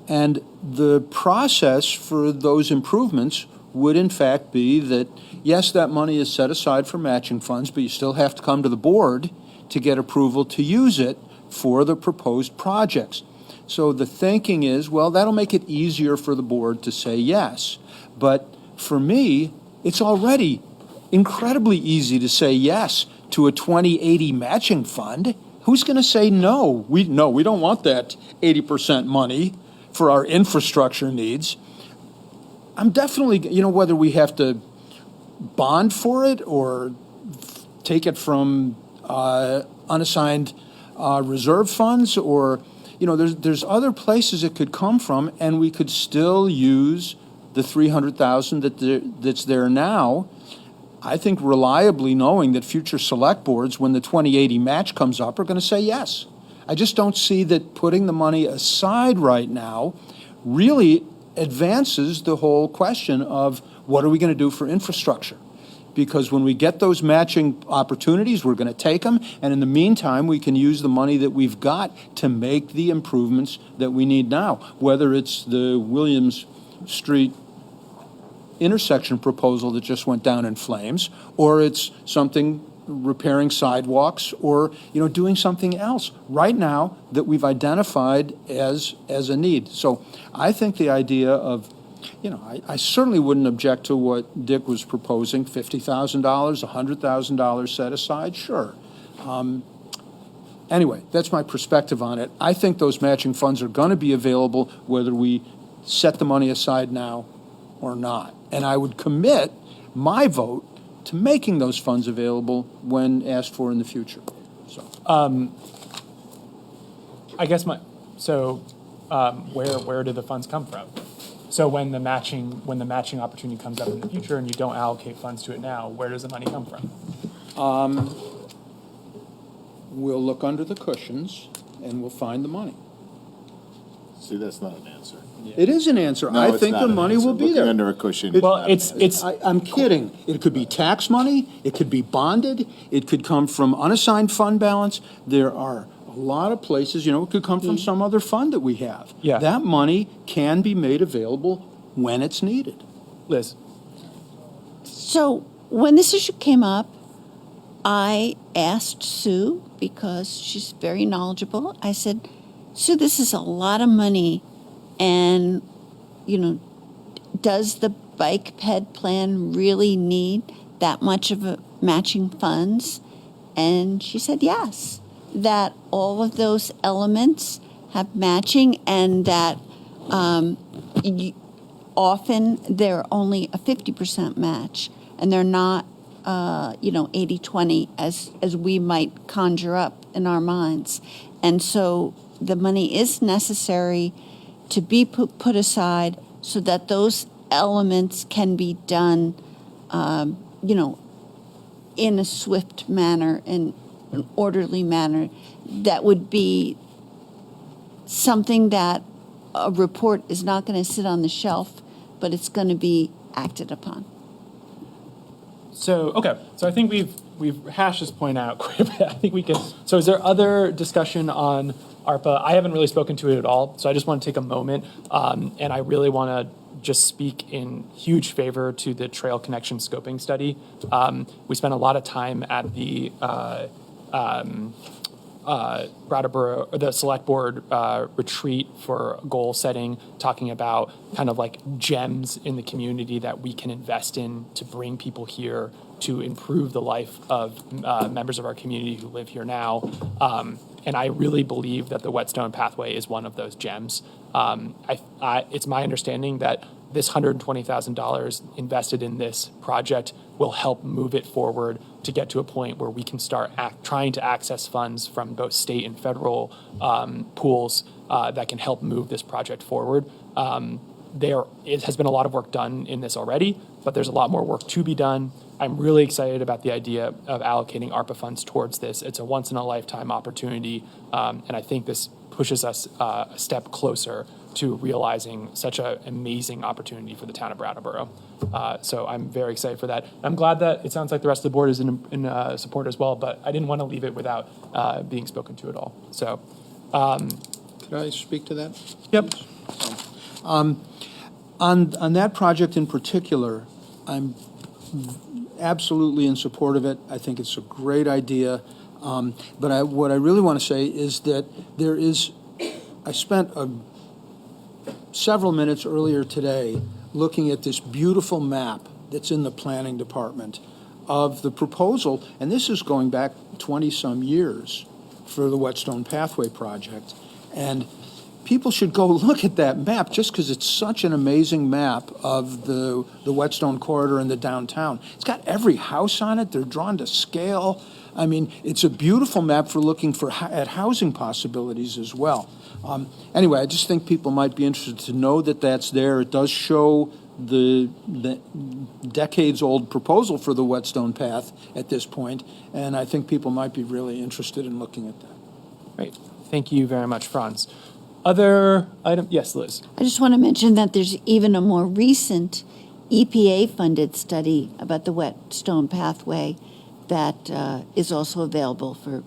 And the process for those improvements would in fact be that, yes, that money is set aside for matching funds, but you still have to come to the board to get approval to use it for the proposed projects. So the thinking is, well, that'll make it easier for the board to say yes. But for me, it's already incredibly easy to say yes to a 2080 matching fund. Who's going to say no? We don't want that 80% money for our infrastructure needs. I'm definitely, whether we have to bond for it or take it from unassigned reserve funds, or, there's other places it could come from, and we could still use the $300,000 that's there now. I think reliably knowing that future select boards, when the 2080 match comes up, are going to say yes. I just don't see that putting the money aside right now really advances the whole question of what are we going to do for infrastructure. Because when we get those matching opportunities, we're going to take them, and in the meantime, we can use the money that we've got to make the improvements that we need now, whether it's the Williams Street intersection proposal that just went down in flames, or it's something repairing sidewalks, or doing something else right now that we've identified as a need. So I think the idea of, I certainly wouldn't object to what Dick was proposing, $50,000, $100,000 set aside, sure. Anyway, that's my perspective on it. I think those matching funds are going to be available whether we set the money aside now or not. And I would commit my vote to making those funds available when asked for in the future. So, I guess where do the funds come from? So when the matching opportunity comes up in the future and you don't allocate funds to it now, where does the money come from? We'll look under the cushions and we'll find the money. See, that's not an answer. It is an answer. No, I it's think not the an money answer. will be Looking there. under a cushion. I'm kidding. It could be tax money. It could be bonded. It could come from unassigned fund balance. There are a lot of places, it could come from some other fund that we have. Yeah. That money can be made available when it's needed. Liz. So when this issue came up, I asked Sue, because she's very knowledgeable, I said, Sue, this is a lot of money, and, does the bike ped plan really need that much of a matching funds? And she said yes, that all of those elements have matching, and that often they're only a 50% match, and they're not 80-20 as we might conjure up in our minds. And so the money is necessary to be put aside so that those elements can be done, in a swift manner, in an orderly manner. That would be something that a report is not going to sit on the shelf, but it's going to be acted upon. So I think we've hashed this point out quite a bit. I think we can. So is there other discussion on ARPA? I haven't really spoken to it at all, so I just want to take a moment, and I really want to just speak in huge favor to the trail connection scoping study. We spent a lot of time at the Brattleboro, the Selectboard retreat for goal setting, talking about kind of like gems in the community that we can invest in to bring people here to improve the life of members of our community who live here now. And I really believe that the Whetstone Pathway is one of those gems. It's my understanding that this $120,000 invested in this project will help move it forward to get to a point where we can start trying to access funds from both state and federal pools that can help move this project forward. There has been a lot of work done in this already but there's a lot more work to be done. I'm really excited about the idea of allocating ARPA funds towards this. It's a once-in-a-lifetime opportunity, and I think this pushes us a step closer to realizing such an amazing opportunity for the town of Brattleboro. So I'm very excited for that. I'm glad that it sounds like the rest of the board is in support as well, but I didn't want to leave it without being spoken to at all. So, Could I speak to that? Yep. On that project in particular, I'm absolutely in support of it. I think it's a great idea. But what I really want to say is that I spent several minutes earlier today looking at this beautiful map that's in the planning department of the proposal, and this is going back 20-some years for the Whetstone Pathway project. And people should go look at that map just because it's such an amazing map of the Whetstone corridor in the downtown. It's got every house on it. They're drawn to scale. I mean, it's a beautiful map for looking at housing possibilities as well. Anyway, I just think people might be interested to know that that's there. It does show the decades-old proposal for the Whetstone Path at this point, and I think people might be really interested in looking at that. Great. Thank you very much, Franz. Other item? Yes, Liz. I just want to mention that there's even a more recent EPA-funded study about the Whetstone Pathway that is also available for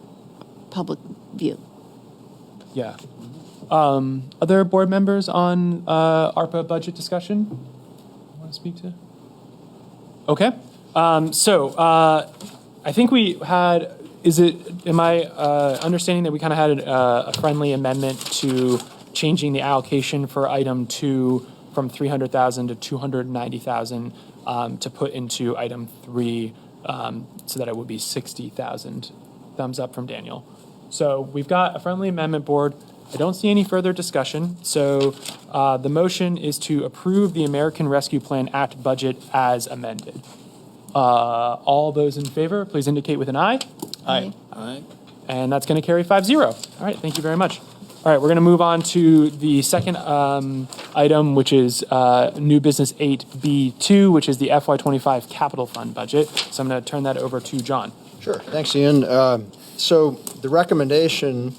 public view. Yeah. Other board members on ARPA budget discussion? Want to speak to? Okay. I think we had. Am I understanding that we kind of had a friendly amendment to changing the allocation for item 2 from 300,000 to 290,000 to put into item 3 so that it would be 60,000? Thumbs up from Daniel. So we've got a friendly amendment, board. I don't see any further discussion. So the motion is to approve the American Rescue Plan Act budget as amended. All those in favor, please indicate with an aye. Aye. Aye. And that's going to carry 5-0. All right, thank you very much. All right, we're going to move on to the second item, which is new business 8B2, which is the FY25 capital fund budget. So I'm going to turn that over to John. Sure. Thanks, Ian. So the recommendation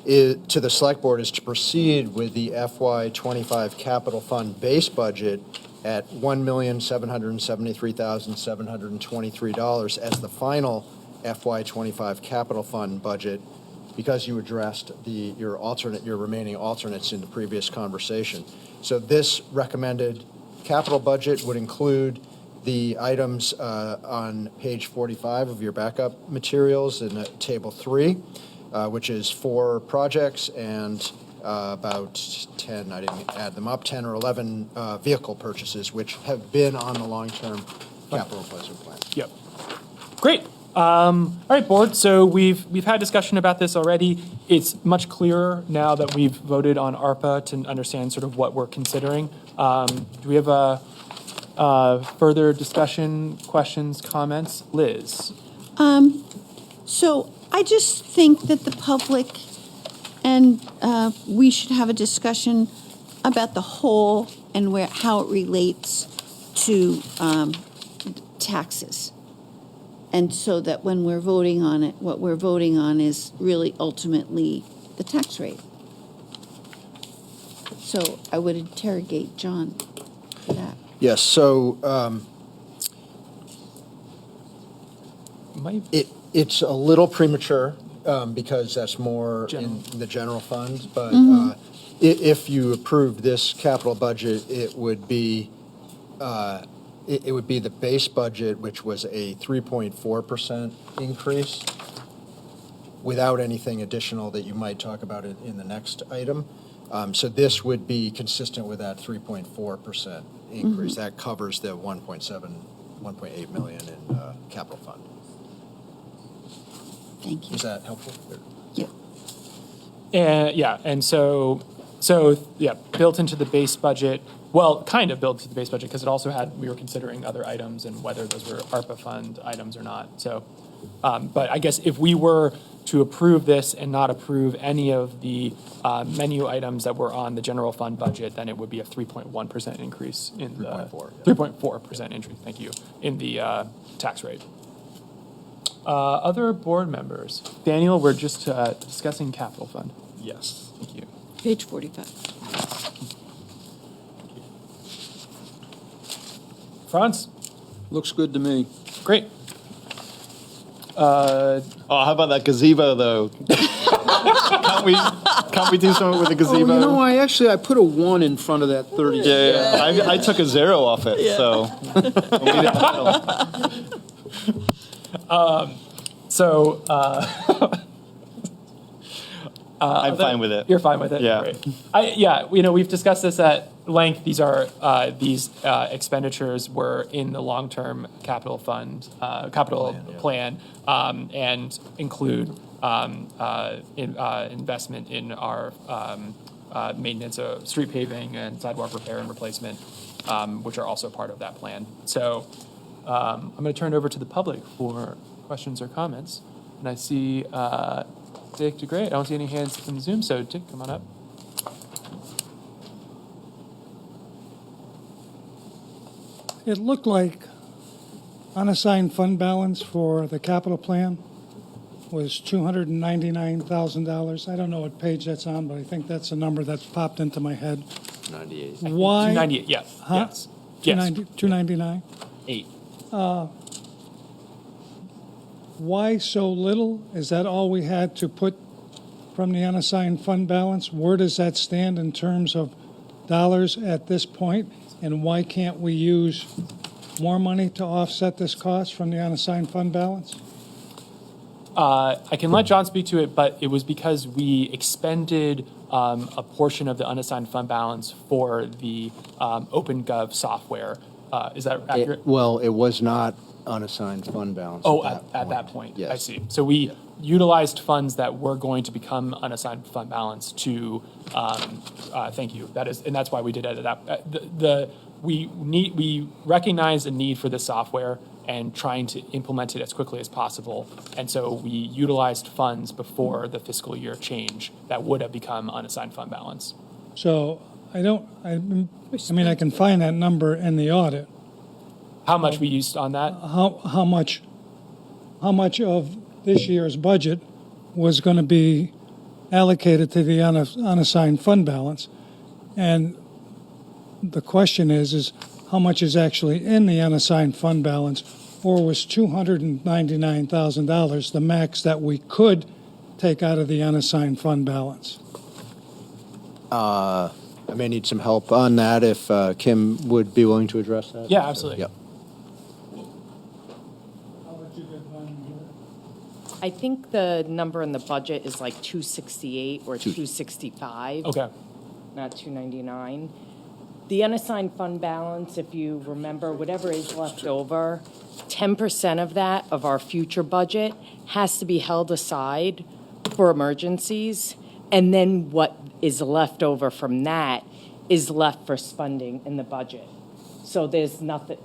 to the Select Board is to proceed with the FY25 capital fund base budget at $1,773,723 as the final FY25 capital fund budget, because you addressed your remaining alternates in the previous conversation. So this recommended capital budget would include the items on page 45 of your backup materials in table 3, which is 4 projects and about 10, I didn't add them up, 10 or 11 vehicle purchases, which have been on the long-term capital replacement plan. Yep. Great. All right, board. So we've had discussion about this already. It's much clearer now that we've voted on ARPA to understand sort of what we're considering. Do we have a further discussion, questions, comments? Liz? So I just think that the public and we should have a discussion about the whole and how it relates to taxes. And so that when we're voting on it, what we're voting on is really ultimately the tax rate. So I would interrogate John for that. Yes, so it's a little premature because that's more in the general fund, but if you approve this capital budget, it would be the base budget, which was a 3.4% increase without anything additional that you might talk about in the next item. So this would be consistent with that 3.4% increase. That covers the 1.8 million in capital fund. Thank you. Is that helpful? Yeah. And so built into the base budget. Well, kind of built into the base budget because it also we were considering other items and whether those were ARPA fund items or not. So, but I guess if we were to approve this and not approve any of the menu items that were on the general fund budget, then it would be a 3.1% increase in the 3.4% increase. Thank you, in the tax rate. Other board members, Daniel, we're just discussing capital fund. Yes. Thank you. Page 45. Franz? Looks good to me. Great. Oh, how about that gazebo, though? Can't we do something with the gazebo? Oh, you know, I put a 1 in front of that 30. Yeah. I took a 0 off it, so. I'm fine with it. You're fine with it? Yeah. Great. We've discussed this at length. These are, these expenditures were in the long-term capital fund, capital plan, and include investment in our maintenance of street paving and sidewalk repair and replacement, which are also part of that plan. So I'm going to turn it over to the public for questions or comments. And I see Dick DeGray. I don't see any hands from Zoom, so Dick, come on up. It looked like unassigned fund balance for the capital plan was $299,000. I don't know what page that's on, but I think that's a number that's popped into my head. 98. Why? 298, yes. Huh? Yes. 299? 8. Why so little? Is that all we had to put from the unassigned fund balance? Where does that stand in terms of dollars at this point? And why can't we use more money to offset this cost from the unassigned fund balance? I can let John speak to it, but it was because we expended a portion of the unassigned fund balance for the OpenGov software. Is that accurate? It was not unassigned fund balance. At that point. Yes. I see. So we utilized funds that were going to become unassigned fund balance to, thank you. That's why we did it at that. We recognize a need for this software and trying to implement it as quickly as possible. And so we utilized funds before the fiscal year change that would have become unassigned fund balance. So I mean, I can find that number in the audit. How much we used on that? How much of this year's budget was going to be allocated to the unassigned fund balance? And the question is how much is actually in the unassigned fund balance, or was $299,000 the max that we could take out of the unassigned fund balance? I may need some help on that if Kim would be willing to address that. Yeah, absolutely. Yep. I think the number in the budget is like 268 or 265. Okay. Not 299. The unassigned fund balance, if you remember, whatever is left over, 10% of that, of our future budget, has to be held aside for emergencies. And then what is left over from that is left for spending in the budget. So there's nothing,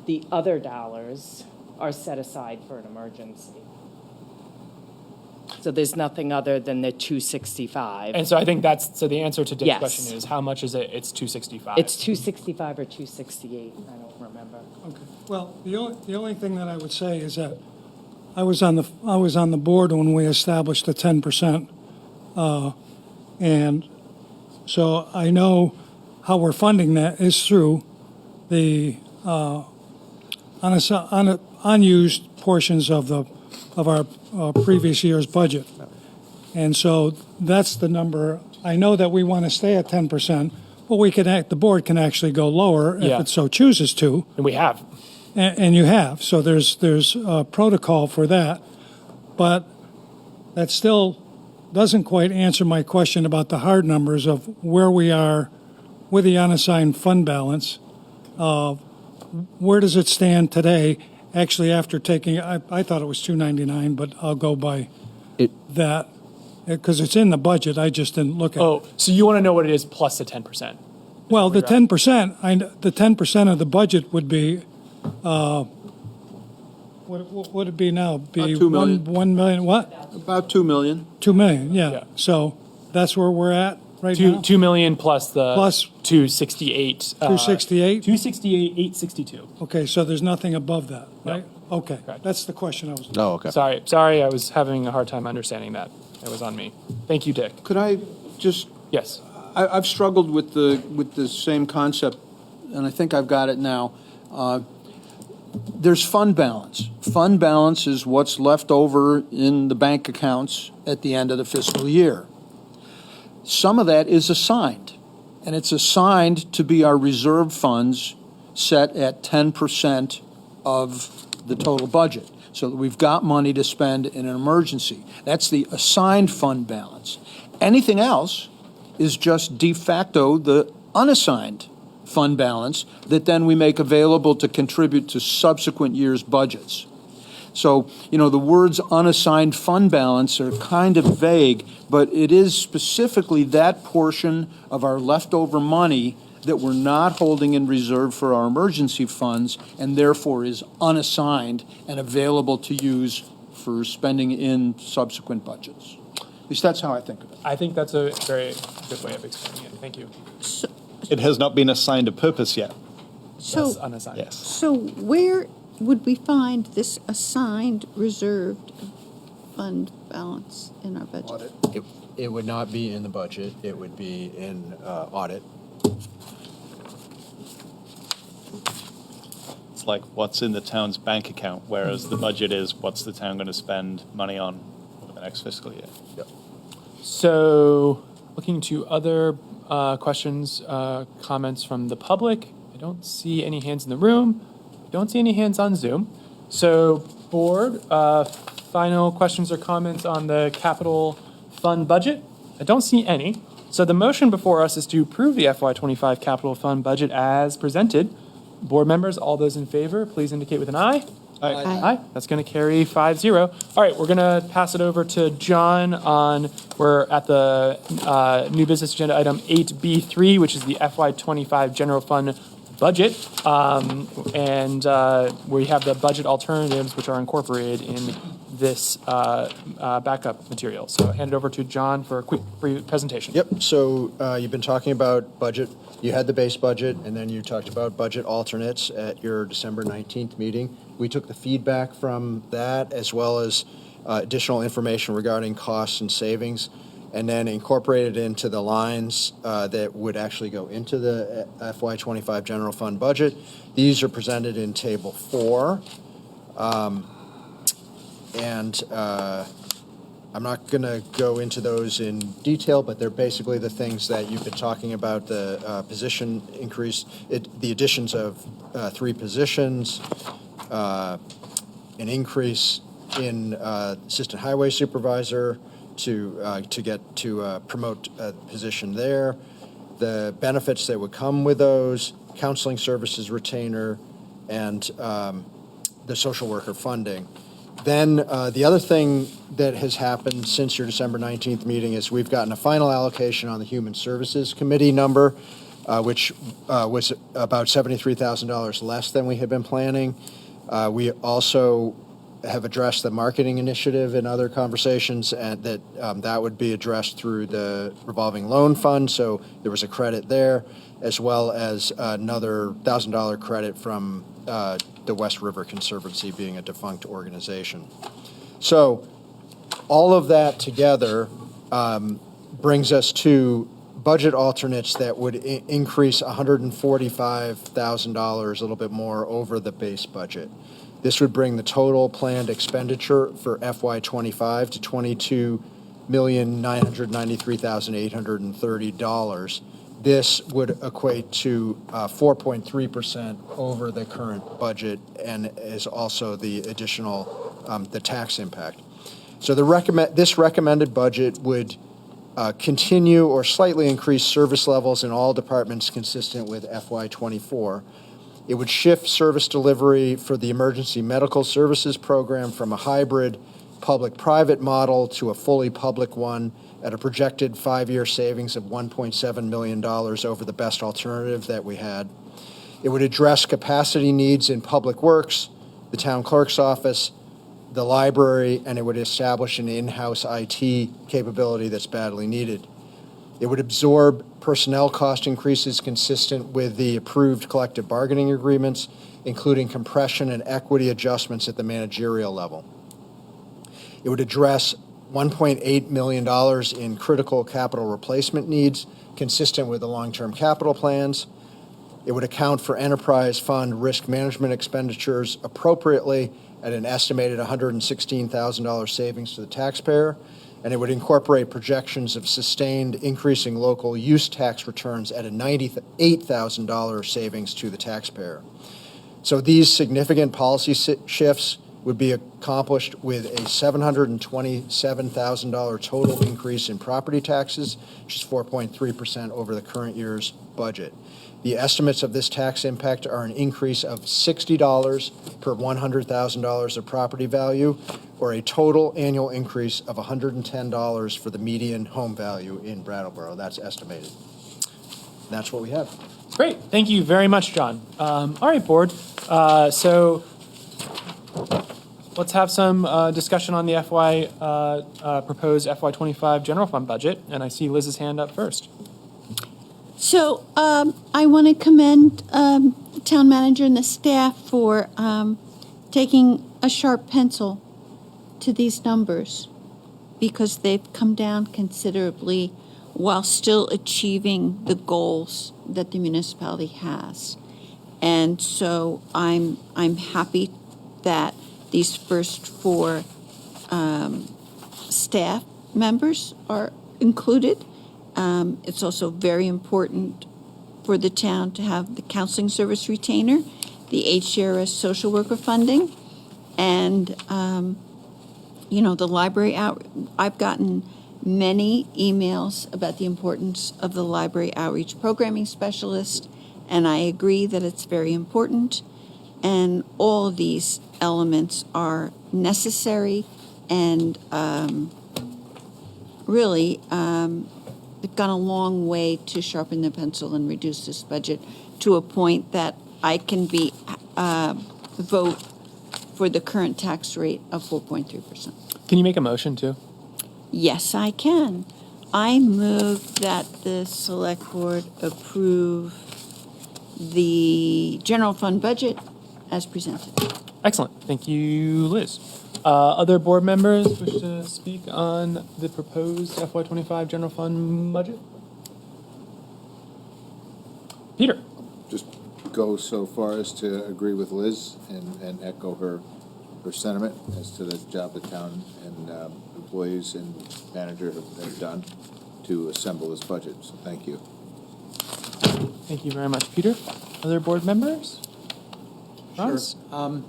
the other dollars are set aside for an emergency. So there's nothing other than the 265. And so I think so the answer to Dick's Yes. question is how much is it? It's 265. It's 265 or 268, I don't remember. Okay. Well, the only thing that I would say is that I was on the board when we established the 10%, and so I know how we're funding that is through the unused portions of our previous year's budget. And so that's the number. I know that we want to stay at 10%, but the board can actually go lower if it so chooses to. And we have. And you have. So there's a protocol for that. But that still doesn't quite answer my question about the hard numbers of where we are with the unassigned fund balance. Where does it stand today? Actually, after taking, I thought it was 299, but I'll go by that because it's in the budget. I just didn't look at it. Oh, so you want to know what it is plus the 10%? Well, the 10%, the 10% of the budget would be What would it be now? Be About 2 million. 1 million, what? About 2 million. 2 million, yeah. So that's where we're at right now? 2 million plus the Plus 268. 268? 268, 862. Okay, so there's nothing above that, No. right? Okay, that's the question I was. Oh, okay. Sorry, I was having a hard time understanding that. It was on me. Thank you, Dick. Could I just? Yes. I've struggled with the same concept, and I think I've got it now. There's fund balance. Fund balance is what's left over in the bank accounts at the end of the fiscal year. Some of that is assigned, and it's assigned to be our reserve funds set at 10% of the total budget, so that we've got money to spend in an emergency. That's the assigned fund balance. Anything else is just de facto the unassigned fund balance that then we make available to contribute to subsequent years' budgets. So, the words unassigned fund balance are kind of vague, but it is specifically that portion of our leftover money that we're not holding in reserve for our emergency funds and therefore is unassigned and available to use for spending in subsequent budgets. At least that's how I think of it. I think that's a very good way of explaining it. Thank you. It has not been assigned a purpose yet. So, That's unassigned. Yes. so where would we find this assigned reserved fund balance in our budget? It would not be in the budget. It would be in audit. It's like what's in the town's bank account, whereas the budget is what's the town going to spend money on over the next fiscal year. Yep. So, looking to other questions, comments from the public. I don't see any hands in the room. I don't see any hands on Zoom. So, board, final questions or comments on the capital fund budget? I don't see any. So the motion before us is to approve the FY25 capital fund budget as presented. Board members, all those in favor, please indicate with an aye. Aye. Aye. That's going to carry 5-0. All right, we're going to pass it over to John we're at the new business agenda item 8B3, which is the FY25 general fund budget. And we have the budget alternatives, which are incorporated in this backup material. So hand it over to John for a quick presentation. Yep, so you've been talking about budget. You had the base budget, and then you talked about budget alternates at your December 19th meeting. We took the feedback from that as well as additional information regarding costs and savings, and then incorporated into the lines that would actually go into the FY25 general fund budget. These are presented in Table 4. I'm not going to go into those in detail, but they're basically the things that you've been talking about, the position increase, the additions of 3 positions, an increase in assistant highway supervisor to promote a position there, the benefits that would come with those, counseling services retainer, and the social worker funding. Then the other thing that has happened since your December 19th meeting is we've gotten a final allocation on the Human Services Committee number, which was about $73,000 less than we had been planning. We also have addressed the marketing initiative in other conversations, and that would be addressed through the revolving loan fund, so there was a credit there, as well as another $1,000 credit from the West River Conservancy, being a defunct organization. So all of that together brings us to budget alternates that would increase $145,000, a little bit more over the base budget. This would bring the total planned expenditure for FY25 to $22,993,830. This would equate to 4.3% over the current budget, and is also the additional the tax impact. So this recommended budget would continue or slightly increase service levels in all departments consistent with FY24. It would shift service delivery for the emergency medical services program from a hybrid public-private model to a fully public one at a projected 5-year savings of $1.7 million over the best alternative that we had. It would address capacity needs in public works, the town clerk's office, the library, and it would establish an in-house IT capability that's badly needed. It would absorb personnel cost increases consistent with the approved collective bargaining agreements, including compression and equity adjustments at the managerial level. It would address $1.8 million in critical capital replacement needs, consistent with the long-term capital plans. It would account for enterprise fund risk management expenditures appropriately at an estimated $116,000 savings to the taxpayer, and it would incorporate projections of sustained increasing local use tax returns at a $98,000 savings to the taxpayer. So these significant policy shifts would be accomplished with a $727,000 total increase in property taxes, which is 4.3% over the current year's budget. The estimates of this tax impact are an increase of $60 per $100,000 of property value, or a total annual increase of $110 for the median home value in Brattleboro. That's estimated. That's what we have. Great. Thank you very much, John. All right, board. So let's have some discussion on the proposed FY25 general fund budget. And I see Liz's hand up first. So I want to commend the town manager and the staff for taking a sharp pencil to these numbers, because they've come down considerably while still achieving the goals that the municipality has. And so I'm happy that these first four staff members are included. It's also very important for the town to have the counseling service retainer, the HCRS social worker funding, and the library out. I've gotten many emails about the importance of the library outreach programming specialist, and I agree that it's very important. And all of these elements are necessary, and really, they've gone a long way to sharpen the pencil and reduce this budget to a point that I can vote for the current tax rate of 4.3%. Can you make a motion too? Yes, I can. I move that the select board approve the general fund budget as presented. Excellent. Thank you, Liz. Other board members wish to speak on the proposed FY25 general fund budget? Peter. Just go so far as to agree with Liz and echo her sentiment as to the job the town and employees and manager have done to assemble this budget. So thank you. Thank you very much, Peter. Other board members? Ross? Sure.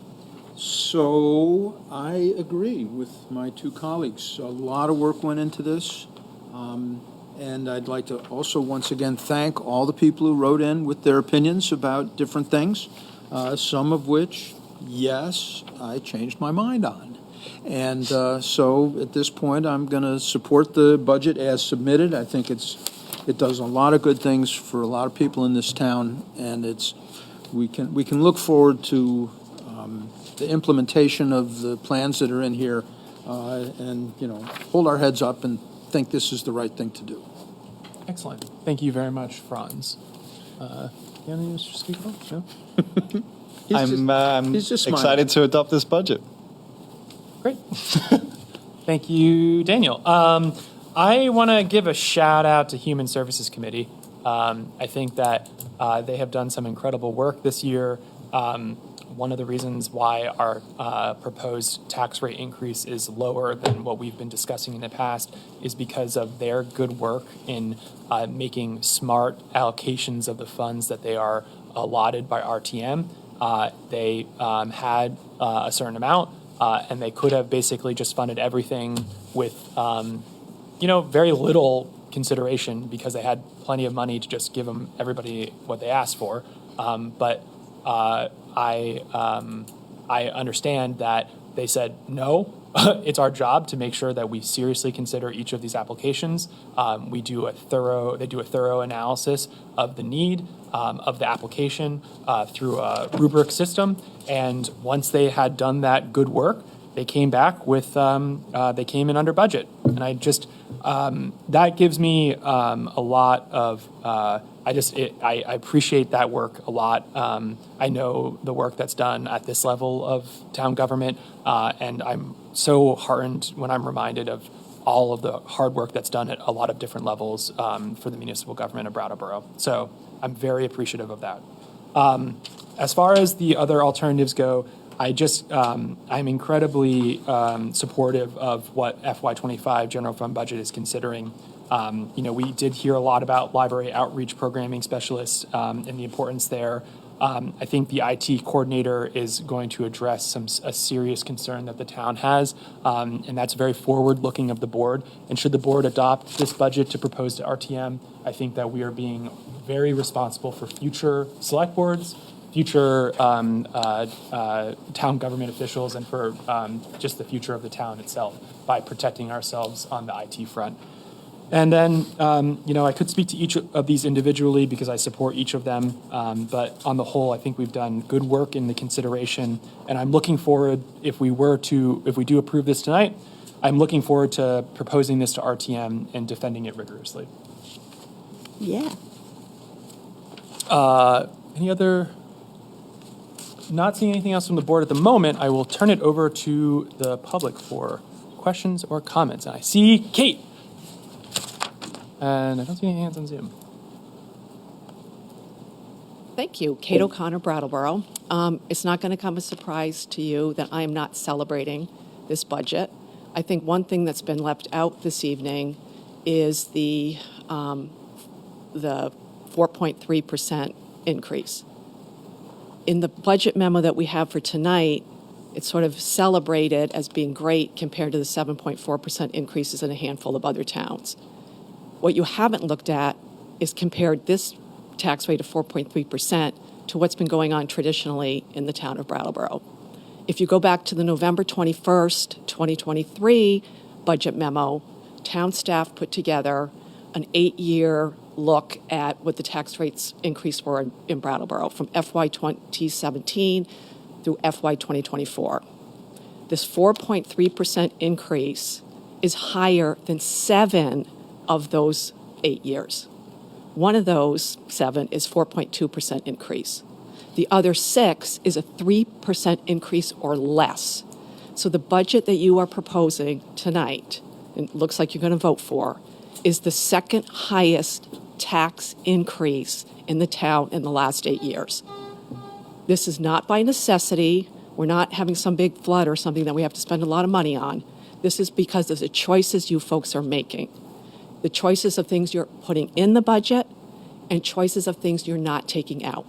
So I agree with my two colleagues. A lot of work went into this. And I'd like to also once again thank all the people who wrote in with their opinions about different things, some of which, yes, I changed my mind on. And so at this point, I'm going to support the budget as submitted. I think it does a lot of good things for a lot of people in this town, and we can look forward to the implementation of the plans that are in here, and hold our heads up and think this is the right thing to do. Excellent. Thank you very much, Franz. You have anything to speak on? No? I'm he's just excited to adopt this budget. Great. Thank you, Daniel. I want to give a shout out to Human Services Committee. I think that they have done some incredible work this year. One of the reasons why our proposed tax rate increase is lower than what we've been discussing in the past is because of their good work in making smart allocations of the funds that they are allotted by RTM. They had a certain amount, and they could have basically just funded everything with, very little consideration because they had plenty of money to just give everybody what they asked for. But I understand that They said, no, it's our job to make sure that we seriously consider each of these applications. They do a thorough analysis of the need of the application through a rubric system. And once they had done that good work, they came back with, they came in under budget. And I just, that gives me a lot of, I appreciate that work a lot. I know the work that's done at this level of town government, and I'm so heartened when I'm reminded of all of the hard work that's done at a lot of different levels for the municipal government of Brattleboro. So I'm very appreciative of that. As far as the other alternatives go, I'm incredibly supportive of what FY25 general fund budget is considering. We did hear a lot about library outreach programming specialists and the importance there. I think the IT coordinator is going to address a serious concern that the town has, and that's very forward-looking of the board. And should the board adopt this budget to propose to RTM, I think that we are being very responsible for future select boards, future town government officials, and for just the future of the town itself by protecting ourselves on the IT front. And then, I could speak to each of these individually because I support each of them. But on the whole, I think we've done good work in the consideration. And I'm looking forward, if we do approve this tonight, I'm looking forward to proposing this to RTM and defending it rigorously. Yeah. Any other? Not seeing anything else from the board at the moment, I will turn it over to the public for questions or comments. And I see Kate. And I don't see any hands on Zoom. Thank you. Kate O'Connor, Brattleboro. It's not going to come as a surprise to you that I am not celebrating this budget. I think one thing that's been left out this evening is the 4.3% increase. In the budget memo that we have for tonight, it's sort of celebrated as being great compared to the 7.4% increases in a handful of other towns. What you haven't looked at is compared this tax rate of 4.3% to what's been going on traditionally in the town of Brattleboro. If you go back to the November 21st, 2023 budget memo, town staff put together an 8-year look at what the tax rates increase were in Brattleboro from FY 2017 through FY 2024. This 4.3% increase is higher than 7 of those 8 years. One of those 7 is 4.2% increase. The other 6 is a 3% increase or less. So the budget that you are proposing tonight, and it looks like you're going to vote for, is the second highest tax increase in the town in the last 8 years. This is not by necessity. We're not having some big flood or something that we have to spend a lot of money on. This is because of the choices you folks are making. The choices of things you're putting in the budget and choices of things you're not taking out.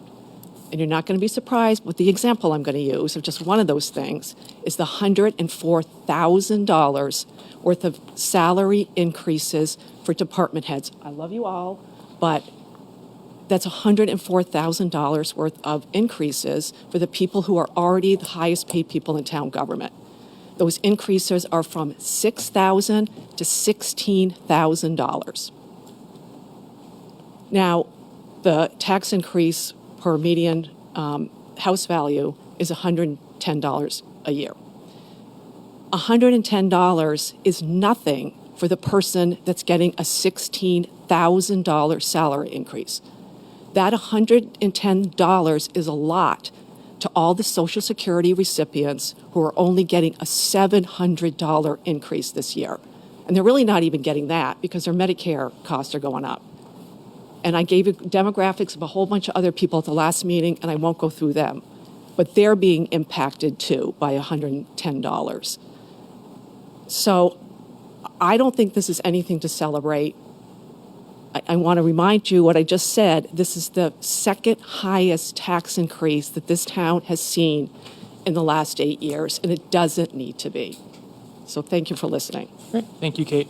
And you're not going to be surprised with the example I'm going to use of just one of those things is the $104,000 worth of salary increases for department heads. I love you all, but that's $104,000 worth of increases for the people who are already the highest paid people in town government. Those increases are from $6,000 to $16,000. Now, the tax increase per median house value is $110 a year. $110 is nothing for the person that's getting a $16,000 salary increase. That $110 is a lot to all the Social Security recipients who are only getting a $700 increase this year. And they're really not even getting that because their Medicare costs are going up. And I gave you demographics of a whole bunch of other people at the last meeting, and I won't go through them. But they're being impacted too by $110. So I don't think this is anything to celebrate. I want to remind you what I just said. This is the second highest tax increase that this town has seen in the last 8 years, and it doesn't need to be. So thank you for listening. Great. Thank you, Kate.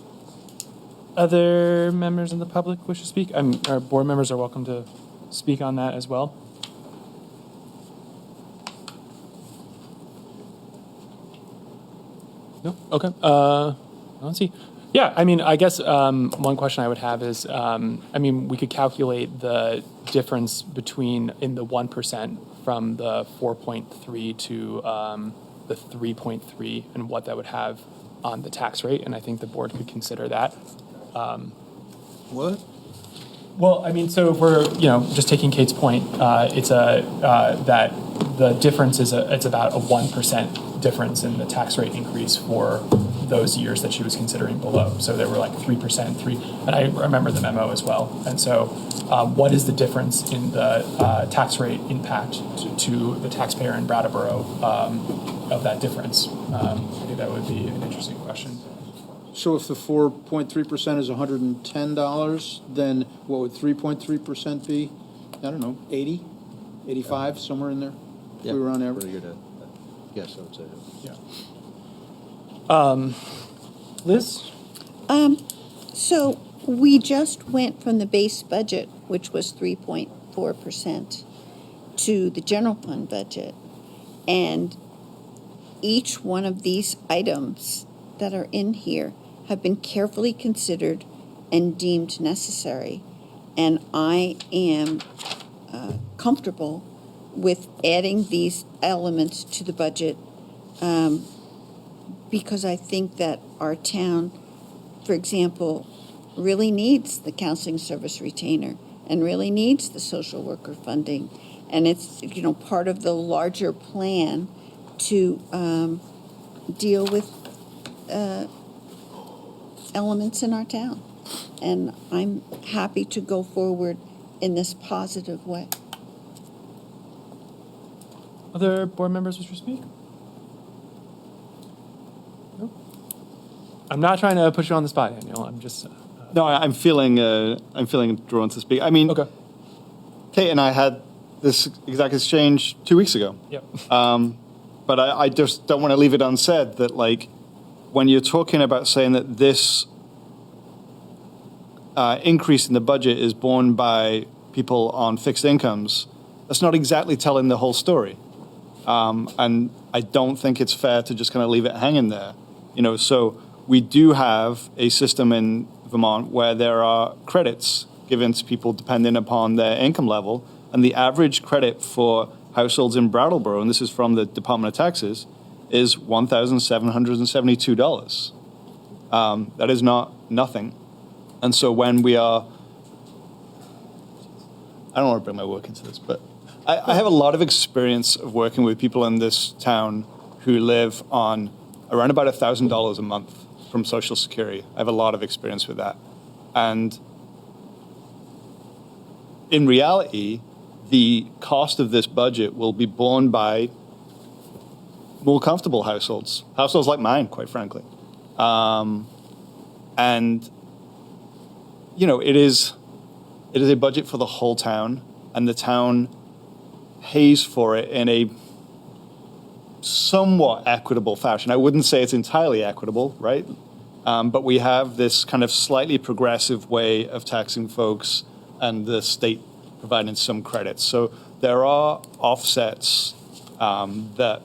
Other members of the public wish to speak? Our board members are welcome to speak on that as well. No? Okay. Let's see. Yeah, I mean, I guess one question I would have is, I mean, we could calculate the difference between in the 1% from the 4.3 to the 3.3 and what that would have on the tax rate, and I think the board could consider that. What? Well, I mean, so if we're, just taking Kate's point, it's that the difference is it's about a 1% difference in the tax rate increase for those years that she was considering below. So they were like 3%, and I remember the memo as well. And so what is the difference in the tax rate impact to the taxpayer in Brattleboro of that difference? I think that would be an interesting question. So if the 4.3% is $110, then what would 3.3% be? I don't know, 80, 85, somewhere in there? Yeah, we were on average. pretty good. Yes, I would say. Yeah. Liz? So we just went from the base budget, which was 3.4%, to the general fund budget. And each one of these items that are in here have been carefully considered and deemed necessary. And I am comfortable with adding these elements to the budget because I think that our town, for example, really needs the counseling service retainer and really needs the social worker funding. And it's, part of the larger plan to deal with elements in our town. And I'm happy to go forward in this positive way. Other board members wish to speak? No? I'm not trying to put you on the spot, Daniel. I'm just... No, I'm feeling drawn to speak. I mean, okay. Kate and I had this exact exchange 2 weeks ago. Yep. But I just don't want to leave it unsaid that, like, when you're talking about saying that this increase in the budget is borne by people on fixed incomes, that's not exactly telling the whole story. And I don't think it's fair to just kind of leave it hanging there. So we do have a system in Vermont where there are credits given to people depending upon their income level, and the average credit for households in Brattleboro, and this is from the Department of Taxes, is $1,772. That is not nothing. And so when we are, I don't want to bring my work into this, but I have a lot of experience of working with people in this town who live on around about $1,000 a month from Social Security. I have a lot of experience with that. And in reality, the cost of this budget will be borne by more comfortable households like mine, quite frankly. And, it is a budget for the whole town, and the town pays for it in a somewhat equitable fashion. I wouldn't say it's entirely equitable, right? But we have this kind of slightly progressive way of taxing folks and the state providing some credits. So there are offsets that,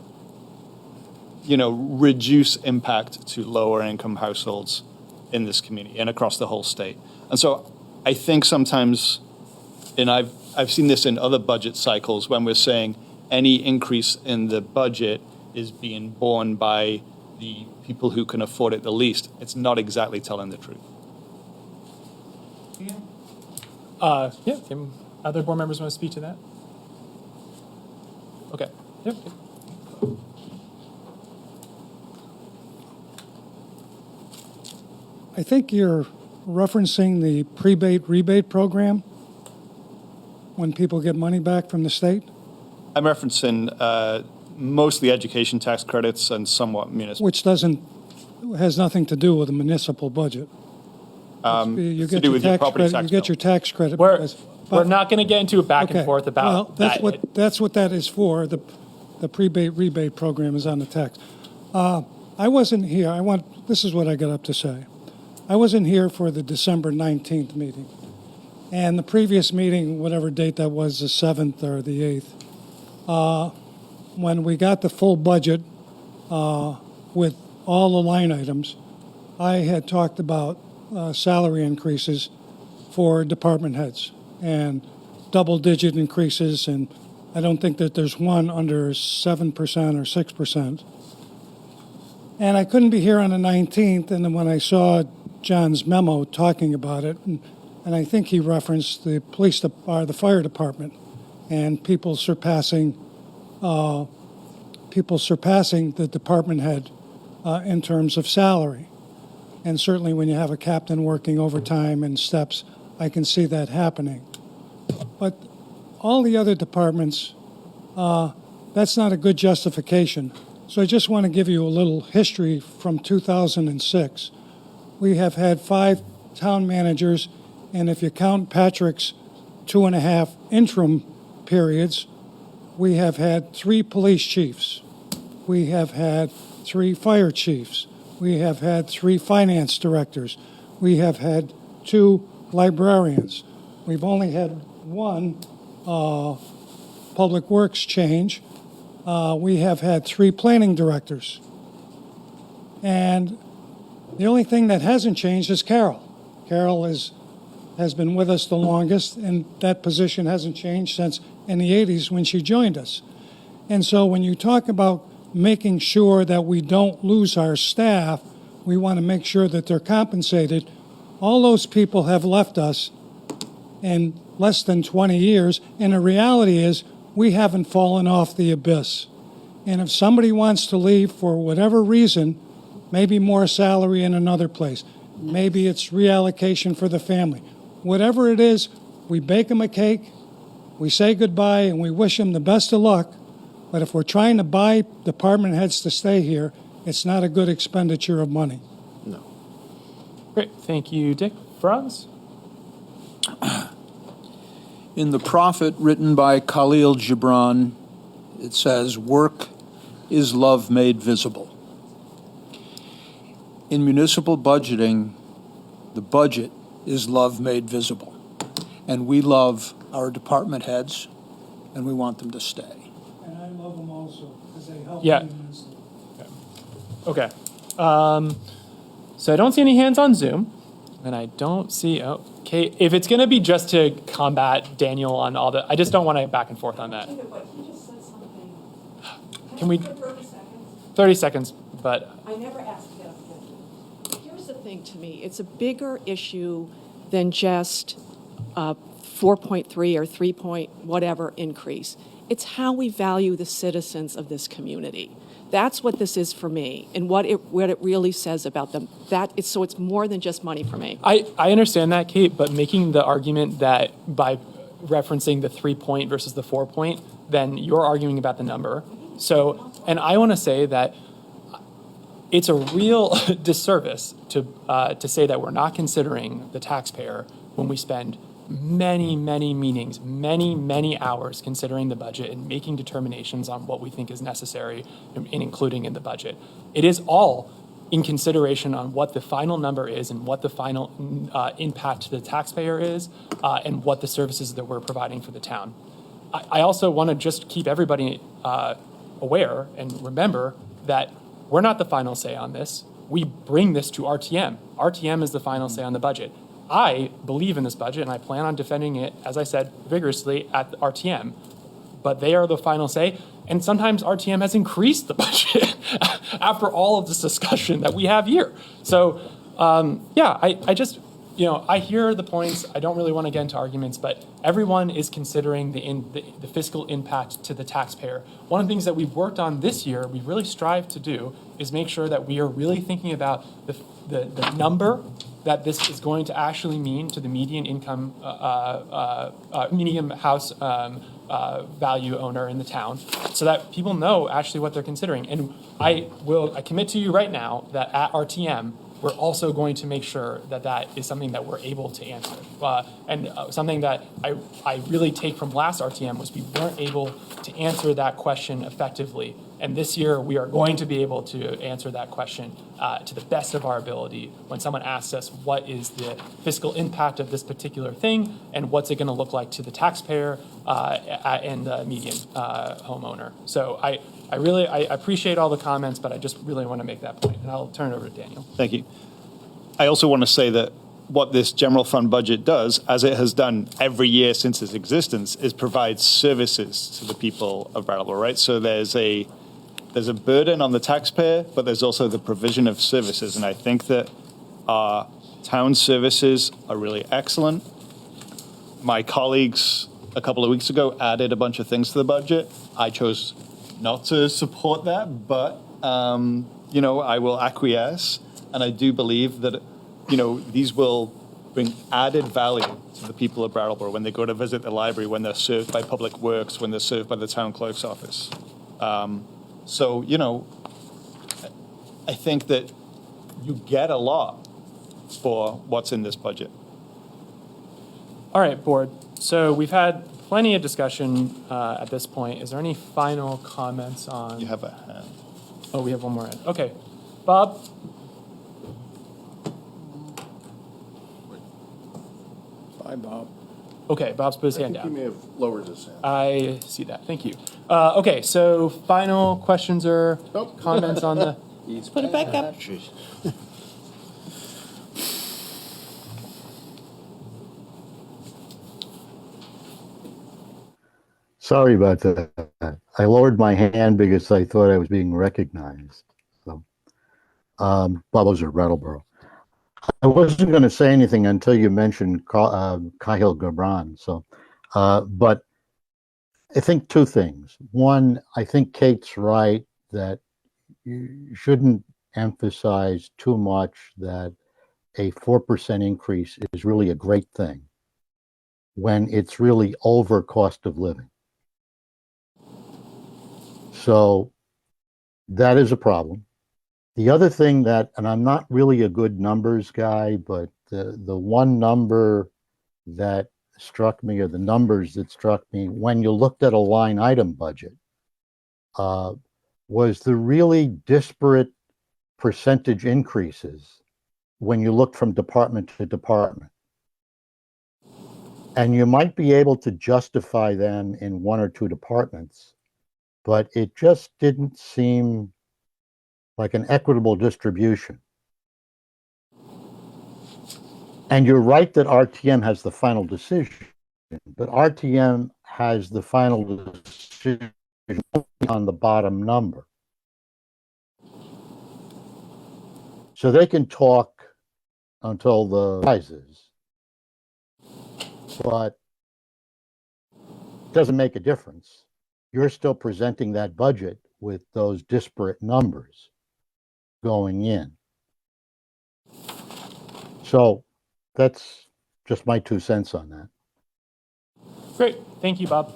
reduce impact to lower income households in this community and across the whole state. And so I think sometimes, and I've seen this in other budget cycles when we're saying any increase in the budget is being borne by the people who can afford it the least. It's not exactly telling the truth. Yeah. Other board members want to speak to that? Okay. Yep. I think you're referencing the rebate program when people get money back from the state? I'm referencing mostly education tax credits and somewhat municipal. Which has nothing to do with the municipal budget. You to do with your property tax you get your tax credit. We're not going to get into a back and forth about that's what that is for. The rebate program is on the tax. I wasn't here. This is what I got up to say. I wasn't here for the December 19th meeting. And the previous meeting, whatever date that was, the 7th or the 8th, when we got the full budget with all the line items, I had talked about salary increases for department heads and double-digit increases, and I don't think that there's one under 7% or 6%. And I couldn't be here on the 19th, and then when I saw John's memo talking about it, and I think he referenced the the fire department, and people surpassing the department head in terms of salary. And certainly when you have a captain working overtime and steps, I can see that happening. But all the other departments, that's not a good justification. So I just want to give you a little history from 2006. We have had 5 town managers, and if you count Patrick's 2.5 interim periods, we have had 3 police chiefs. We have had 3 fire chiefs. We have had 3 finance directors. We have had 2 librarians. We've only had 1 public works change. We have had 3 planning directors. And the only thing that hasn't changed is Carol. Carol has been with us the longest, and that position hasn't changed since in the 80s when she joined us. And so when you talk about making sure that we don't lose our staff, we want to make sure that they're compensated. All those people have left us in less than 20 years, and the reality is we haven't fallen off the abyss. And if somebody wants to leave for whatever reason, maybe more salary in another place, maybe it's reallocation for the family. Whatever it is, we bake them a cake, we say goodbye, and we wish them the best of luck. But if we're trying to buy department heads to stay here, it's not a good expenditure of money. No. Great. Thank you, Dick. Franz? In the prophet written by Khalil Gibran, it says, "Work is love made visible." In municipal budgeting, the budget is love made visible. And we love our department heads, and we want them to stay. And I love them also because they help Yeah. me immensely. Okay. So I don't see any hands on Zoom, and I don't see, okay, if it's going to be just to combat Daniel on all the, I just don't want to back and forth on that. Can we? 30 seconds, but. I never asked that. Here's the thing to me. It's a bigger issue than just 4.3 or 3 point whatever increase. It's how we value the citizens of this community. That's what this is for me, and what it really says about them. So it's more than just money for me. I understand that, Kate, but making the argument that by referencing the 3 point versus the 4 point, then you're arguing about the number. So, and I want to say that it's a real disservice to say that we're not considering the taxpayer when we spend many, many meetings, many hours considering the budget and making determinations on what we think is necessary and including in the budget. It is all in consideration on what the final number is and what the final impact to the taxpayer is and what the services that we're providing for the town. I also want to just keep everybody aware and remember that we're not the final say on this. We bring this to RTM. RTM is the final say on the budget. I believe in this budget, and I plan on defending it, as I said, vigorously at the RTM. But they are the final say, and sometimes RTM has increased the budget after all of this discussion that we have here. So, I just, I hear the points. I don't really want to get into arguments, but everyone is considering the fiscal impact to the taxpayer. One of the things that we've worked on this year, we really strive to do, is make sure that we are really thinking about the number that this is going to actually mean to the median income, median house value owner in the town, so that people know actually what they're considering. And I commit to you right now that at RTM, we're also going to make sure that that is something that we're able to answer. Something that I really take from last RTM was we weren't able to answer that question effectively. And this year, we are going to be able to answer that question to the best of our ability when someone asks us what is the fiscal impact of this particular thing and what's it going to look like to the taxpayer and the median homeowner. So I appreciate all the comments, but I just really want to make that point, and I'll turn it over to Daniel. Thank you. I also want to say that what this general fund budget does, as it has done every year since its existence, is provide services to the people of Brattleboro, right? So there's a burden on the taxpayer, but there's also the provision of services. And I think that our town services are really excellent. My colleagues a couple of weeks ago added a bunch of things to the budget. I chose not to support that, but, I will acquiesce. And I do believe that, these will bring added value to the people of Brattleboro when they go to visit the library, when they're served by Public Works, when they're served by the town clerk's office. So, I think that you get a lot for what's in this budget. All right, board. So we've had plenty of discussion at this point. Is there any final comments on? You have a hand. Oh, we have one more hand. Okay. Bob? Bye, Bob. Okay, Bob's put his hand down. He may have lowered his hand. I see that. Thank you. Okay, so final questions or comments on the? Put it back up. Sorry about that. I lowered my hand because I thought I was being recognized. So, Bob Ozer, Brattleboro. I wasn't going to say anything until you mentioned Kahil Gibran. So, but I think two things. One, I think Kate's right that you shouldn't emphasize too much that a 4% increase is really a great thing when it's really over cost of living. So that is a problem. The other thing that, and I'm not really a good numbers guy, but the one number that struck me, or the numbers that struck me when you looked at a line item budget, was the really disparate percentage increases when you look from department to department. And you might be able to justify them in one or two departments, but it just didn't seem like an equitable distribution. And you're right that RTM has the final decision, but RTM has the final decision on the bottom number. So they can talk until the rises, but it doesn't make a difference. You're still presenting that budget with those disparate numbers going in. So that's just my 2 cents on that. Great. Thank you, Bob.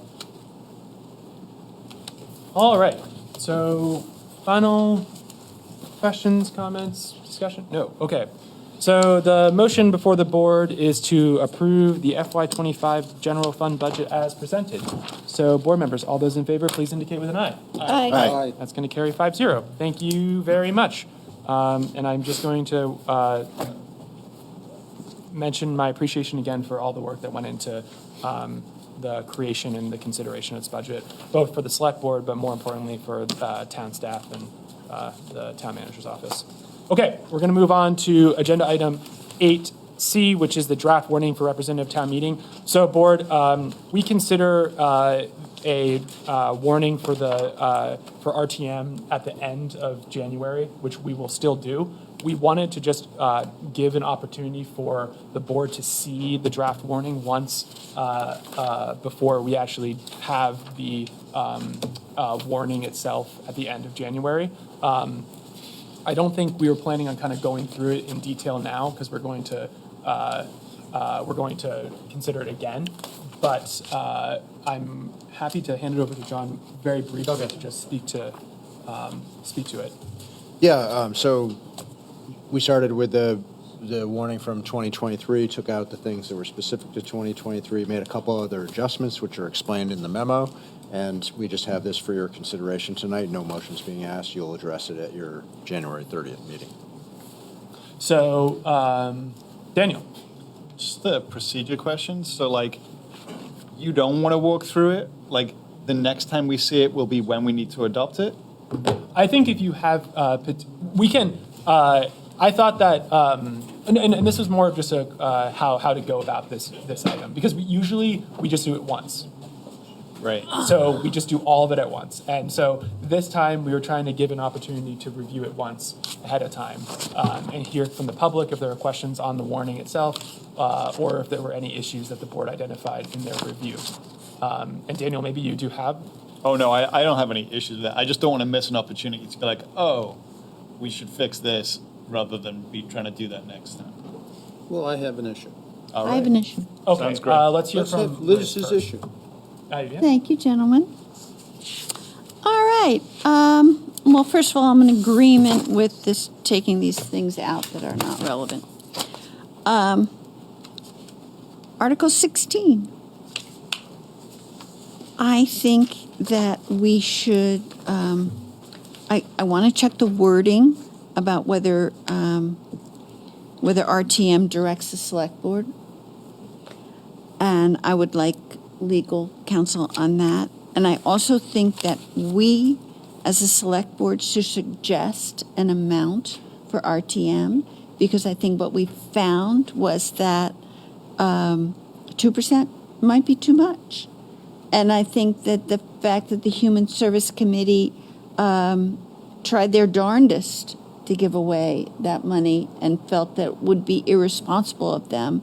All right. So final questions, comments, discussion? No. Okay. So the motion before the board is to approve the FY25 general fund budget as presented. So board members, all those in favor, please indicate with an aye. Aye. Aye. That's going to carry 5-0. Thank you very much. And I'm just going to mention my appreciation again for all the work that went into the creation and the consideration of this budget, both for the select board, but more importantly for town staff and the town manager's office. Okay, we're going to move on to agenda item 8C, which is the draft warning for representative town meeting. So board, we consider a warning for RTM at the end of January, which we will still do. We wanted to just give an opportunity for the board to see the draft warning once before we actually have the warning itself at the end of January. I don't think we were planning on kind of going through it in detail now because we're going to consider it again. But I'm happy to hand it over to John very briefly to just speak to it. Yeah, so we started with the warning from 2023, took out the things that were specific to 2023, made a couple other adjustments, which are explained in the memo, and we just have this for your consideration tonight. No motions being asked. You'll address it at your January 30th meeting. So, Daniel. Just a procedure question. So, like, you don't want to walk through it? Like, the next time we see it will be when we need to adopt it? I think if you have, we can, I thought that, and this was more of just a, how to go about this item, because usually we just do it once. Right. So we just do all of it at once. And so this time we were trying to give an opportunity to review it once ahead of time and hear from the public if there were questions on the warning itself or if there were any issues that the board identified in their review. And Daniel, maybe you do have? Oh, no, I don't have any issues with that. I just don't want to miss an opportunity to be like, oh, we should fix this rather than be trying to do that next time. Well, I have an issue. All I have an issue. Okay, Sounds great. let's hear Let's from have Liz's Liz issue. yeah. Thank you, gentlemen. All right. Well, first of all, I'm in agreement with this, taking these things out that are not relevant. Article 16. I think that we should, I want to check the wording about whether RTM directs the select board. And I would like legal counsel on that. And I also think that we, as a select board, should suggest an amount for RTM, because I think what we found was that 2% might be too much. And I think that the fact that the Human Service Committee tried their darndest to give away that money and felt that it would be irresponsible of them.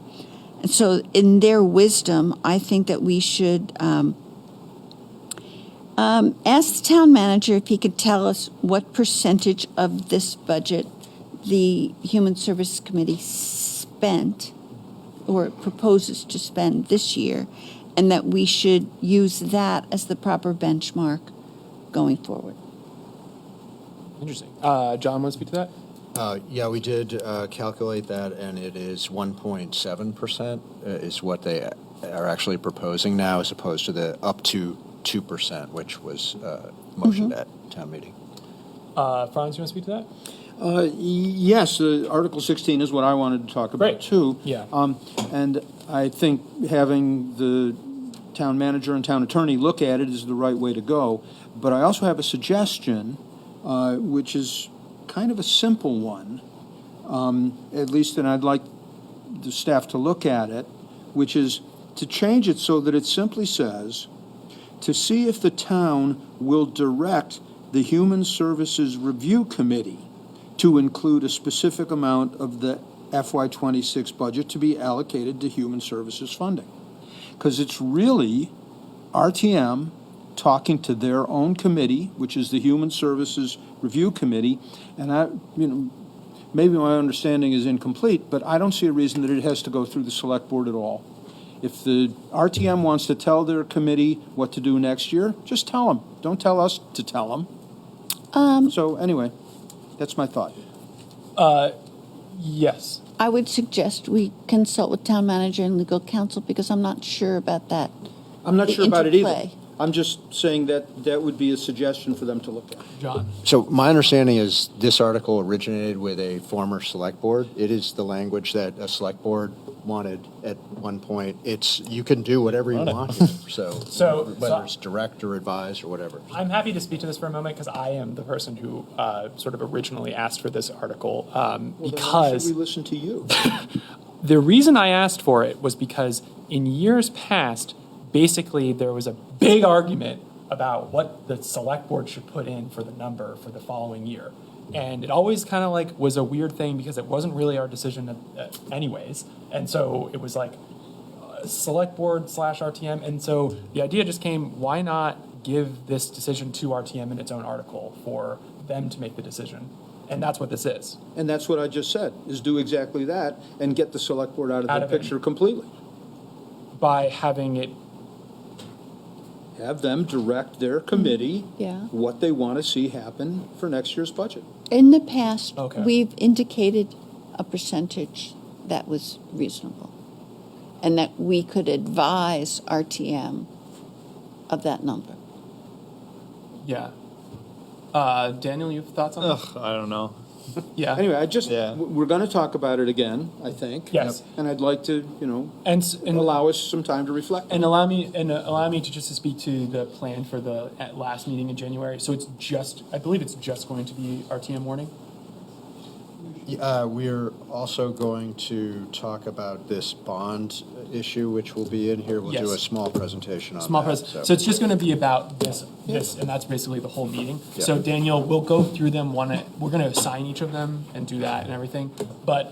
And so in their wisdom, I think that we should ask the town manager if he could tell us what percentage of this budget the Human Service Committee spent or proposes to spend this year, and that we should use that as the proper benchmark going forward. Interesting. John, want to speak to that? Yeah, we did calculate that, and it is 1.7% is what they are actually proposing now, as opposed to the up to 2%, which was motioned at town meeting. Franz, you want to speak to that? Yes, Article 16 is what I wanted to talk about, too. Yeah. And I think having the town manager and town attorney look at it is the right way to go. But I also have a suggestion, which is kind of a simple one, at least, and I'd like the staff to look at it, which is to change it so that it simply says, to see if the town will direct the Human Services Review Committee to include a specific amount of the FY26 budget to be allocated to human services funding. Because it's really RTM talking to their own committee, which is the Human Services Review Committee, and maybe my understanding is incomplete, but I don't see a reason that it has to go through the select board at all. If the RTM wants to tell their committee what to do next year, just tell them. Don't tell us to tell them. So anyway, that's my thought. Yes. I would suggest we consult with town manager and legal counsel, because I'm not sure about that. I'm not the sure about it either. interplay. I'm just saying that that would be a suggestion for them to look at. John? So my understanding is this article originated with a former select board. It is the language that a select board wanted at one point. It's, you can do whatever you want here. So whether it's direct or advise or whatever. I'm happy to speak to this for a moment, because I am the person who sort of originally asked for this article, Then why because should we listen to you? the reason I asked for it was because in years past, basically there was a big argument about what the select board should put in for the number for the following year. And it always kind of like was a weird thing, because it wasn't really our decision anyways. And so it was like select board / RTM. And so the idea just came, why not give this decision to RTM in its own article for them to make the decision? And that's what this is. And that's what I just said, is do exactly that and get the select board out of the picture completely. By having it. Have them direct their committee Yeah. what they want to see happen for next year's budget. In the past, Okay. we've indicated a percentage that was reasonable, and that we could advise RTM of that number. Yeah. Daniel, you have thoughts on that? I don't know. Yeah. Anyway, we're going to talk about it again, I think. Yes. And I'd like to, and allow us some time to reflect. And allow me to just to speak to the plan for the last meeting in January. So I believe it's just going to be RTM warning. We're also going to talk about this bond issue, which will be in here. We'll do a small presentation on that. So it's just going to be about this, and that's basically the whole meeting. Yeah. So Daniel, we'll go through them we're going to assign each of them and do that and everything. But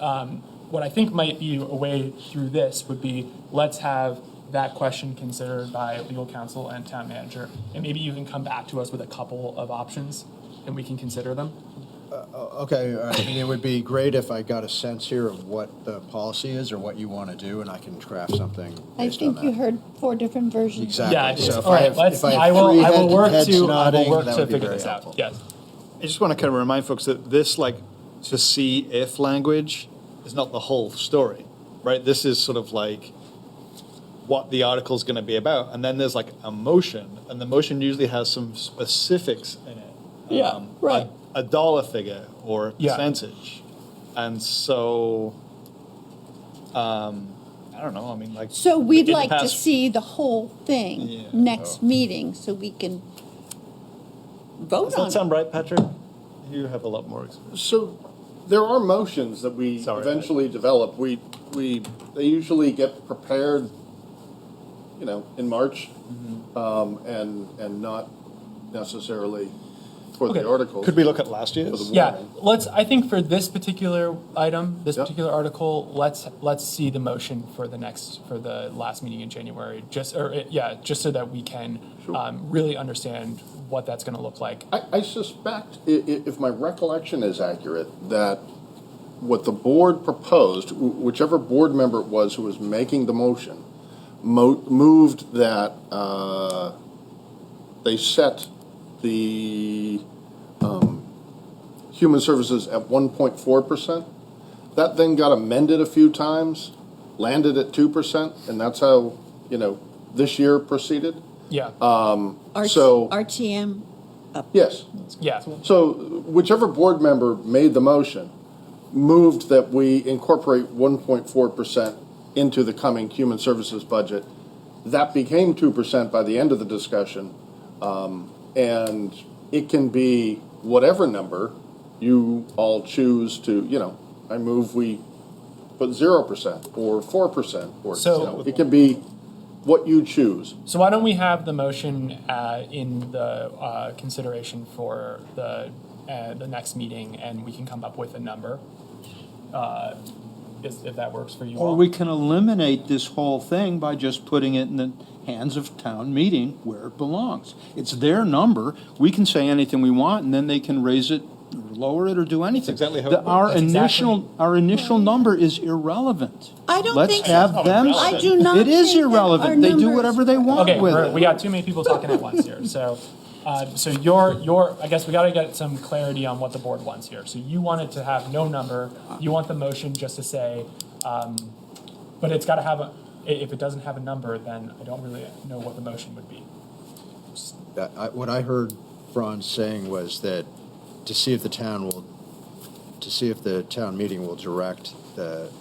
what I think might be a way through this would be, let's have that question considered by legal counsel and town manager, and maybe you can come back to us with a couple of options, and we can consider them. Okay, I mean, it would be great if I got a sense here of what the policy is or what you want to do, and I can craft something I based on think you that. heard 4 different versions. Exactly. Yeah, So if all right. I will work to figure this out. Yes. I just want to kind of remind folks that this, to see if language is not the whole story, right? This is sort of like what the article is going to be about. And then there's a motion, and the motion usually has some specifics in it. Yeah, right. A dollar figure or a percentage. And so, I don't know, So we'd like to see the whole thing next meeting so we can vote Does on that sound it. right, Patrick? You have a lot more experience. So there are motions that we eventually develop. They usually get prepared, in March, and not necessarily for the articles. Could we look at last year's? Yeah, I think for this particular item, particular article, let's see the motion for the last meeting in January, just so that we can really understand what that's going to look like. I suspect, if my recollection is accurate, that what the board proposed, whichever board member it was who was making the motion, moved that they set the human services at 1.4%. That then got amended a few times, landed at 2%, and that's how, this year proceeded. Yeah. RTM up. Yes. Yeah. So whichever board member made the motion moved that we incorporate 1.4% into the coming human services budget. That became 2% by the end of the discussion. And it can be whatever number you all choose to, I move we put 0% or 4%, or it can be what you choose. So why don't we have the motion in the consideration for the next meeting, and we can come up with a number, if that works for you all. Or we can eliminate this whole thing by just putting it in the hands of town meeting where it belongs. It's their number. We can say anything we want, and then they can raise it, or lower it, or do anything. That's exactly how it works. Our initial number is irrelevant. I don't Let's think have so. them. I do not It is think that irrelevant. our They do numbers- whatever they want Okay, with it. we got too many people talking at once here. So I guess we got to get some clarity on what the board wants here. So you wanted to have no number. You want the motion just to say, but it's got to have if it doesn't have a number, then I don't really know what the motion would be. What I heard Franz saying was that to see if the town meeting will direct the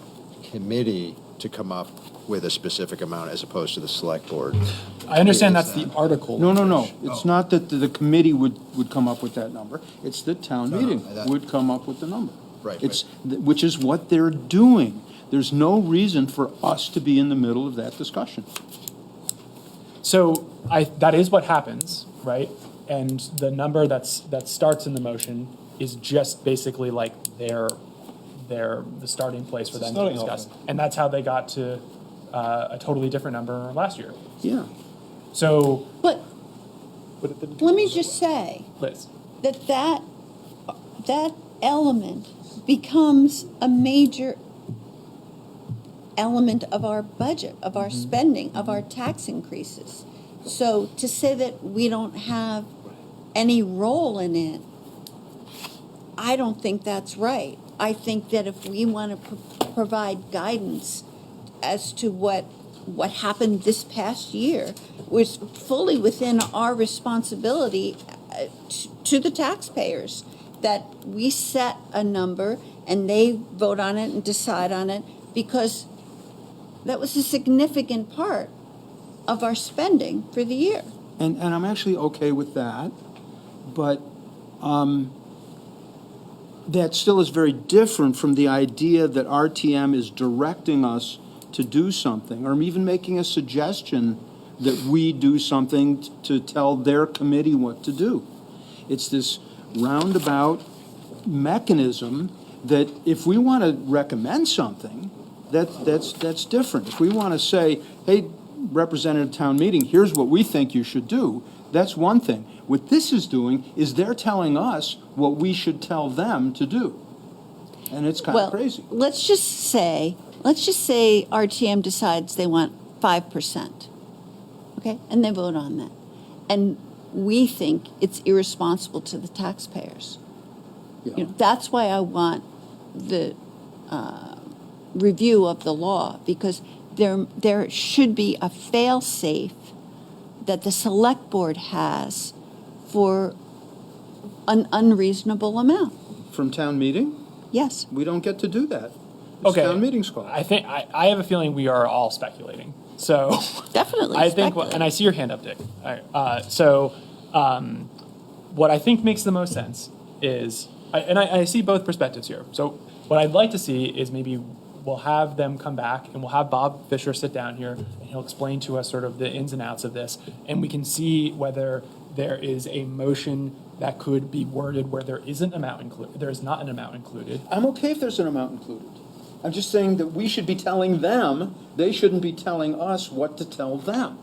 committee to come up with a specific amount as opposed to the select board. I understand that's the article. No. It's not that the committee would come up with that number. It's the town meeting would come up with the number. Right. Which is what they're doing. There's no reason for us to be in the middle of that discussion. So that is what happens, right? And the number that starts in the motion is just basically like the starting place for them to discuss. And that's how they got to a totally different number last year. Yeah. So. But let me just say Liz. that element becomes a major element of our budget, of our spending, of our tax increases. So to say that we don't have any role in it, I don't think that's right. I think that if we want to provide guidance as to what happened this past year was fully within our responsibility to the taxpayers. that we set a number and they vote on it and decide on it, because that was a significant part of our spending for the year. And I'm actually okay with that, but that still is very different from the idea that RTM is directing us to do something, or even making a suggestion that we do something to tell their committee what to do. It's this roundabout mechanism that if we want to recommend something, that's different. If we want to say, hey, representative town meeting, here's what we think you should do, that's one thing. What this is doing is they're telling us what we should tell them to do. And it's kind of crazy. Let's just say RTM decides they want 5%, okay? And they vote on that. And we think it's irresponsible to the taxpayers. Yeah. You know, that's why I want the review of the law, because there should be a fail-safe that the select board has for an unreasonable amount. From town meeting? Yes. We don't get to do that. It's Okay. town meeting's call. I think I have a feeling we are all speculating. So definitely, I think, and I see your hand up, Dick. All right. What I think makes the most sense is, I see both perspectives here. So what I'd like to see is maybe we'll have them come back and we'll have Bob Fisher sit down here and he'll explain to us sort of the ins and outs of this, and we can see whether there is a motion that could be worded where there isn't amount included. There is not an amount included. I'm okay if there's an amount included. I'm just saying that we should be telling them, they shouldn't be telling us what to tell them.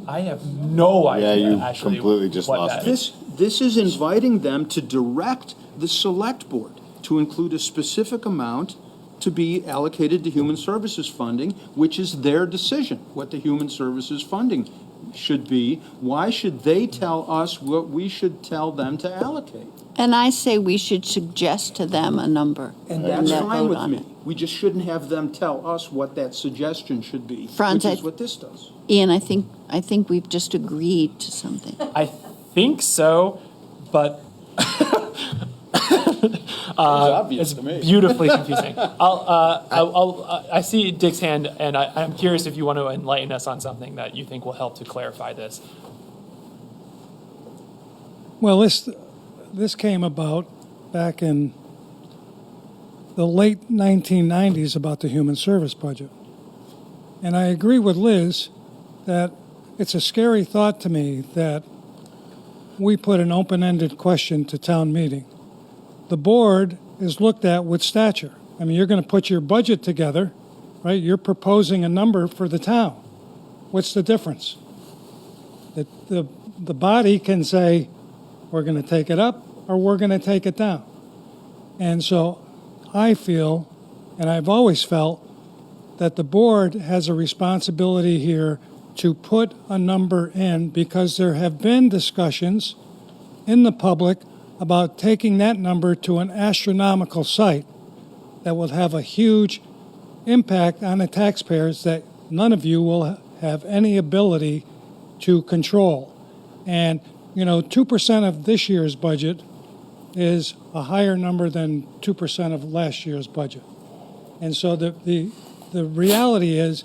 I have no idea. Yeah, you actually completely just what lost that me. is. This is inviting them to direct the select board to include a specific amount to be allocated to human services funding, which is their decision, what the human services funding should be. Why should they tell us what we should tell them to allocate? And I say we should suggest to them a number. And that's then fine vote with on me. it. We just shouldn't have them tell us what that suggestion should be, Franz, which is what this does. Ian, I think we've just agreed to something. I think so, but obvious it's to me. beautifully confusing. I see Dick's hand, and I'm curious if you want to enlighten us on something that you think will help to clarify this. Well, this came about back in the late 1990s about the human service budget. And I agree with Liz that it's a scary thought to me that we put an open-ended question to town meeting. The board is looked at with stature. I mean, you're going to put your budget together, right? You're proposing a number for the town. What's the difference? The body can say, we're going to take it up or we're going to take it down. And so I feel, and I've always felt, that the board has a responsibility here to put a number in, because there have been discussions in the public about taking that number to an astronomical site that will have a huge impact on the taxpayers that none of you will have any ability to control. And, 2% of this year's budget is a higher number than 2% of last year's budget. And so the reality is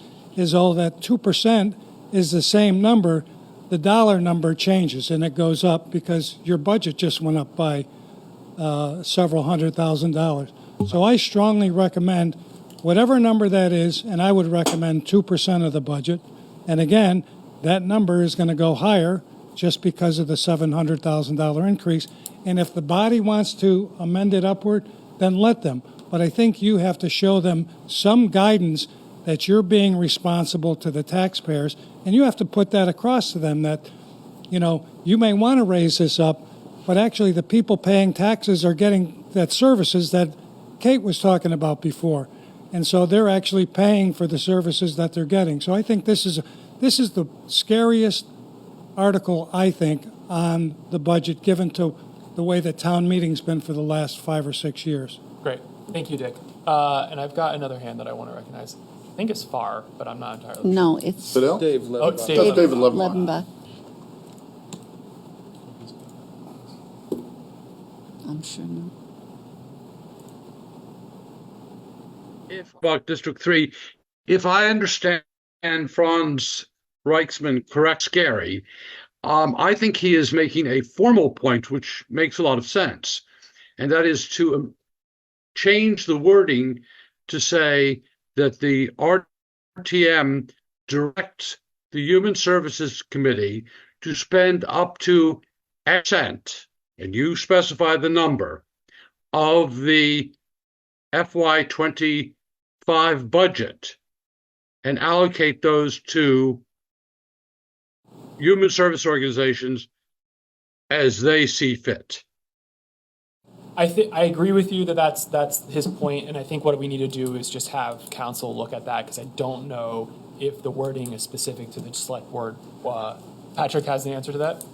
all that 2% is the same number, the dollar number changes and it goes up because your budget just went up by several $100,000. So I strongly recommend whatever number that is, and I would recommend 2% of the budget. And again, that number is going to go higher just because of the $700,000 increase. And if the body wants to amend it upward, then let them. But I think you have to show them some guidance that you're being responsible to the taxpayers, and you have to put that across to them that, you may want to raise this up, but actually the people paying taxes are getting that services that Kate was talking about before. And so they're actually paying for the services that they're getting. So I think this is the scariest article, I think, on the budget, given to the way the town meeting's been for the last 5 or 6 years. Great. Thank you, Dick. And I've got another hand that I want to recognize. I think it's Far, but I'm not entirely sure. No, it's Fidel? Dave Oh, Levenbach. it's That's David Levenbach. Levenbach. Hampshire, no. If about District 3, if I understand Franz Reichsman correct, Scary, I think he is making a formal point, which makes a lot of sense, and that is to change the wording to say that the RTM directs the Human Services Committee to spend up to X%, and you specify the number, of the FY25 budget and allocate those to human service organizations as they see fit. I agree with you that that's his point, and I think what we need to do is just have council look at that, because I don't know if the wording is specific to the select board. Patrick has the answer to that?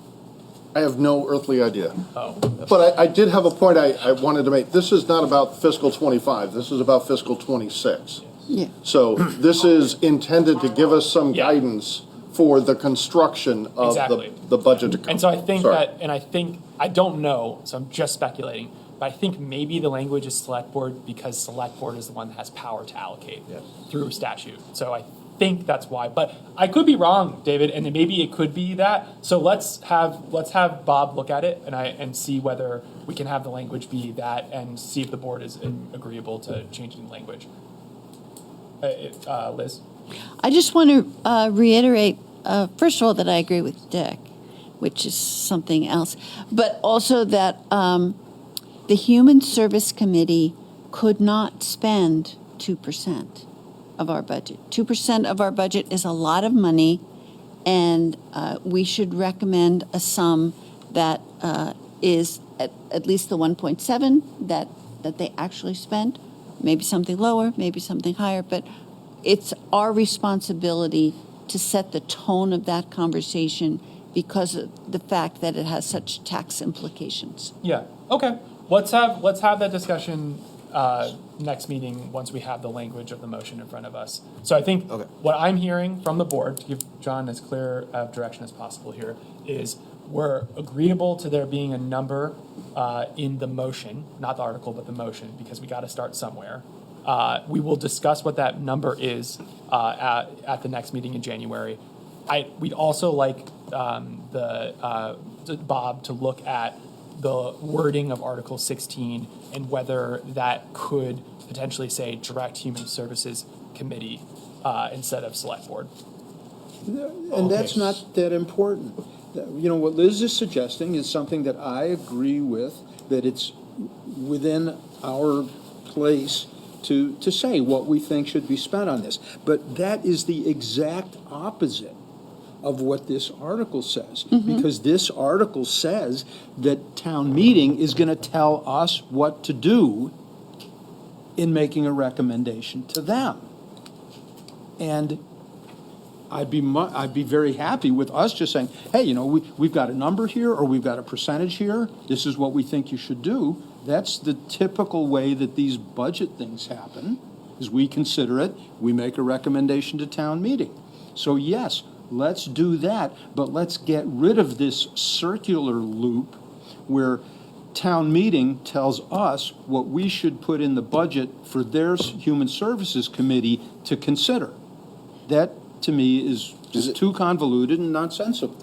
I have no earthly idea. Oh. But I did have a point I wanted to make. This is not about fiscal 25. This is about fiscal 26. Yeah. So this is intended to give us some guidance for the construction of the budget to come. And so I think I don't know, so I'm just speculating, but I think maybe the language is select board because select board is the one that has power to allocate through statute. So I think that's why, but I could be wrong, David, and maybe it could be that. So let's have Bob look at it and see whether we can have the language be that, and see if the board is agreeable to changing the language. Liz? I just want to reiterate, first of all, that I agree with Dick, which is something else, but also that the Human Service Committee could not spend 2% of our budget. 2% of our budget is a lot of money, and we should recommend a sum that is at least the 1.7 that they actually spent. Maybe something lower, maybe something higher, but it's our responsibility to set the tone of that conversation because of the fact that it has such tax implications. Yeah. Okay. Let's have that discussion next meeting once we have the language of the motion in front of us. So I think what I'm hearing from the board, to give John as clear of direction as possible here, is we're agreeable to there being a number in the motion, not the article, but the motion, because we got to start somewhere. We will discuss what that number is at the next meeting in January. We'd also like Bob to look at the wording of Article 16 and whether that could potentially say direct Human Services Committee instead of Select Board. And that's not that important. You know, what Liz is suggesting is something that I agree with, that it's within our place to say what we think should be spent on this. But that is the exact opposite of what this article says, because this article says that town meeting is going to tell us what to do in making a recommendation to them. And I'd be very happy with us just saying, hey, you know, we've got a number here, or we've got a percentage here. This is what we think you should do. That's the typical way that these budget things happen, is we consider it, we make a recommendation to town meeting. So yes, let's do that, but let's get rid of this circular loop where town meeting tells us what we should put in the budget for their Human Services Committee to consider. That, to me, is too convoluted and nonsensical.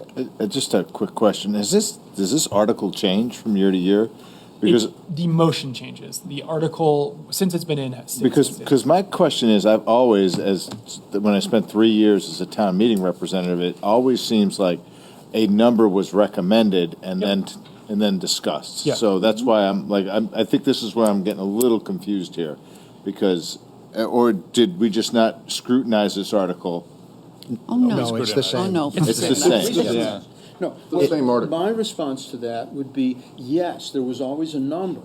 Just a quick question. Does this article change from year to year? Because the motion changes. The article, since it's been in. Because my question is, I've always, when I spent 3 years as a town meeting representative, it always seems like a number was recommended and then discussed. Yeah. So that's why I think this is where I'm getting a little confused here, because, or did we just not scrutinize this article? Oh, no. No, it's the same. Oh, no. It's the same. Yeah. No, The same article. My response to that would be, yes, there was always a number,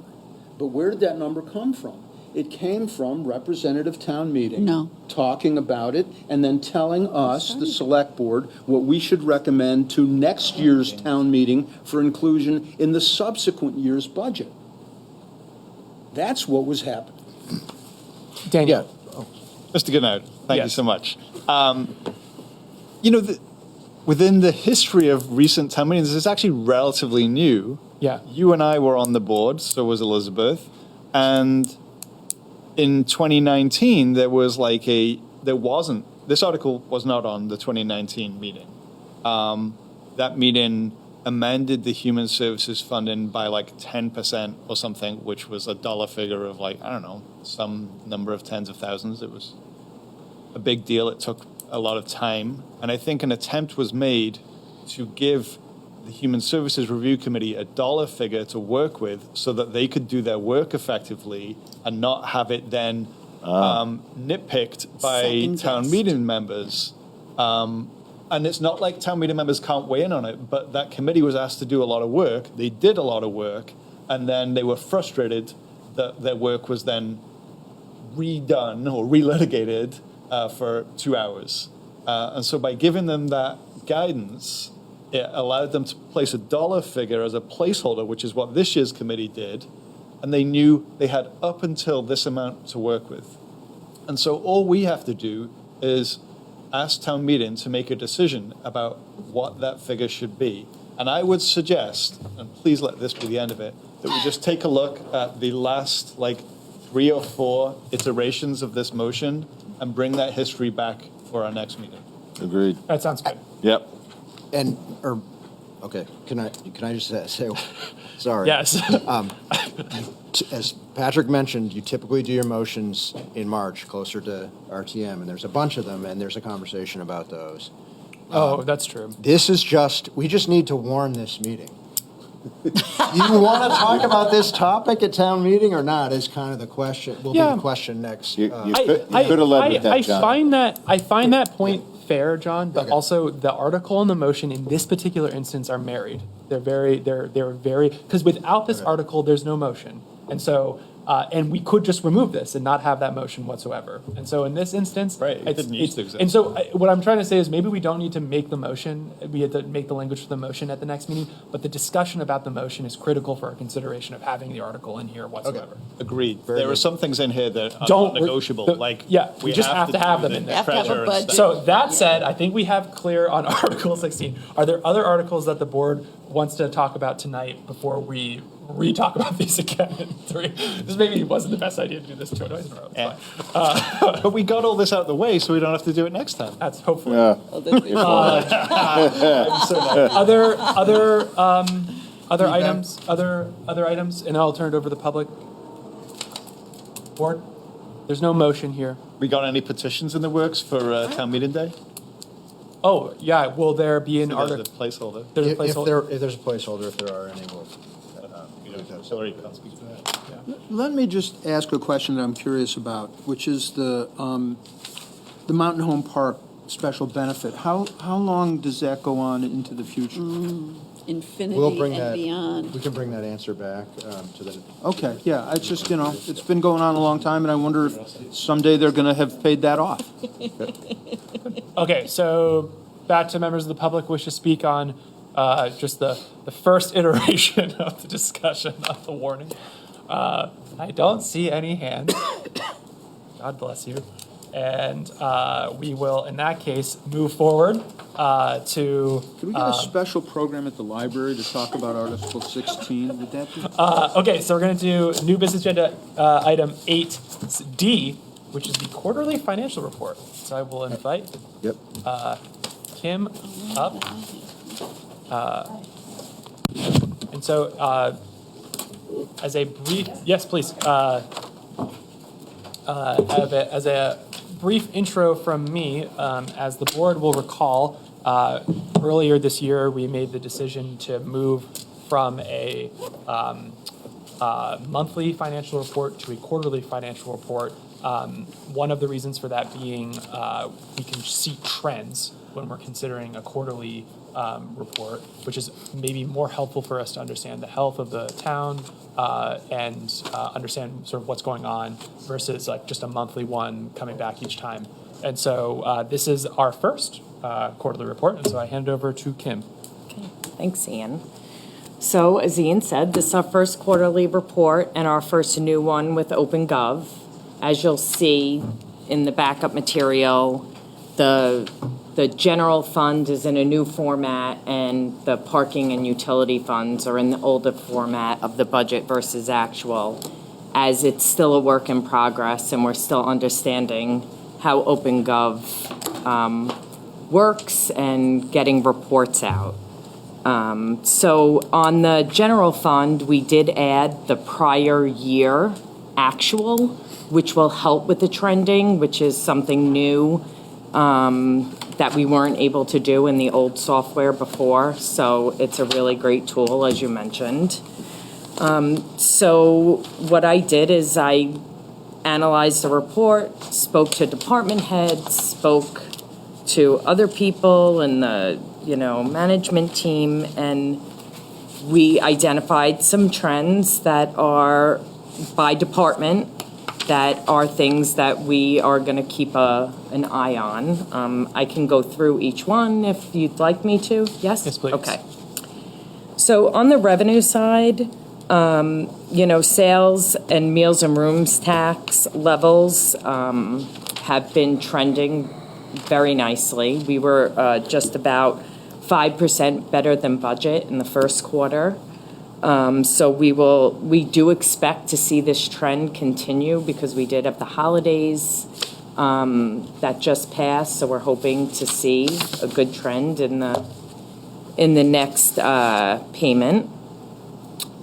but where did that number come from? It came from representative town meeting. No. Talking about it, and then telling us, the select board, what we should recommend to next year's town meeting for inclusion in the subsequent year's budget. That's what was happening. Daniel. Mr. Goodnow, thank you so much. You know, within the history of recent town meetings, it's actually relatively new Yeah. You and I were on the board, so was Elizabeth. And in 2019, this article was not on the 2019 meeting. That meeting amended the human services funding by like 10% or something, which was a dollar figure of like, I don't know, some number of tens of thousands. It was a big deal. It took a lot of time. And I think an attempt was made to give the Human Services Review Committee a dollar figure to work with so that they could do their work effectively and not have it then nitpicked by town meeting members. And it's not like town meeting members can't weigh in on it, but that committee was asked to do a lot of work. They did a lot of work, and then they were frustrated that their work was then redone or relitigated for 2 hours. And so by giving them that guidance, it allowed them to place a dollar figure as a placeholder, which is what this year's committee did, and they knew they had up until this amount to work with. And so all we have to do is ask town meeting to make a decision about what that figure should be. And I would suggest, and please let this be the end of it, that we just take a look at the last 3 or 4 iterations of this motion and bring that history back for our next meeting. Agreed. That sounds good. Yep. Okay, can I just say, sorry. Yes. As Patrick mentioned, you typically do your motions in March, closer to RTM, and there's a bunch of them, and there's a conversation about those. That's true. We just need to warn this meeting. You want to talk about this topic at town meeting or not is kind of the question, be the question next. You could have led with that, John. I find that point fair, John, but also the article and the motion in this particular instance are married. They're very, because without this article, there's no motion. And so, and we could just remove this and not have that motion whatsoever. And so in this instance, it didn't used to exist. And so what I'm trying to say is maybe we don't need to make the motion, we have to make the language for the motion at the next meeting, but the discussion about the motion is critical for our consideration of having the article in here whatsoever. Okay. Agreed. There are some things in here that are Don't not negotiable. we just have to have them in there. So that said, I think we have clear on Article 16. Are there other articles that the board wants to talk about tonight before we re-talk about these again in 3? This maybe wasn't the best idea to do this 2 days in a row. It's fine. But we got all this out of the way, so we don't have to do it next time. That's hopefully. Yeah. Other items, and I'll turn it over to the public. Board, there's no motion here. We got any petitions in the works for town meeting day? Oh, yeah, will there be an article? There's a placeholder. There's a placeholder. If there's a placeholder, if there are any, we'll. Sorry, can't speak to that. Let me just ask a question that I'm curious about, which is the Mountain Home Park special benefit. How long does that go on into the future? Infinity We'll bring and that. beyond. We can bring that answer back to the. Okay, yeah, it's just, it's been going on a long time, and I wonder if someday they're going to have paid that off. Okay, so back to members of the public wish to speak on just the first iteration of the discussion of the warning. I don't see any hands. God bless you. And we will, in that case, move forward to... Can we get a special program at the library to talk about Article 16? Would that be... Okay, so we're going to do new business agenda item 8D, which is the quarterly financial report. So I will invite Kim up. And so as a brief... Yes, please. As a brief intro from me, as the board will recall, earlier this year we made the decision to move from a monthly financial report to a quarterly financial report. One of the reasons for that being we can see trends when we're considering a quarterly report, which is maybe more helpful for us to understand the health of the town and understand sort of what's going on versus like just a monthly one coming back each time. And so this is our first quarterly report, and so I hand it over to Kim. Okay, thanks, Ian. So as Ian said, this is our first quarterly report and our first new one with OpenGov. As you'll see in the backup material, the the general fund is in a new format and the parking and utility funds are in the older format of the budget versus actual, as it's still a work in progress and we're still understanding how OpenGov works and getting reports out. So on the general fund, we did add the prior year actual, which will help with the trending, which is something new that we weren't able to do in the old software before. So it's a really great tool, as you mentioned. So what I did is I analyzed the report, spoke to department heads, spoke to other people in the management team, and we identified some trends that are by department that are things that we are going to keep an eye on. I can go through each one if you'd like me to. Yes? Yes, please. Okay. So on the revenue side, sales and meals and rooms tax levels have been trending very nicely. We were just about 5% better than budget in the first quarter. So we do expect to see this trend continue because we did have the holidays that just passed. So we're hoping to see a good trend in the next payment.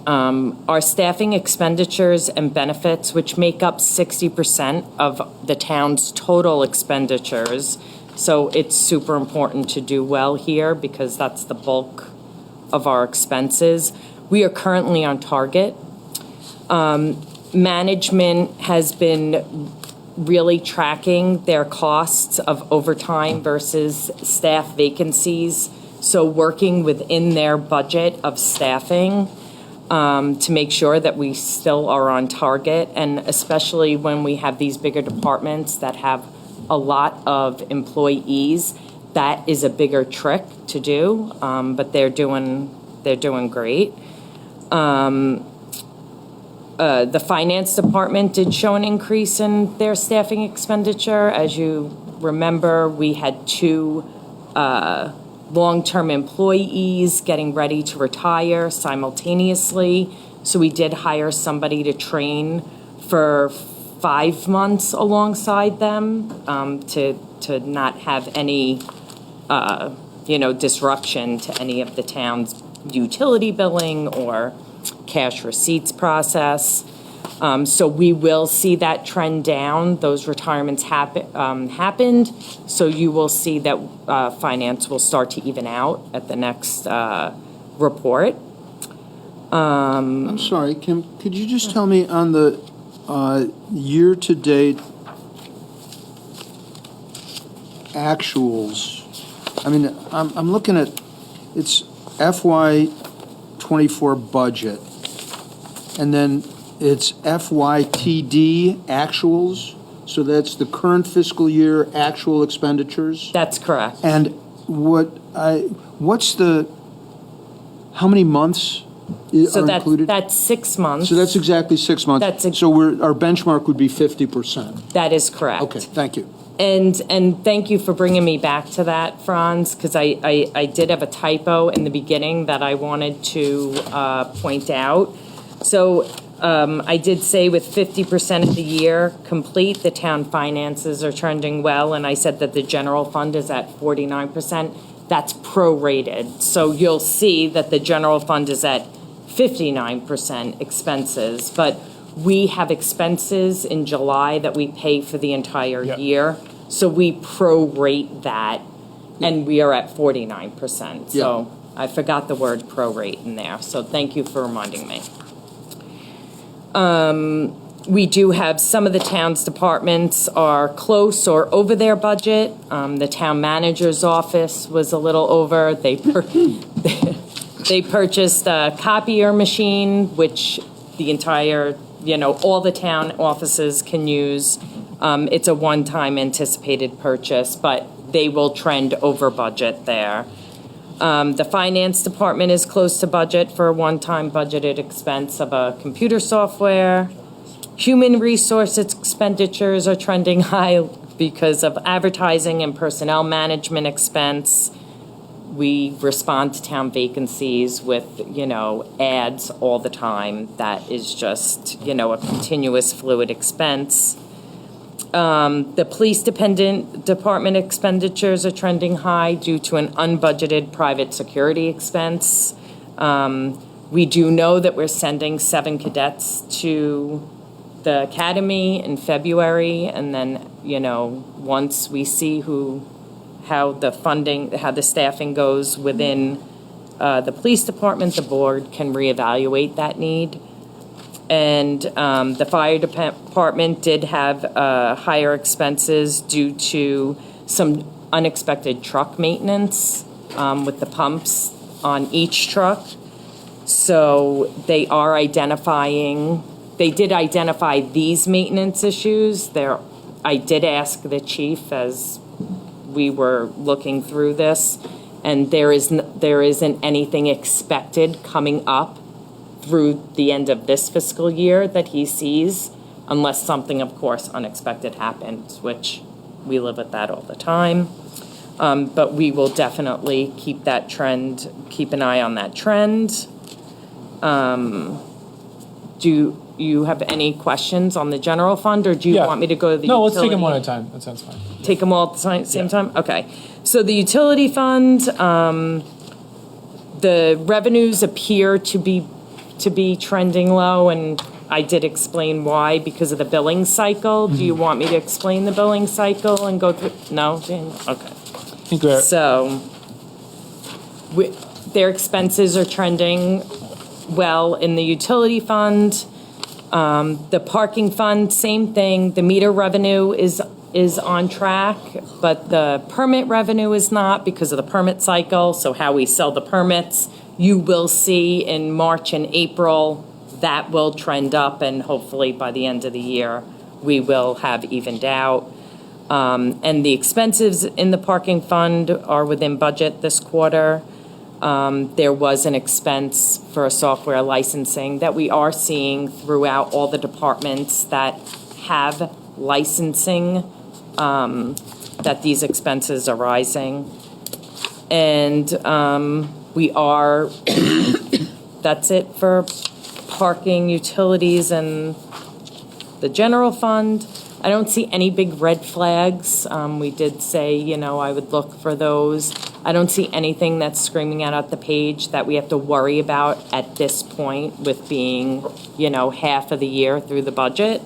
Our staffing expenditures and benefits, which make up 60% of the town's total expenditures. So it's super important to do well here because that's the bulk of our expenses. We are currently on target. Management has been really tracking their costs of overtime versus staff vacancies. So working within their budget of staffing to make sure that we still are on target, and especially when we have these bigger departments that have a lot of employees, that is a bigger trick to do, but they're doing great. The finance department did show an increase in their staffing expenditure. As you remember, we had 2 long-term employees getting ready to retire simultaneously. So we did hire somebody to train for 5 months alongside them to not have any, disruption to any of the town's utility billing or cash receipts process. So we will see that trend down. Those retirements happened. So you will see that finance will start to even out at the next report. I'm sorry, Kim, could you just tell me on the year-to-date actuals? I mean, I'm looking at, it's FY24 budget, and then it's FYTD actuals, so that's the current fiscal year actual expenditures? That's correct. And how many months are included? That's 6 months. So that's exactly 6 months. So our benchmark would be 50%. That is correct. Okay, thank you. And thank you for bringing me back to that, Franz, because I did have a typo in the beginning that I wanted to point out. So I did say with 50% of the year complete, the town finances are trending well, and I said that the general fund is at 49%. That's prorated. So you'll see that the general fund is at 59% expenses, but we have expenses in July that we pay for the entire year. So we prorate that, and we are at 49%. So I forgot the word prorate in there. So thank you for reminding me. We do have some of the town's departments are close or over their budget. The town manager's office was a little over. They purchased a copier machine, which the entire, all the town offices can use. It's a one-time anticipated purchase, but they will trend over budget there. The finance department is close to budget for a one-time budgeted expense of a computer software. Human resource expenditures are trending high, because of advertising and personnel management expense. We respond to town vacancies with, ads all the time. That is just, a continuous fluid expense. The police department expenditures are trending high due to an unbudgeted private security expense. We do know that we're sending 7 cadets to the academy in February, and then, once we see how the staffing goes within the police department, the board can reevaluate that need. And the fire department did have higher expenses due to some unexpected truck maintenance with the pumps on each truck. So they did identify these maintenance issues. I did ask the chief as we were looking through this, and there isn't anything expected coming up through the end of this fiscal year that he sees, unless something, of course, unexpected happens, which we live with that all the time. But we will definitely keep an eye on that trend. Do you have any questions on the general fund, or do you want me to go to the No, utility? let's take them one at a time. That sounds fine. Take them all at the same time? Okay. So the utility fund, the revenues appear to be trending low, and I did explain why, because of the billing cycle. Do you want me to explain the billing cycle and go through? No? Okay. So their expenses are trending well in the utility fund. The parking fund, same thing. The meter revenue is on track, but the permit revenue is not because of the permit cycle. So how we sell the permits, you will see in March and April, that will trend up, and hopefully by the end of the year, we will have evened out. And the expenses in the parking fund are within budget this quarter. There was an expense for a software licensing that we are seeing throughout all the departments that have licensing, that these expenses are rising. And that's it for parking, utilities, and the general fund. I don't see any big red flags. We did say, I would look for those. I don't see anything that's screaming out at the page that we have to worry about at this point with being, half of the year through the budget.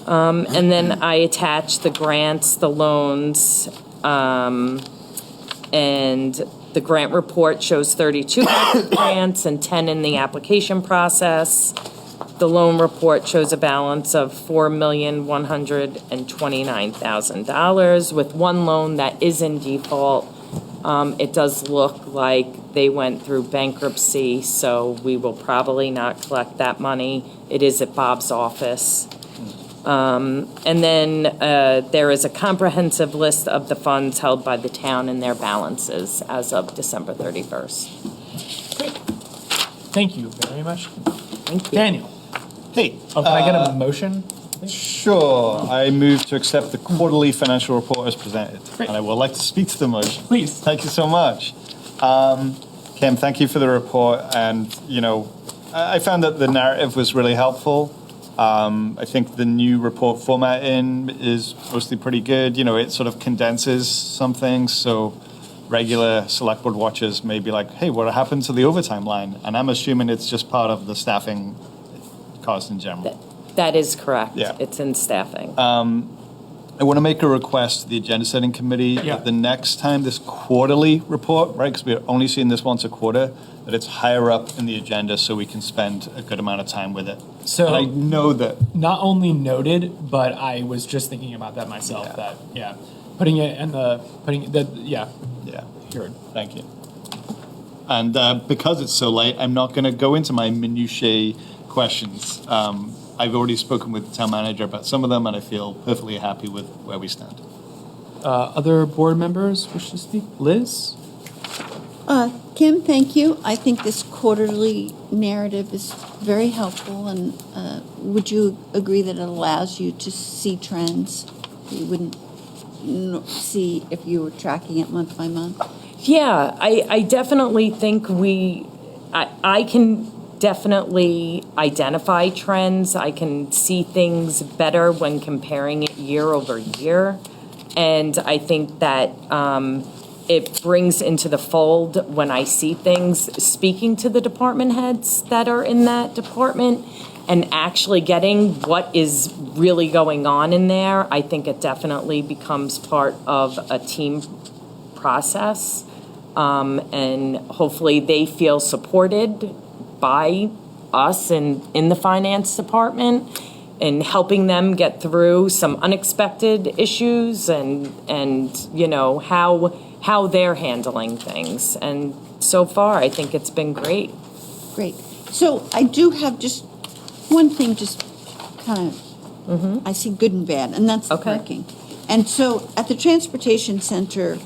And then I attached the grants, the loans, and the grant report shows 32 grants and 10 in the application process. The loan report shows a balance of $4,129,000 with one loan that is in default. It does look like they went through bankruptcy, so we will probably not collect that money. It is at Bob's office. And then there is a comprehensive list of the funds held by the town and their balances as of December 31st. Great. Thank you very much. Thank you. Daniel. Hey. Oh, can I get a motion? Sure. I move to accept the quarterly financial report as presented. Great. And I would like to speak to the motion. Please. Thank you so much. Kim, thank you for the report. And, I found that the narrative was really helpful. I think the new report formatting is mostly pretty good. It sort of condenses some things. So regular select board watchers may be like, hey, what happened to the overtime line? And I'm assuming it's just part of the staffing cost in general. That is correct. Yeah. It's in staffing. I want to make a request to the agenda setting committee that the next time this quarterly report, right, because we're only seeing this once a quarter, that it's higher up in the agenda so we can spend a good amount of time with it. So and I know that. Not only noted, but I was just thinking about that myself. Putting it in the Heard. Thank you. And because it's so late, I'm not going to go into my minutiae questions. I've already spoken with the town manager about some of them, and I feel perfectly happy with where we stand. Other board members wish to speak? Liz? Kim, thank you. I think this quarterly narrative is very helpful, and would you agree that it allows you to see trends you wouldn't see if you were tracking it month by month. Yeah, I definitely think I can definitely identify trends. I can see things better when comparing it year over year. And I think that it brings into the fold when I see things, speaking to the department heads that are in that department and actually getting what is really going on in there. I think it definitely becomes part of a team process. And hopefully they feel supported by us in the finance department and helping them get through some unexpected issues and you know, how they're handling things. And so far, I think it's been great. Great. So I do have just one thing, just kind of, I see good and bad, and that's the parking. And so at the transportation center,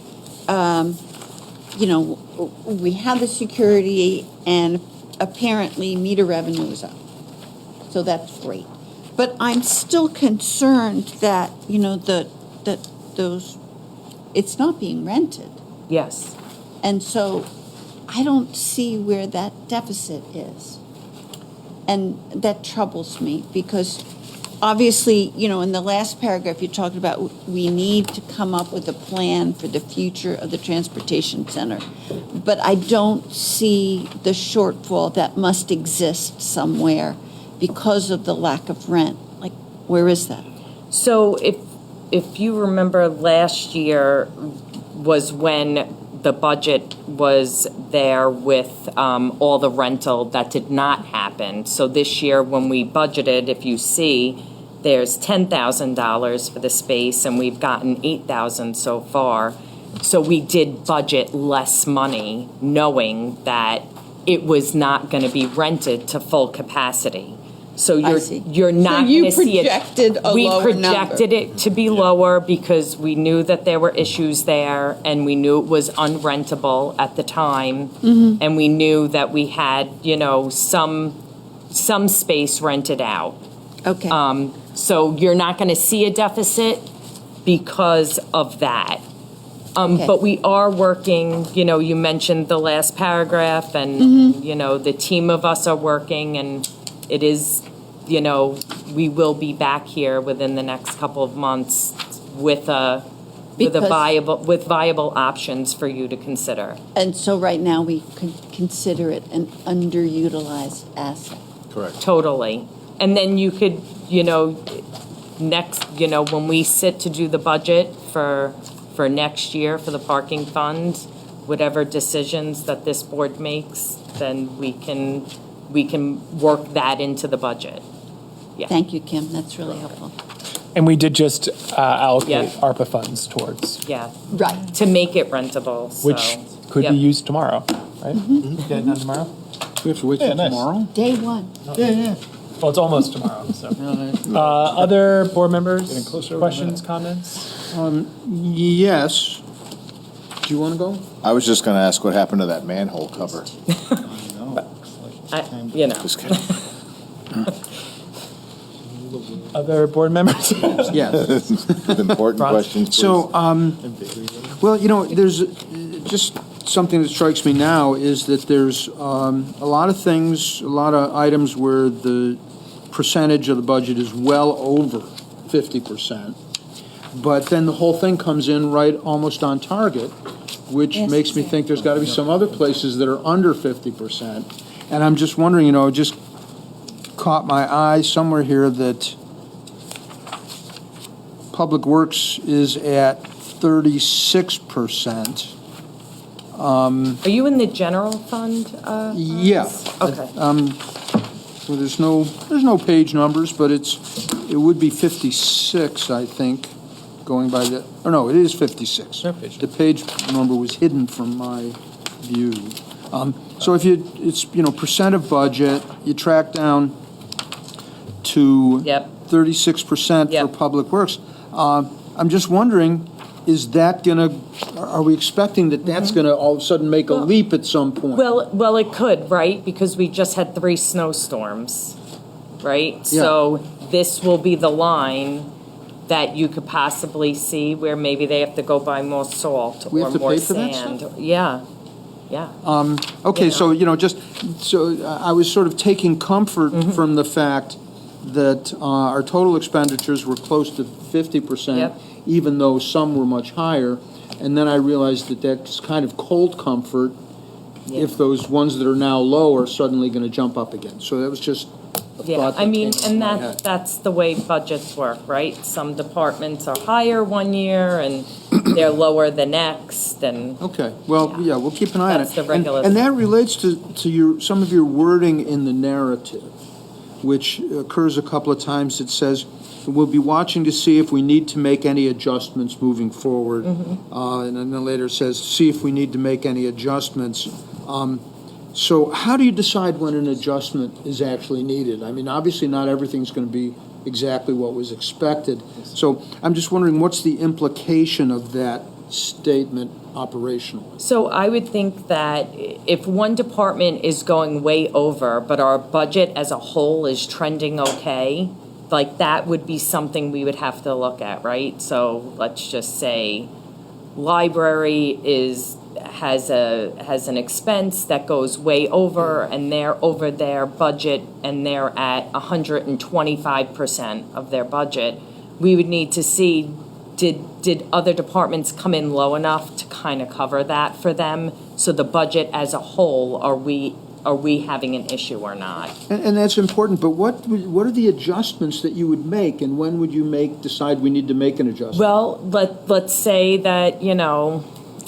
you know, we have the security, and apparently meter revenue is up. So that's great. But I'm still concerned that, you know, those, it's not being rented. Yes. And so I don't see where that deficit is. And that troubles me because obviously, you know, in the last paragraph, you talked about we need to come up with a plan for the future of the transportation center. But I don't see the shortfall that must exist somewhere because of the lack of rent. Like, where is that? So if you remember, last year was when the budget was there with all the rental that did not happen. So this year when we budgeted, if you see, there's $10,000 for the space and we've gotten $8,000 so far. So we did budget less money knowing that it was not going to be rented to full capacity. So you're not going to see it. We projected it to be lower because we knew that there were issues there and we knew it was unrentable at the time. And we knew that we had, you know, some space rented out. Okay. So you're not going to see a deficit because of that. But we are working, you know, you mentioned the last paragraph and, you know, the team of us are working and it is, you know, we will be back here within the next couple of months with viable options for you to consider. And so right now we could consider it an underutilized asset. Correct. Totally. And then you could, you know, next, you know, when we sit to do the budget for next year for the parking fund, whatever decisions that this board makes, then we can work that into the budget. Yeah. Thank you, Kim. That's really helpful. And we did just allocate ARPA funds towards. Yeah. Right. To make it rentable. So. Which could be used tomorrow, right? Get it done tomorrow? We have to wait till tomorrow? Day one. Yeah. Well, it's almost tomorrow, so. Other board members, questions, comments? Yes. Do you want to go? I was just going to ask what happened to that manhole cover. You know. Just kidding. Other board members? Yes. Important questions, please. So, well, you know, there's just something that strikes me now is that there's a lot of things, a lot of items where the percentage of the budget is well over 50%. But then the whole thing comes in right almost on target, which makes me think there's got to be some other places that are under 50%. And I'm just wondering, you know, it just caught my eye somewhere here that Public Works is at 36%. Are you in the general fund? Yeah. Okay. So there's no page numbers, but it would be 56, I think, going by the, or no, it is 56. The page number was hidden from my view. So if it's, you know, percent of budget, you track down to 36% for Public Works. I'm just wondering, is that are we expecting that that's going to all of a sudden make a leap at some point? Well, it could, right? Because we just had 3 snowstorms, right? Yeah. So this will be the line that you could possibly see where maybe they have to go buy more salt We or have to more pay for that sand. stuff? Yeah, yeah. Okay, so, I was sort of taking comfort from the fact that our total expenditures were close to 50%, Yep. even though some were much higher. And then I realized that that's kind of cold comfort if those ones that are now low are suddenly going to jump up again. So that was just a Yeah, thought I that mean, came and into my head. that's the way budgets work, right? Some departments are higher one year and they're lower the next, and Okay, well, yeah, we'll keep an eye on it. That's the regular And that relates to some of your wording in the narrative, which occurs a couple of times. It says, we'll be watching to see if we need to make any adjustments moving forward. And then later it says, see if we need to make any adjustments. So how do you decide when an adjustment is actually needed? I mean, obviously not everything's going to be exactly what was expected. So I'm just wondering, what's the implication of that statement operationally? so I would think that if one department is going way over, but our budget as a whole is trending okay, like that would be something we would have to look at, right? So let's just say library has an expense that goes way over, and they're over their budget and they're at 125% of their budget. We would need to see, did other departments come in low enough to kind of cover that for them? So the budget as a whole, are we having an issue or not? And that's important, but what are the adjustments that you would make, and when would you decide we need to make an adjustment? Well, let's say that,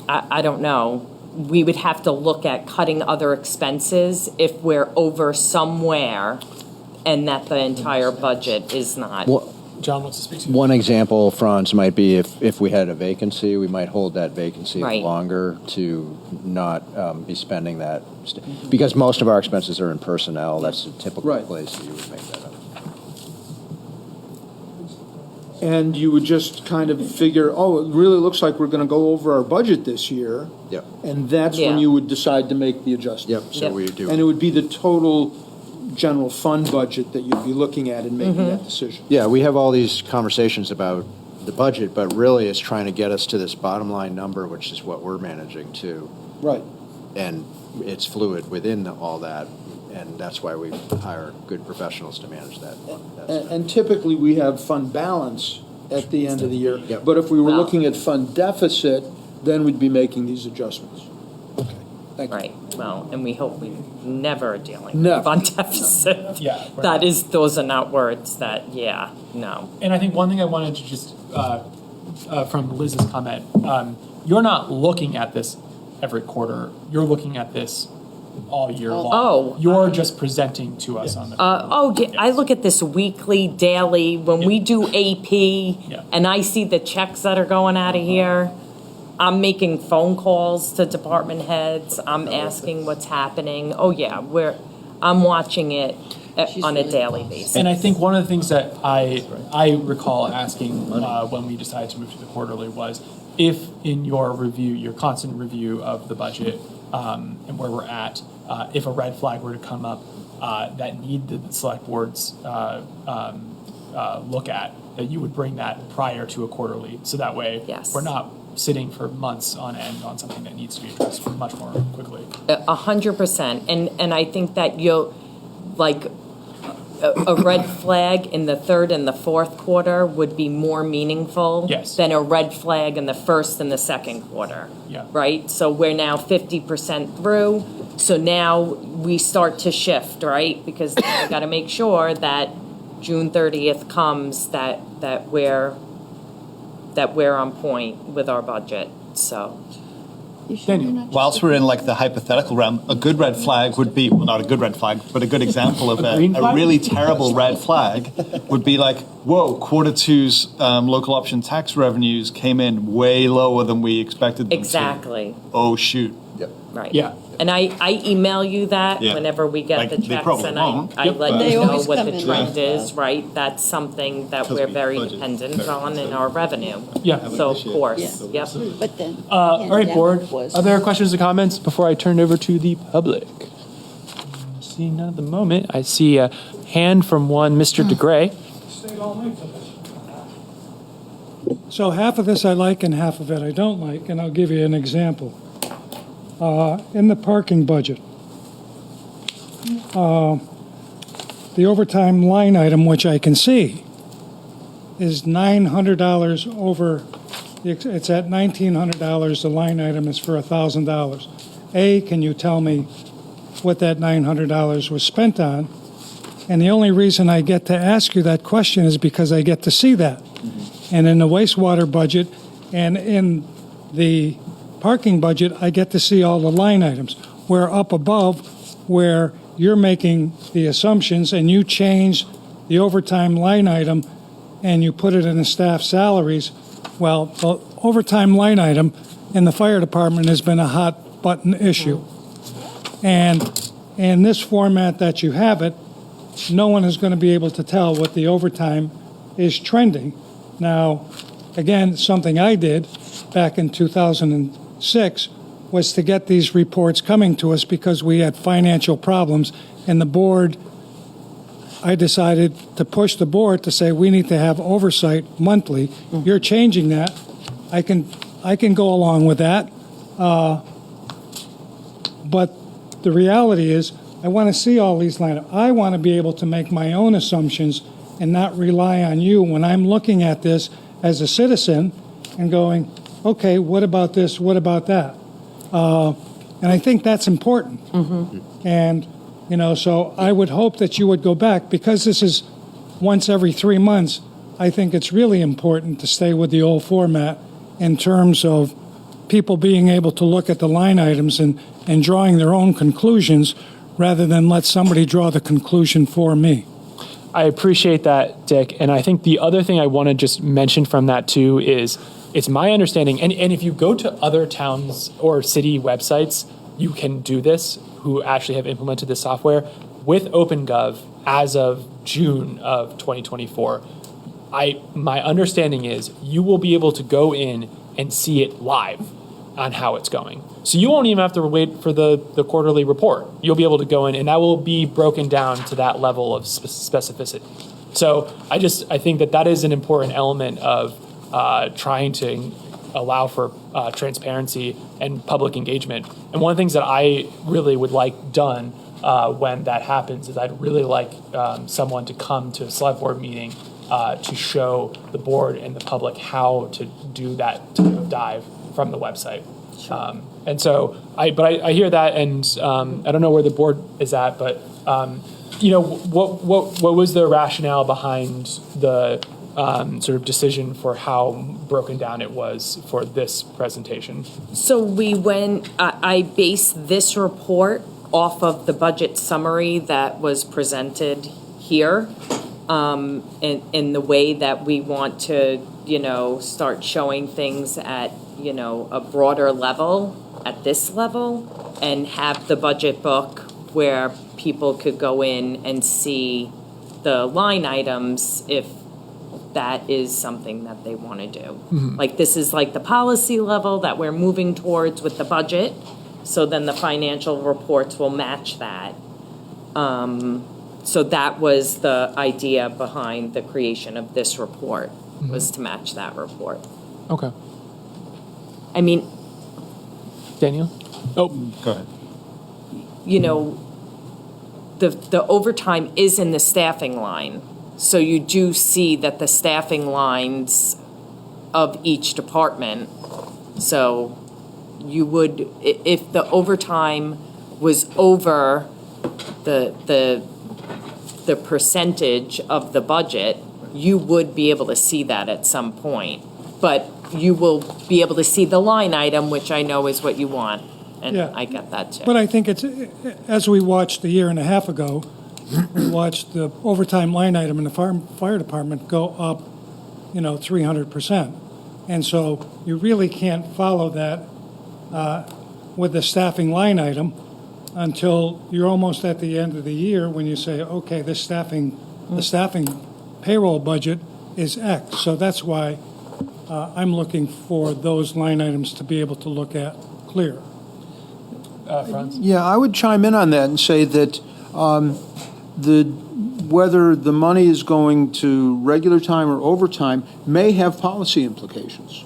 I don't know, we would have to look at cutting other expenses if we're over somewhere and that the entire budget is not. John wants to speak to you. One example, Franz, might be if we had a vacancy, we might hold that vacancy Right. longer to not be spending that. Because most of our expenses are in personnel, that's a typical place that you would make that up. And you would just kind of figure, oh, it really looks like we're going to go over our budget this year. Yep. And that's when Yeah. you would decide to make the adjustment. Yep, so we do. And it would be the total general fund budget that you'd be looking at in making that decision. Yeah, we have all these conversations about the budget, but really it's trying to get us to this bottom line number, which is what we're managing too. Right. And it's fluid within all that, and that's why we hire good professionals to manage that. And typically, we have fund balance at the end of the year. Yep. But if we were looking at fund deficit, then we'd be making these adjustments. Thank you. Right, well, and we hope we never are dealing No. with fund deficit. Yeah, we're not. Those are not words that, no. And I think one thing I wanted to just, from Liz's comment, you're not looking at this every quarter. You're looking at this all year long. Oh. You're just presenting to us on the. I look at this weekly, daily, when we do AP, and I see the checks that are going out of here, I'm making phone calls to department heads, I'm asking what's happening. Oh, yeah, I'm watching it on a daily basis. And I think one of the things that I recall asking when we decided to move to the quarterly was, if in your review, your constant review of the budget and where we're at, if a red flag were to come up that needed the select board's look at, that you would bring that prior to a quarterly, so that way we're not sitting for months on end on something that needs to be addressed much more quickly. 100%, and I think that you'll, like, a red flag in the third and the fourth quarter would be more meaningful than a red flag in the first and the second quarter. Yeah. Right? So we're now 50% through, so now we start to shift, right? Because we got to make sure that June 30th comes, that we're on point with our budget, so. Whilst we're in like the hypothetical realm, a good red flag would be, well, not a good red flag, but a good example of a really terrible red flag would be like, whoa, quarter two's local option tax revenues came in way lower than we expected them to. Exactly. Oh, shoot. Right. Yeah. And I email you that whenever we get the they checks, probably and won't. I let They you know always what come the in. trend is, right? That's something that we're very dependent on in our revenue. Yeah. So of course, yep. But then. All right, board. Other questions or comments before I turn it over to the public? See none at the moment. I see a hand from one Mr. DeGray. So half of this I like and half of it I don't like, and I'll give you an example. In the parking budget, the overtime line item, which I can see, is $900 over, it's at $1,900, the line item is for $1,000. A, can you tell me what that $900 was spent on? And the only reason I get to ask you that question is because I get to see that. And in the wastewater budget and in the parking budget, I get to see all the line items. Where up above, where you're making the assumptions and you change the overtime line item and you put it in the staff salaries, well, the overtime line item in the fire department has been a hot button issue. And in this format that you have it, no one is going to be able to tell what the overtime is trending. Now, again, something I did back in 2006 was to get these reports coming to us because we had financial problems, and the board, I decided to push the board to say we need to have oversight monthly. You're changing that. I can go along with that. But the reality is I want to see all these lines. I want to be able to make my own assumptions and not rely on you when I'm looking at this as a citizen and going, okay, what about this? What about that? And I think that's important. And, you know, so I would hope that you would go back, because this is once every 3 months. I think it's really important to stay with the old format in terms of people being able to look at the line items and drawing their own conclusions rather than let somebody draw the conclusion for me. I appreciate that, Dick. And I think the other thing I want to just mention from that too is it's my understanding, and if you go to other towns or city websites, you can do this, who actually have implemented this software with OpenGov as of June of 2024. My understanding is you will be able to go in and see it live on how it's going. So you won't even have to wait for the quarterly report. You'll be able to go in, and that will be broken down to that level of specificity. So I think that is an important element of trying to allow for transparency and public engagement. And one of the things that I really would like done when that happens is I'd really like someone to come to a select board meeting to show the board and the public how to do that dive from the website. And so I hear that, and I don't know where the board is at, but you know, what was the rationale behind the sort of decision for how broken down it was for this presentation? So I based this report off of the budget summary that was presented here, in the way that we want to, you know, start showing things at, you know, a broader level at this level, and have the budget book where people could go in and see the line items if that is something that they want to do. Like, this is like the policy level that we're moving towards with the budget, so then the financial reports will match that. So that was the idea behind the creation of this report, was to match that report. Okay. I mean, Daniel? Oh, go ahead. You know, the overtime is in the staffing line. So you do see that the staffing lines of each department. So you would, if the overtime was over the percentage of the budget, you would be able to see that at some point. But you will be able to see the line item, which I know is what you want. And Yeah. I get that too. But I think it's, as we watched a year and a half ago, we watched the overtime line item in the fire department go up, you know, 300%. And so you really can't follow that with the staffing line item until you're almost at the end of the year, when you say, okay, the staffing payroll budget is X. So that's why I'm looking for those line items to be able to look at clear. Franz? Yeah, I would chime in on that and say that the whether the money is going to regular time or overtime may have policy implications.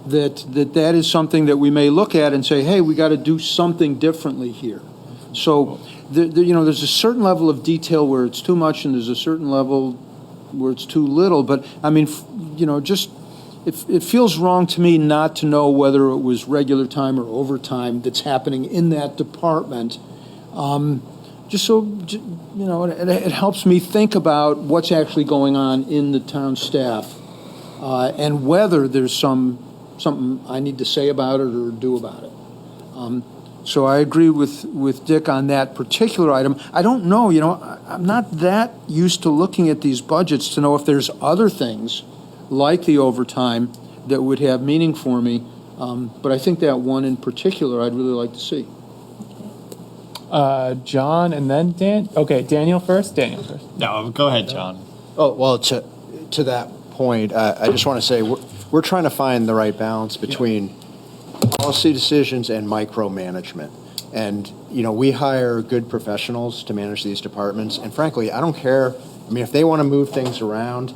That is something that we may look at and say, hey, we got to do something differently here. So, there's a certain level of detail where it's too much, and there's a certain level where it's too little. But I mean, just it feels wrong to me not to know whether it was regular time or overtime that's happening in that department. Just so, it helps me think about what's actually going on in the town staff, and whether there's something I need to say about it or do about it. So I agree with Dick on that particular item. I don't know, I'm not that used to looking at these budgets to know if there's other things like the overtime that would have meaning for me. But I think that one in particular I'd really like to see. John and then Dan. Okay, Daniel first. No, go ahead, John. Oh, well, to that point, I just want to say we're trying to find the right balance between policy decisions and micromanagement. And, we hire good professionals to manage these departments. And frankly, I don't care. I mean, if they want to move things around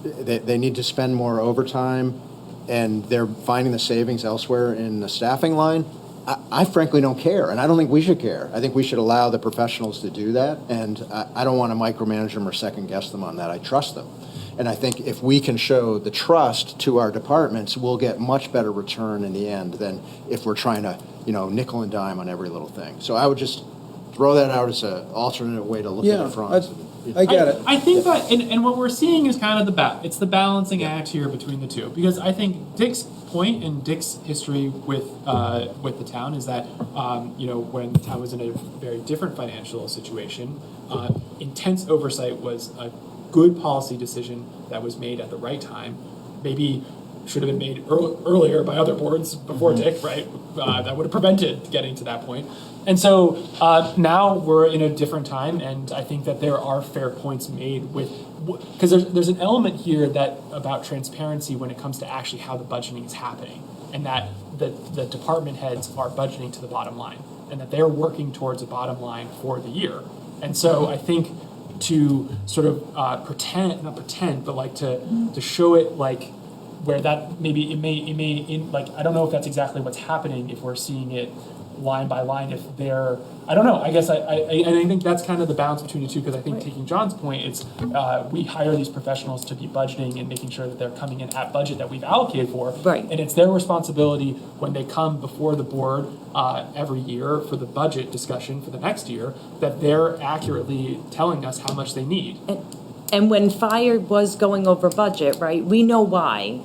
they need to spend more overtime and they're finding the savings elsewhere in the staffing line, I frankly don't care. And I don't think we should care. I think we should allow the professionals to do that. And I don't want to micromanage them or second guess them on that. I trust them. And I think if we can show the trust to our departments, we'll get much better return in the end than if we're trying to, nickel and dime on every little thing. So I would just throw that out as an alternate way to look at it from. I get it. I think that, and what we're seeing is kind of it's the balancing act here between the two. Because I think Dick's point and Dick's history with the town is that, when the town was in a very different financial situation, intense oversight was a good policy decision that was made at the right time. Maybe should have been made earlier by other boards before Dick, right? That would have prevented getting to that point. And so now we're in a different time, and I think that there are fair points made because there's an element here about transparency when it comes to actually how the budgeting is happening, and that the department heads are budgeting to the bottom line, and that they're working towards a bottom line for the year. And so I think to sort of not pretend, but like to show it like where that maybe it may I don't know if that's exactly what's happening if we're seeing it line by line, if they're, I don't know, I guess I think that's kind of the balance between the two, because I think taking John's point, it's we hire these professionals to be budgeting and making sure that they're coming in at budget that we've allocated for, right? And it's their responsibility when they come before the board every year for the budget discussion for the next year, that they're accurately telling us how much they need. And when fire was going over budget, right, we know why.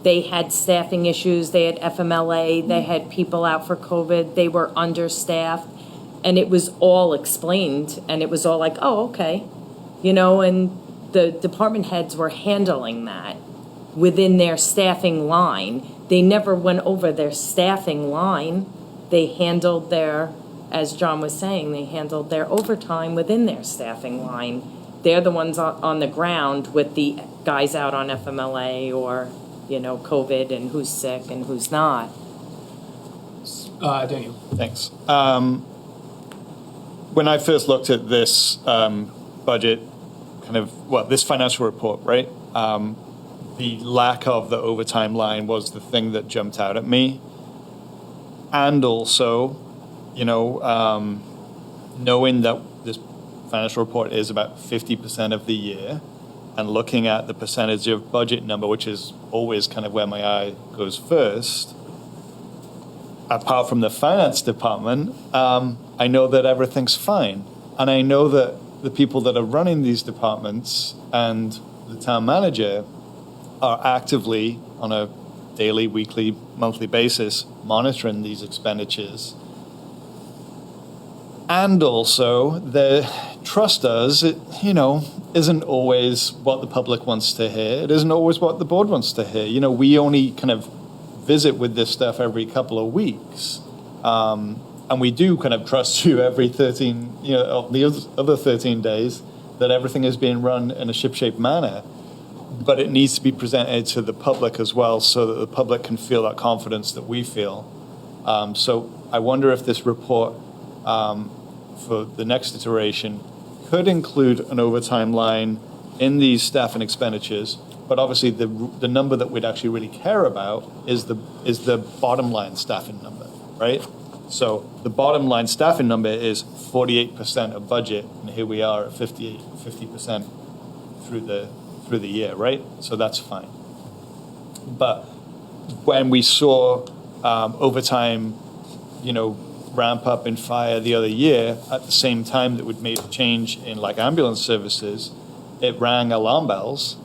They had staffing issues, they had FMLA, they had people out for COVID, they were understaffed, and it was all explained, and it was all like, oh, okay. And the department heads were handling that within their staffing line. They never went over their staffing line. They handled as John was saying, they handled their overtime within their staffing line. They're the ones on the ground with the guys out on FMLA or COVID and who's sick and who's not. Daniel. Thanks. When I first looked at this budget, this financial report, right? The lack of the overtime line was the thing that jumped out at me. And also, knowing that this financial report is about 50% of the year, and looking at the percentage of budget number, which is always kind of where my eye goes first, apart from the finance department, I know that everything's fine. And I know that the people that are running these departments and the town manager are actively, on a daily, weekly, monthly basis, monitoring these expenditures. And also, the trust us, isn't always what the public wants to hear. It isn't always what the board wants to hear. We only kind of visit with this stuff every couple of weeks. And we do kind of trust you every 13, the other 13 days that everything is being run in a shipshape manner. But it needs to be presented to the public as well so that the public can feel that confidence that we feel. So I wonder if this report for the next iteration could include an overtime line in these staffing expenditures, but obviously the number that we'd actually really care about is the bottom line staffing number, right? So the bottom line staffing number is 48% of budget, and here we are at 50% through the year, right? So that's fine. But when we saw overtime, ramp up in fire the other year, at the same time that we'd made a change in like ambulance services, it rang alarm bells,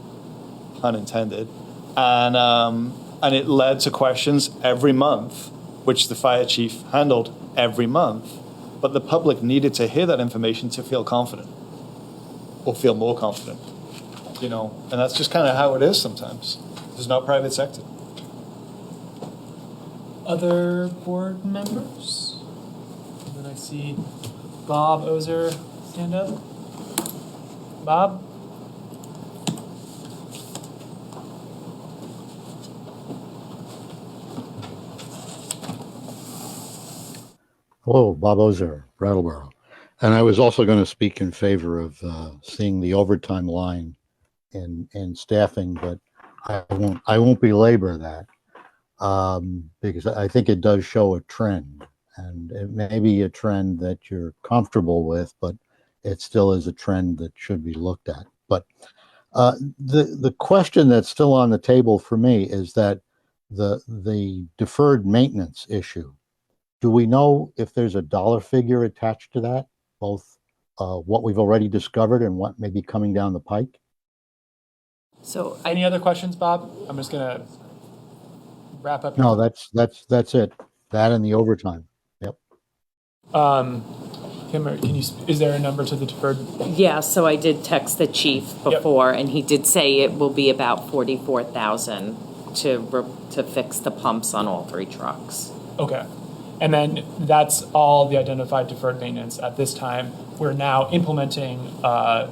pun intended, and it led to questions every month, which the fire chief handled every month. But the public needed to hear that information to feel confident, or feel more confident, and that's just kind of how it is sometimes. There's no private sector. Other board members? And then I see Bob Ozer stand up. Bob? Hello, Bob Ozer, Brattleboro. And I was also going to speak in favor of seeing the overtime line in staffing, but I won't belabor that because I think it does show a trend, and it may be a trend that you're comfortable with, but it still is a trend that should be looked at. But the question that's still on the table for me is that the deferred maintenance issue. Do we know if there's a dollar figure attached to that, both what we've already discovered and what may be coming down the pike? So, any other questions, Bob? I'm just gonna wrap up. No, that's it. That and the overtime. Yep. Kim, is there a number to the deferred? Yeah, so I did text the chief before, and he did say it will be about 44,000 to fix the pumps on all 3 trucks. Okay. And then that's all the identified deferred maintenance at this time. We're now implementing a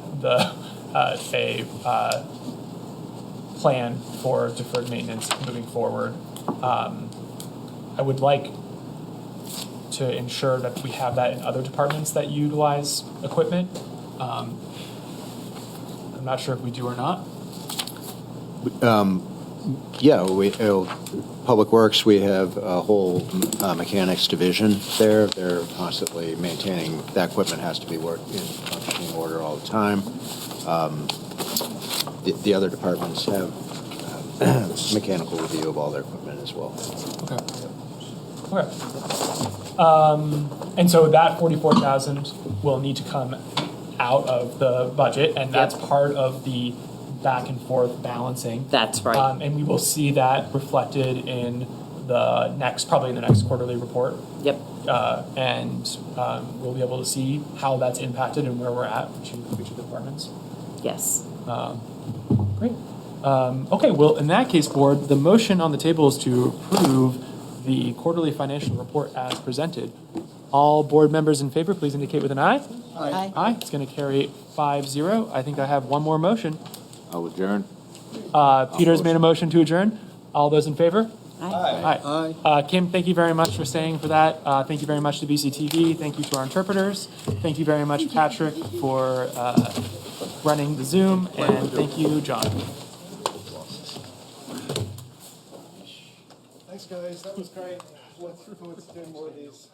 plan for deferred maintenance moving forward. I would like to ensure that we have that in other departments that utilize equipment. I'm not sure if we do or not. Yeah, Public Works, we have a whole mechanics division there. They're constantly maintaining, that equipment has to be in functioning order all the time. The other departments have mechanical review of all their equipment as well. Okay. And so that 44,000 will need to come out of the budget, and that's part of the back and forth balancing. That's right. And we will see that reflected in probably in the next quarterly report. Yep. And we'll be able to see how that's impacted and where we're at for each of the departments. Yes. Great. Okay, well, in that case, board, the motion on the table is to approve the quarterly financial report as presented. All board members in favor, please indicate with an aye. Aye. Aye. It's going to carry 5-0. I think I have one more motion. I'll adjourn. Peter's made a motion to adjourn. All those in favor? Aye. Aye. Kim, thank you very much for staying for that. Thank you very much to BCTV. Thank you to our interpreters. Thank you very much, Patrick, for running the Zoom. And thank you, John. Thanks, guys. That was great. Let's do more of these.